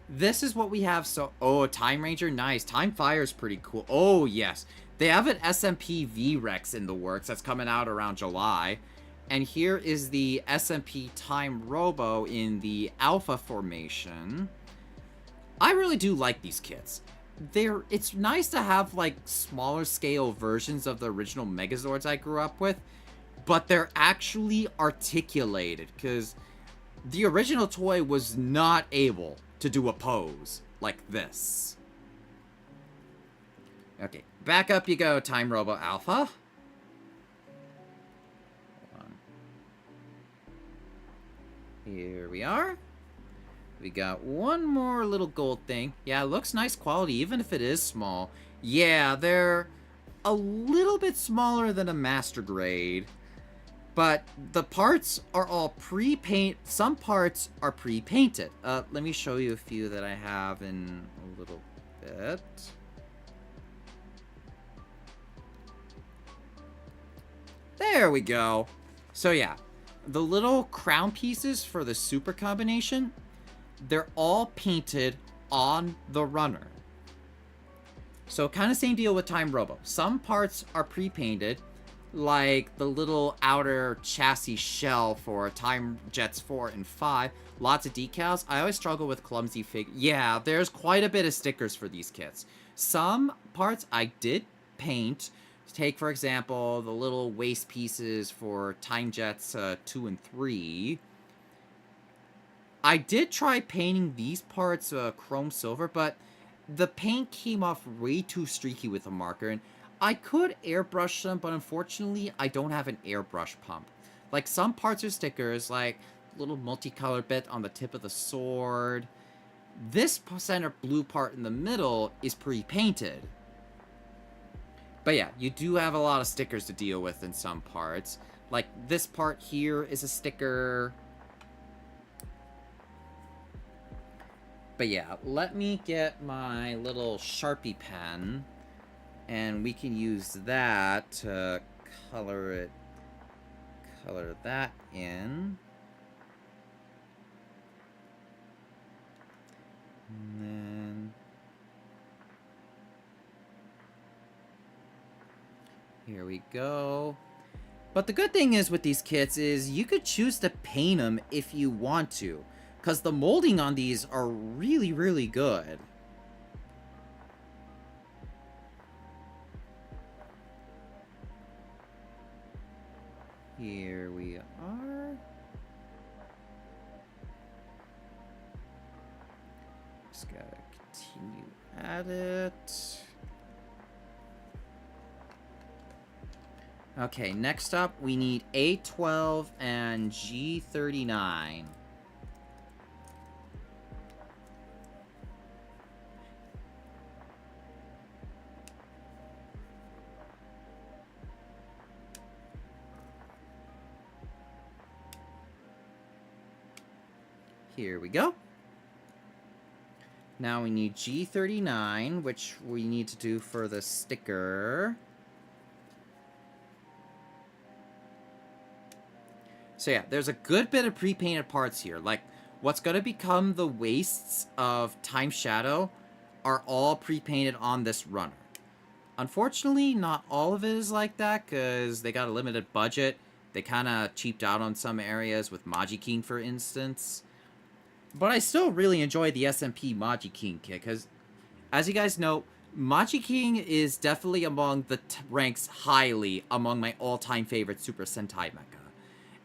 this is what we have. So, oh, Time Ranger, nice. Time Fire is pretty cool. Oh, yes. They have an SMP V-Rex in the works that's coming out around July. And here is the SMP Time Robo in the Alpha formation. I really do like these kits. It's nice to have, like, smaller scale versions of the original Megazords I grew up with. But they're actually articulated, because the original toy was not able to do a pose like this. Okay, back up you go, Time Robo Alpha. Hold on. Here we are. We got one more little gold thing. Yeah, it looks nice quality, even if it is small. Yeah, they're a little bit smaller than a master grade. But the parts are all pre-paint. Some parts are pre-painted. Let me show you a few that I have in a little bit. There we go. So yeah, the little crown pieces for the super combination, they're all painted on the runner. So kind of same deal with Time Robo. Some parts are pre-painted, like the little outer chassis shell for Time Jets 4 and 5. Lots of decals. I always struggle with clumsy figures. Yeah, there's quite a bit of stickers for these kits. Some parts I did paint. Take, for example, the little waist pieces for Time Jets 2 and 3. I did try painting these parts chrome silver, but the paint came off way too streaky with the marker, and I could airbrush them, but unfortunately, I don't have an airbrush pump. Like, some parts are stickers, like little multicolored bit on the tip of the sword. This center blue part in the middle is pre-painted. But yeah, you do have a lot of stickers to deal with in some parts. Like, this part here is a sticker. But yeah, let me get my little Sharpie pen, and we can use that to color that in. And then here we go. But the good thing is with these kits is you could choose to paint them if you want to, because the molding on these are really, really good. Here we are. Just gotta continue at it. Okay, next up we need A12 and G39. Here we go. Now we need G39, which we need to do for the sticker. So yeah, there's a good bit of pre-painted parts here. Like, what's going to become the waists of TimeShadow are all pre-painted on this runner. Unfortunately, not all of it is like that, because they got a limited budget. They kind of cheaped out on some areas with Majikeen, for instance. But I still really enjoy the SMP Maji King kit, because, as you guys know, Maji King is definitely among the ranks highly among my all-time favorite Super Sentai mecha.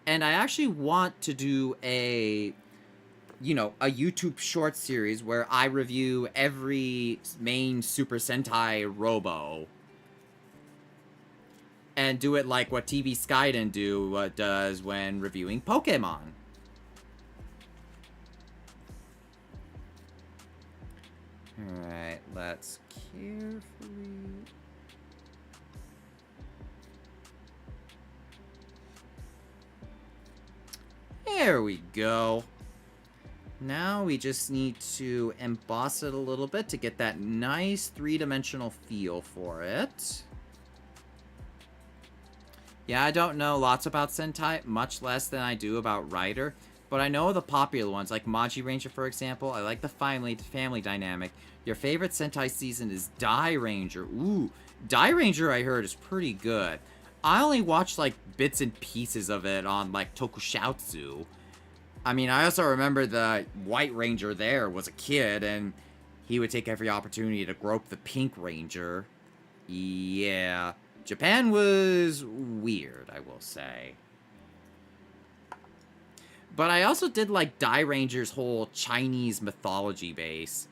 And I actually want to do a YouTube short series where I review every main Super Sentai Robo. And do it like what TV Skyden does when reviewing Pokemon. Alright, let's carefully... There we go. Now we just need to emboss it a little bit to get that nice three-dimensional feel for it. Yeah, I don't know lots about Sentai, much less than I do about Rider, but I know the popular ones, like Maji Ranger, for example. I like the family dynamic. Your favorite Sentai season is Dai Ranger. Ooh, Dai Ranger, I heard, is pretty good. I only watched, like, bits and pieces of it on, like, Tokusatsu. I mean, I also remember the White Ranger there was a kid, and he would take every opportunity to grope the Pink Ranger. Yeah. Japan was weird, I will say. But I also did like Dai Ranger's whole Chinese mythology base.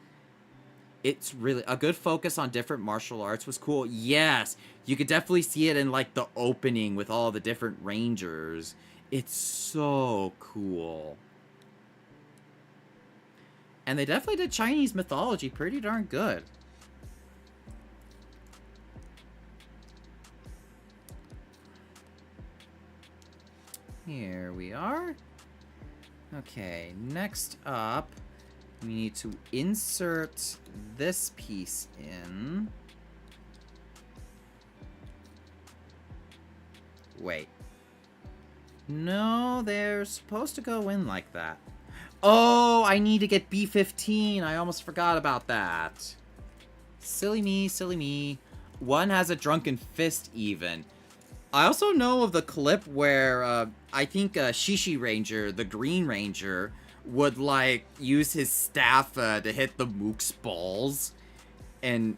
It's really a good focus on different martial arts was cool. Yes, you could definitely see it in like the opening with all the different rangers. It's so cool. And they definitely did Chinese mythology pretty darn good. Here we are. Okay, next up, we need to insert this piece in. Wait. No, they're supposed to go in like that. Oh, I need to get B15. I almost forgot about that. Silly me, silly me. One has a drunken fist even. I also know of the clip where I think Shishi Ranger, the Green Ranger, would like use his staff to hit the Mook's balls, and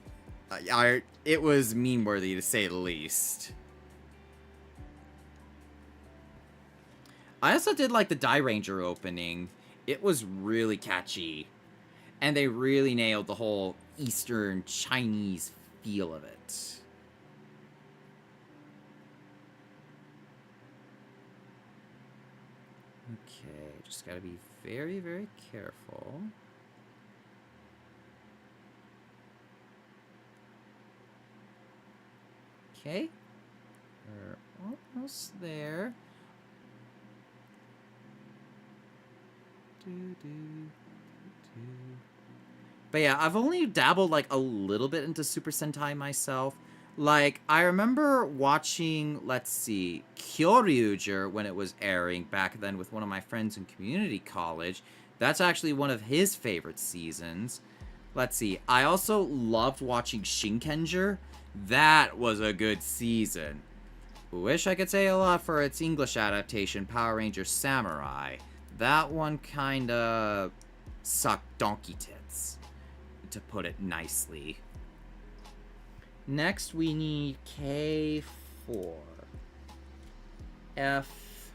it was meme-worthy to say the least. I also did like the Dai Ranger opening. It was really catchy, and they really nailed the whole Eastern Chinese feel of it. Okay, just gotta be very, very careful. Okay, we're almost there. But yeah, I've only dabbled like a little bit into Super Sentai myself. Like, I remember watching, let's see, Kyoryuger when it was airing back then with one of my friends in community college. That's actually one of his favorite seasons. Let's see, I also loved watching Shinkenger. That was a good season. Wish I could say a lot for its English adaptation, Power Rangers Samurai. That one kinda sucked donkey tits, to put it nicely. Next, we need K4. F,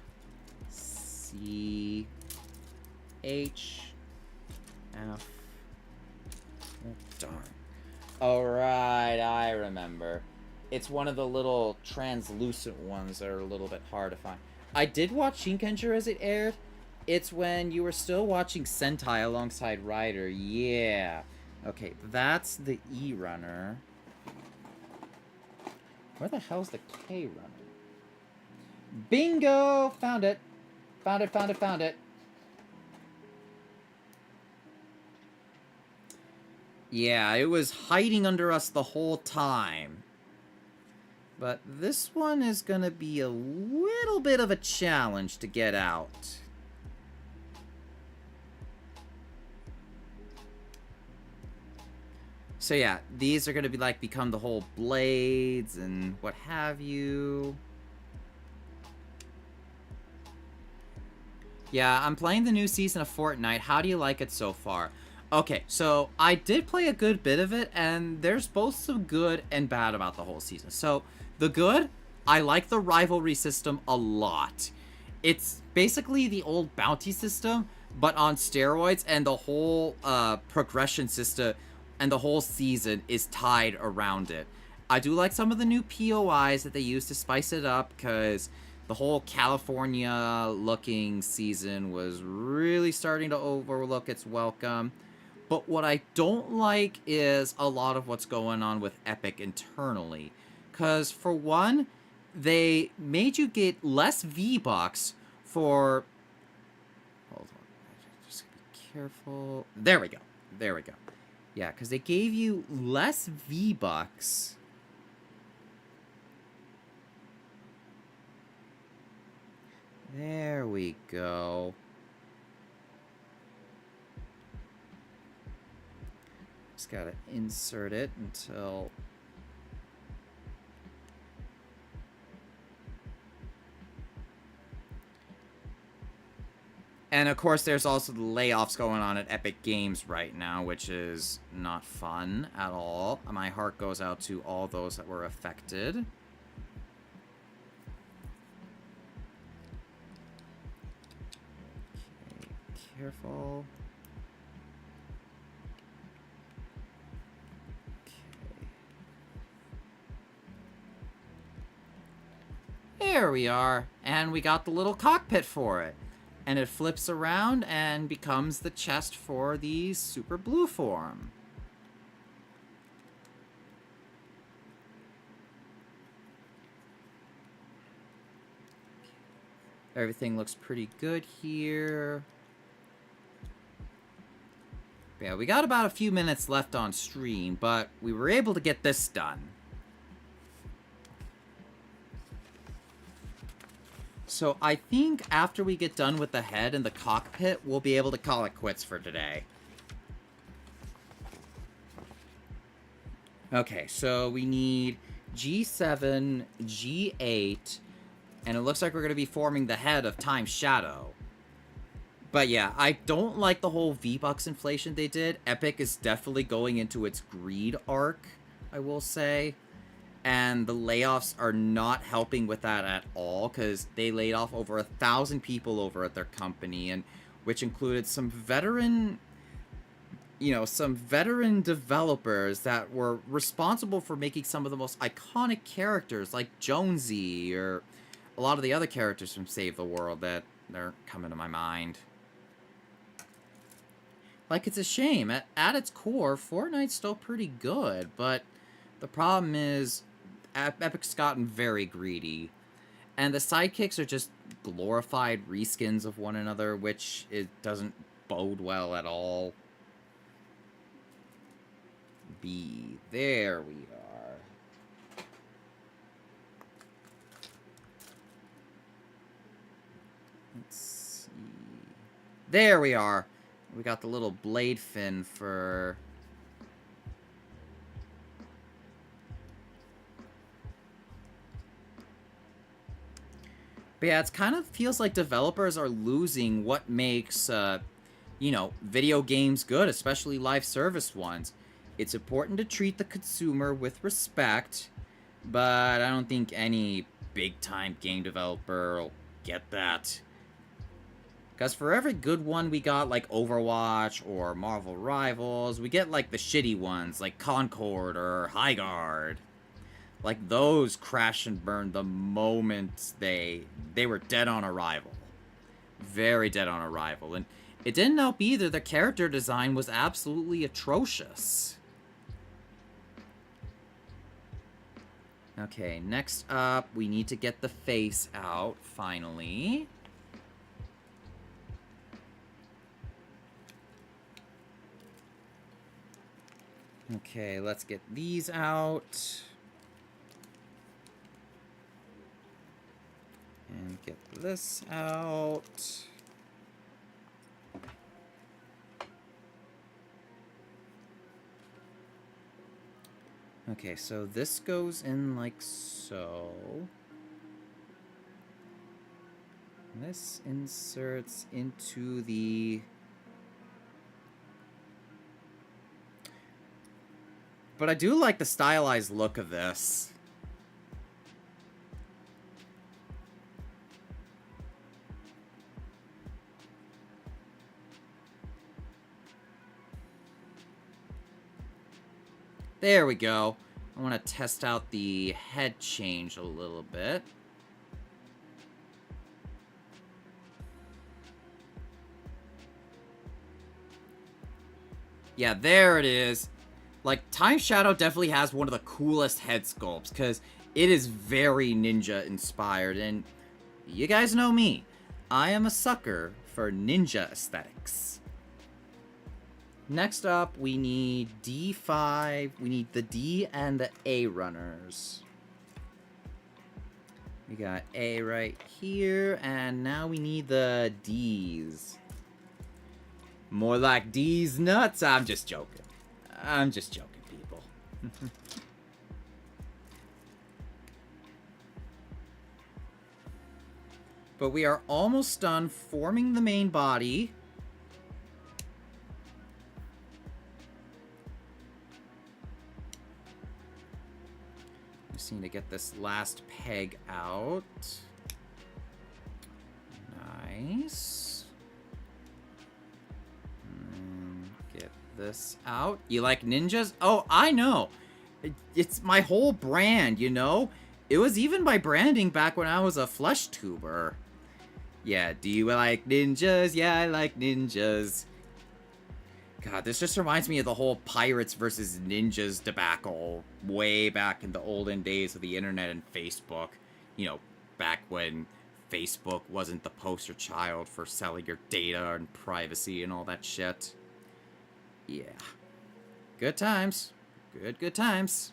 C, H, F. Oh, darn. Alright, I remember. It's one of the little translucent ones that are a little bit hard to find. I did watch Shinkenger as it aired. It's when you were still watching Sentai alongside Rider. Yeah. Okay, that's the E runner. Where the hell's the K runner? Bingo! Found it. Found it, found it, found it. Yeah, it was hiding under us the whole time. But this one is gonna be a little bit of a challenge to get out. So yeah, these are gonna be like become the whole blades and what have you. Yeah, I'm playing the new season of Fortnite. How do you like it so far? Okay, so I did play a good bit of it, and there's both some good and bad about the whole season. So, the good, I like the rivalry system a lot. It's basically the old bounty system, but on steroids, and the whole progression system and the whole season is tied around it. I do like some of the new POIs that they use to spice it up, because the whole California looking season was really starting to overlook its welcome. But what I don't like is a lot of what's going on with Epic internally. Because, for one, they made you get less V-Bucks for... Hold on. Just be careful. There we go. There we go. Yeah, because they gave you less V-Bucks. There we go. Just gotta insert it until... And of course, there's also the layoffs going on at Epic Games right now, which is not fun at all. My heart goes out to all those that were affected. Okay, careful. There we are, and we got the little cockpit for it. And it flips around and becomes the chest for the super blue form. Everything looks pretty good here. Yeah, we got about a few minutes left on stream, but we were able to get this done. So I think after we get done with the head and the cockpit, we'll be able to call it quits for today. Okay, so we need G7, G8, and it looks like we're going to be forming the head of TimeShadow. But yeah, I don't like the whole V-Bucks inflation they did. Epic is definitely going into its greed arc, I will say. And the layoffs are not helping with that at all, because they laid off over 1,000 people over at their company, and which included some veteran, some veteran developers that were responsible for making some of the most iconic characters, like Jonesy, or a lot of the other characters from Save the World that are coming to my mind. Like, it's a shame. At its core, Fortnite's still pretty good, but the problem is Epic's gotten very greedy. And the sidekicks are just glorified reskins of one another, which it doesn't bode well at all. There we are. Let's see. There we are. We got the little blade fin for... But yeah, it kind of feels like developers are losing what makes, video games good, especially live service ones. It's important to treat the consumer with respect, but I don't think any big-time game developer will get that. Because for every good one we got, like Overwatch or Marvel Rivals, we get, like, the shitty ones, like Concord or Highguard. Like, those crash and burn the moment they were dead on arrival. Very dead on arrival. And it didn't help either. The character design was absolutely atrocious. Okay, next up, we need to get the face out, finally. Okay, let's get these out. And get this out. Okay, so this goes in like so. This inserts into the... But I do like the stylized look of this. There we go. I want to test out the head change a little bit. Yeah, there it is. Like, TimeShadow definitely has one of the coolest head sculpts, because it is very ninja inspired, and you guys know me. I am a sucker for ninja aesthetics. Next up, we need D5. We need the D and the A runners. We got A right here, and now we need the D's. More like D's nuts. I'm just joking. I'm just joking, people. But we are almost done forming the main body. Just need to get this last peg out. Nice. Get this out. You like ninjas? Oh, I know. It's my whole brand, you know? It was even my branding back when I was a flesh tuber. Yeah, do you like ninjas? Yeah, I like ninjas. God, this just reminds me of the whole pirates versus ninjas debacle way back in the olden days of the internet and Facebook. You know, back when Facebook wasn't the poster child for selling your data and privacy and all that shit. Yeah. Good times. Good times.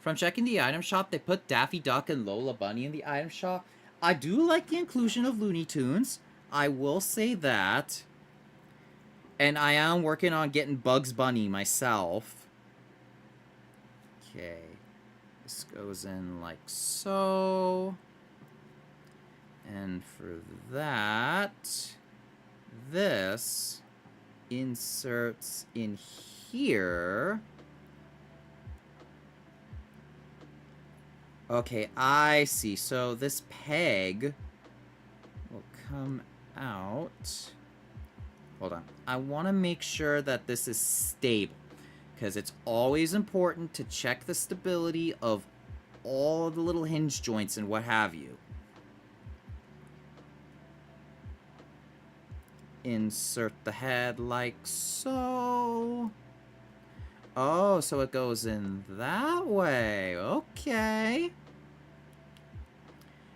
From checking the item shop, they put Daffy Duck and Lola Bunny in the item shop. I do like the inclusion of Looney Tunes. I will say that. And I am working on getting Bugs Bunny myself. Okay. This goes in like so. And for that, this inserts in here. Okay, I see. So this peg will come out. Hold on. I want to make sure that this is stable, because it's always important to check the stability of all the little hinge joints and what have you. Insert the head like so. Oh, so it goes in that way. Okay.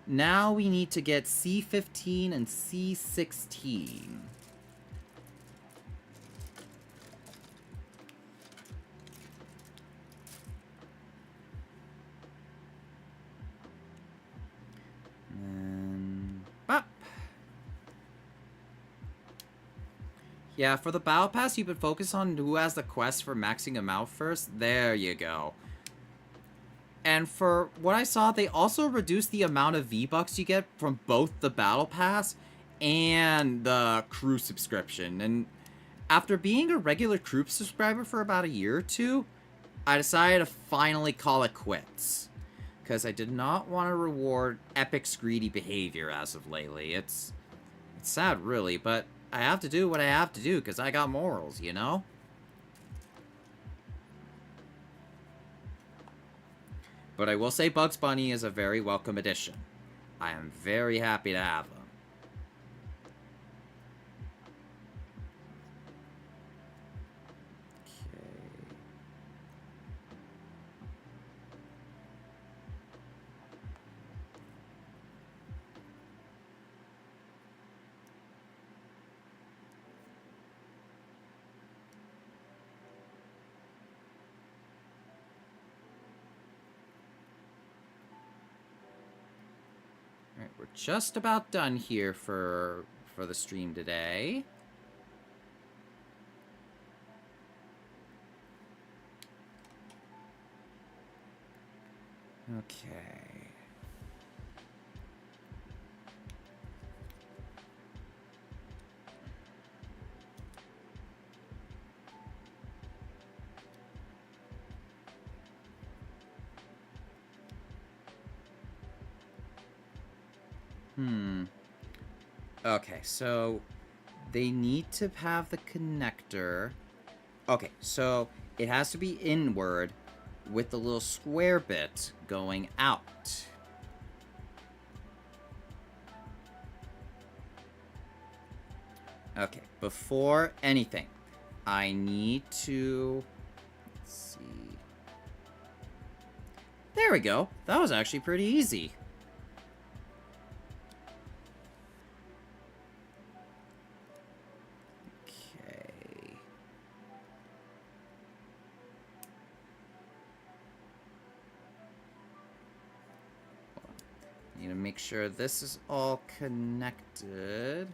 Now we need to get C15 and C16. And bop. Yeah, for the battle pass, you could focus on who has the quest for maxing them out first. There you go. And for what I saw, they also reduced the amount of V-Bucks you get from both the battle pass and the crew subscription. And after being a regular crew subscriber for about a year or two, I decided to finally call it quits. Because I did not want to reward Epic's greedy behavior as of lately. It's sad, really, but I have to do what I have to do because I got morals, you know? But I will say Bugs Bunny is a very welcome addition. I am very happy to have him. Alright, we're just about done here for the stream today. Okay. Okay, so they need to have the connector. Okay, so it has to be inward with the little square bit going out. Okay, before anything, I need to... Let's see... There we go. That was actually pretty easy. Okay. Need to make sure this is all connected.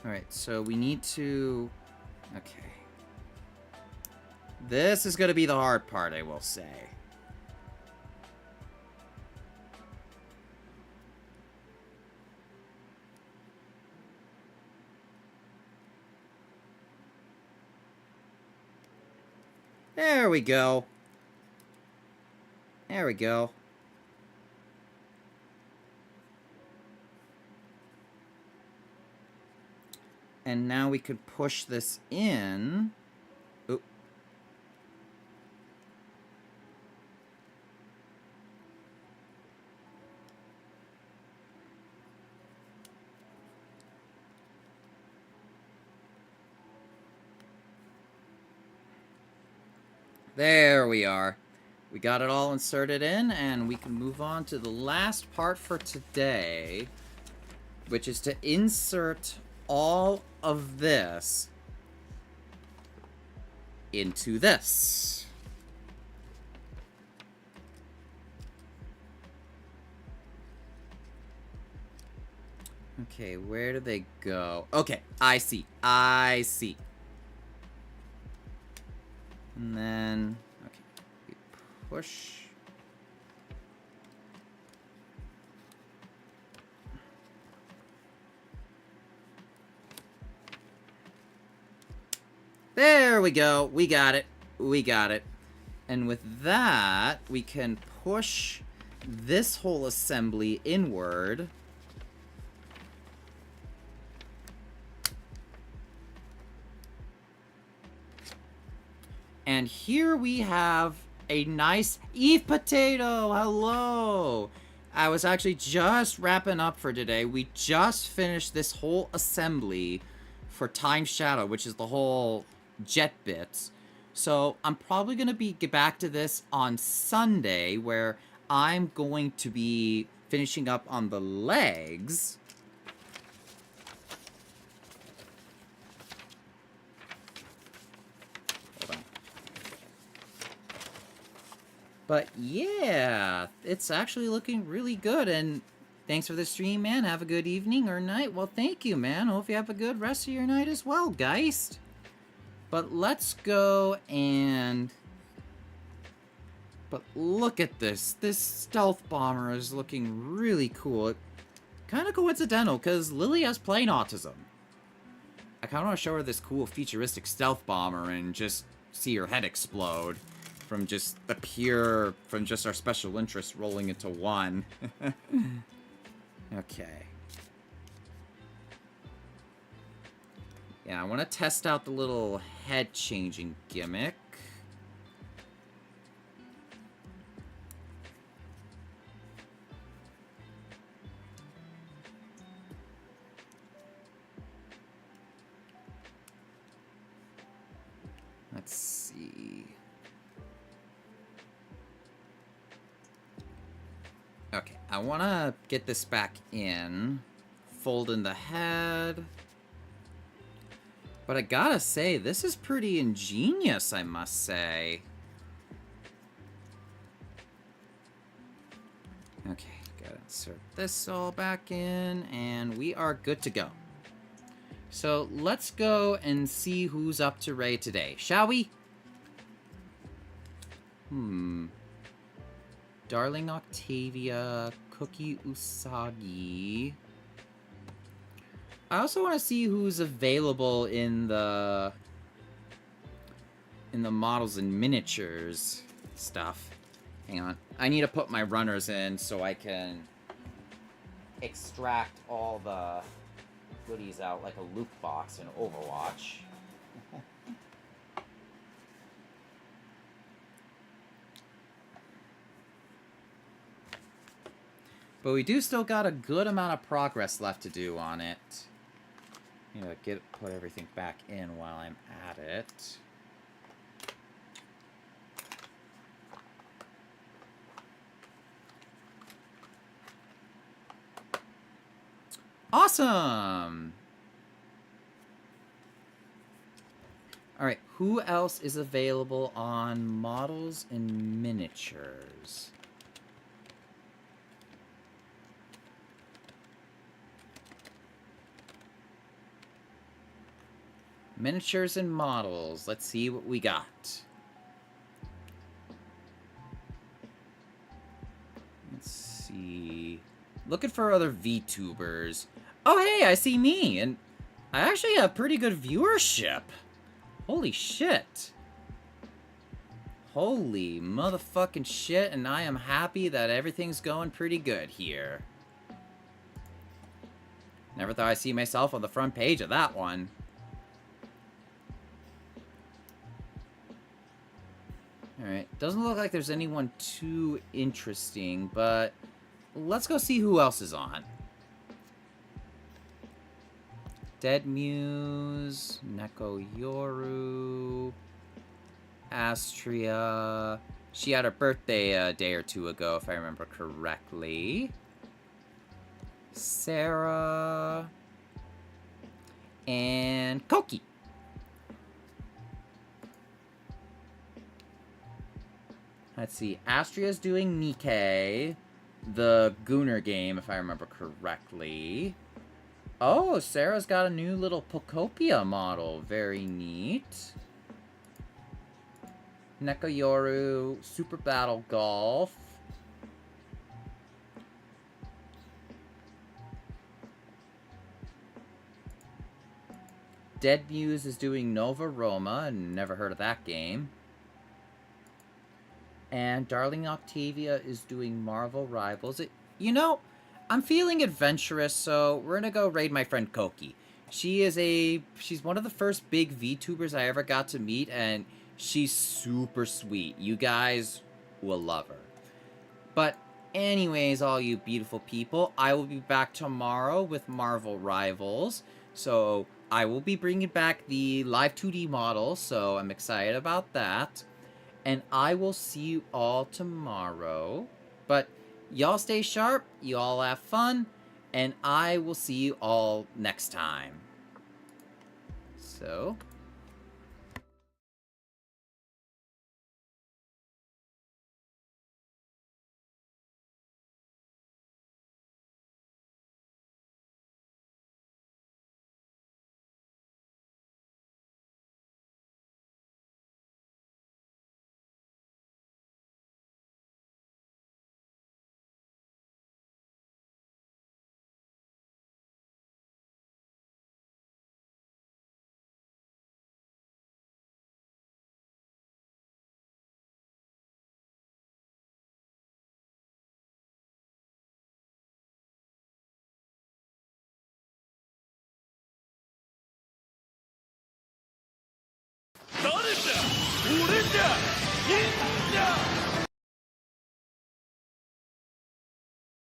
Alright, so we need to... Okay. This is going to be the hard part, I will say. There we go. There we go. And now we could push this in. Oop. There we are. We got it all inserted in, and we can move on to the last part for today, which is to insert all of this into this. Okay, where do they go? Okay, I see. I see. And then, okay, we push. There we go. We got it. We got it. And with that, we can push this whole assembly inward. And here we have a nice Eve potato. Hello. I was actually just wrapping up for today. We just finished this whole assembly for TimeShadow, which is the whole jet bits. So I'm probably going to get back to this on Sunday, where I'm going to be finishing up on the legs. Hold on. But yeah, it's actually looking really good. And thanks for the stream, man. Have a good evening or night. Well, thank you, man. Hope you have a good rest of your night as well, guys. But let's go and... But look at this. This stealth bomber is looking really cool. Kind of coincidental, because Lily has plain autism. I kind of want to show her this cool futuristic stealth bomber and just see her head explode from just the pure... From just our special interest rolling into one. Okay. Yeah, I want to test out the little head-changing gimmick. Let's see. Okay, I want to get this back in. Fold in the head. But I gotta say, this is pretty ingenious, I must say. Okay, gotta insert this all back in, and we are good to go. So let's go and see who's up to raid today, shall we? Darling Octavia, Cookie Usagi. I also want to see who's available in the models and miniatures stuff. Hang on. I need to put my runners in so I can extract all the goodies out like a loot box in Overwatch. But we do still got a good amount of progress left to do on it. You know, put everything back in while I'm at it. Awesome! Alright, who else is available on models and miniatures? Miniatures and models. Let's see what we got. Let's see. Looking for other VTubers. Oh, hey, I see me, and I actually have pretty good viewership. Holy shit. Holy motherfucking shit, and I am happy that everything's going pretty good here. Never thought I'd see myself on the front page of that one. Alright, doesn't look like there's anyone too interesting, but let's go see who else is on. Dead Muse, Neko Yoru, Astria. She had her birthday a day or two ago, if I remember correctly. Sarah. And Koki. Let's see. Astria's doing Nikkei, the Gooner game, if I remember correctly. Oh, Sarah's got a new little Pocopia model. Very neat. Nekoyoru, Super Battle Golf. Dead Muse is doing Nova Roma. Never heard of that game. And Darling Octavia is doing Marvel Rivals. You know, I'm feeling adventurous, so we're gonna go raid my friend Koki. She's one of the first big VTubers I ever got to meet, and she's super sweet. You guys will love her. But anyways, all you beautiful people, I will be back tomorrow with Marvel Rivals. So I will be bringing back the live 2D model, so I'm excited about that. And I will see you all tomorrow. But y'all stay sharp, you all have fun, and I will see you all next time. So...誰じゃ俺じゃ忍者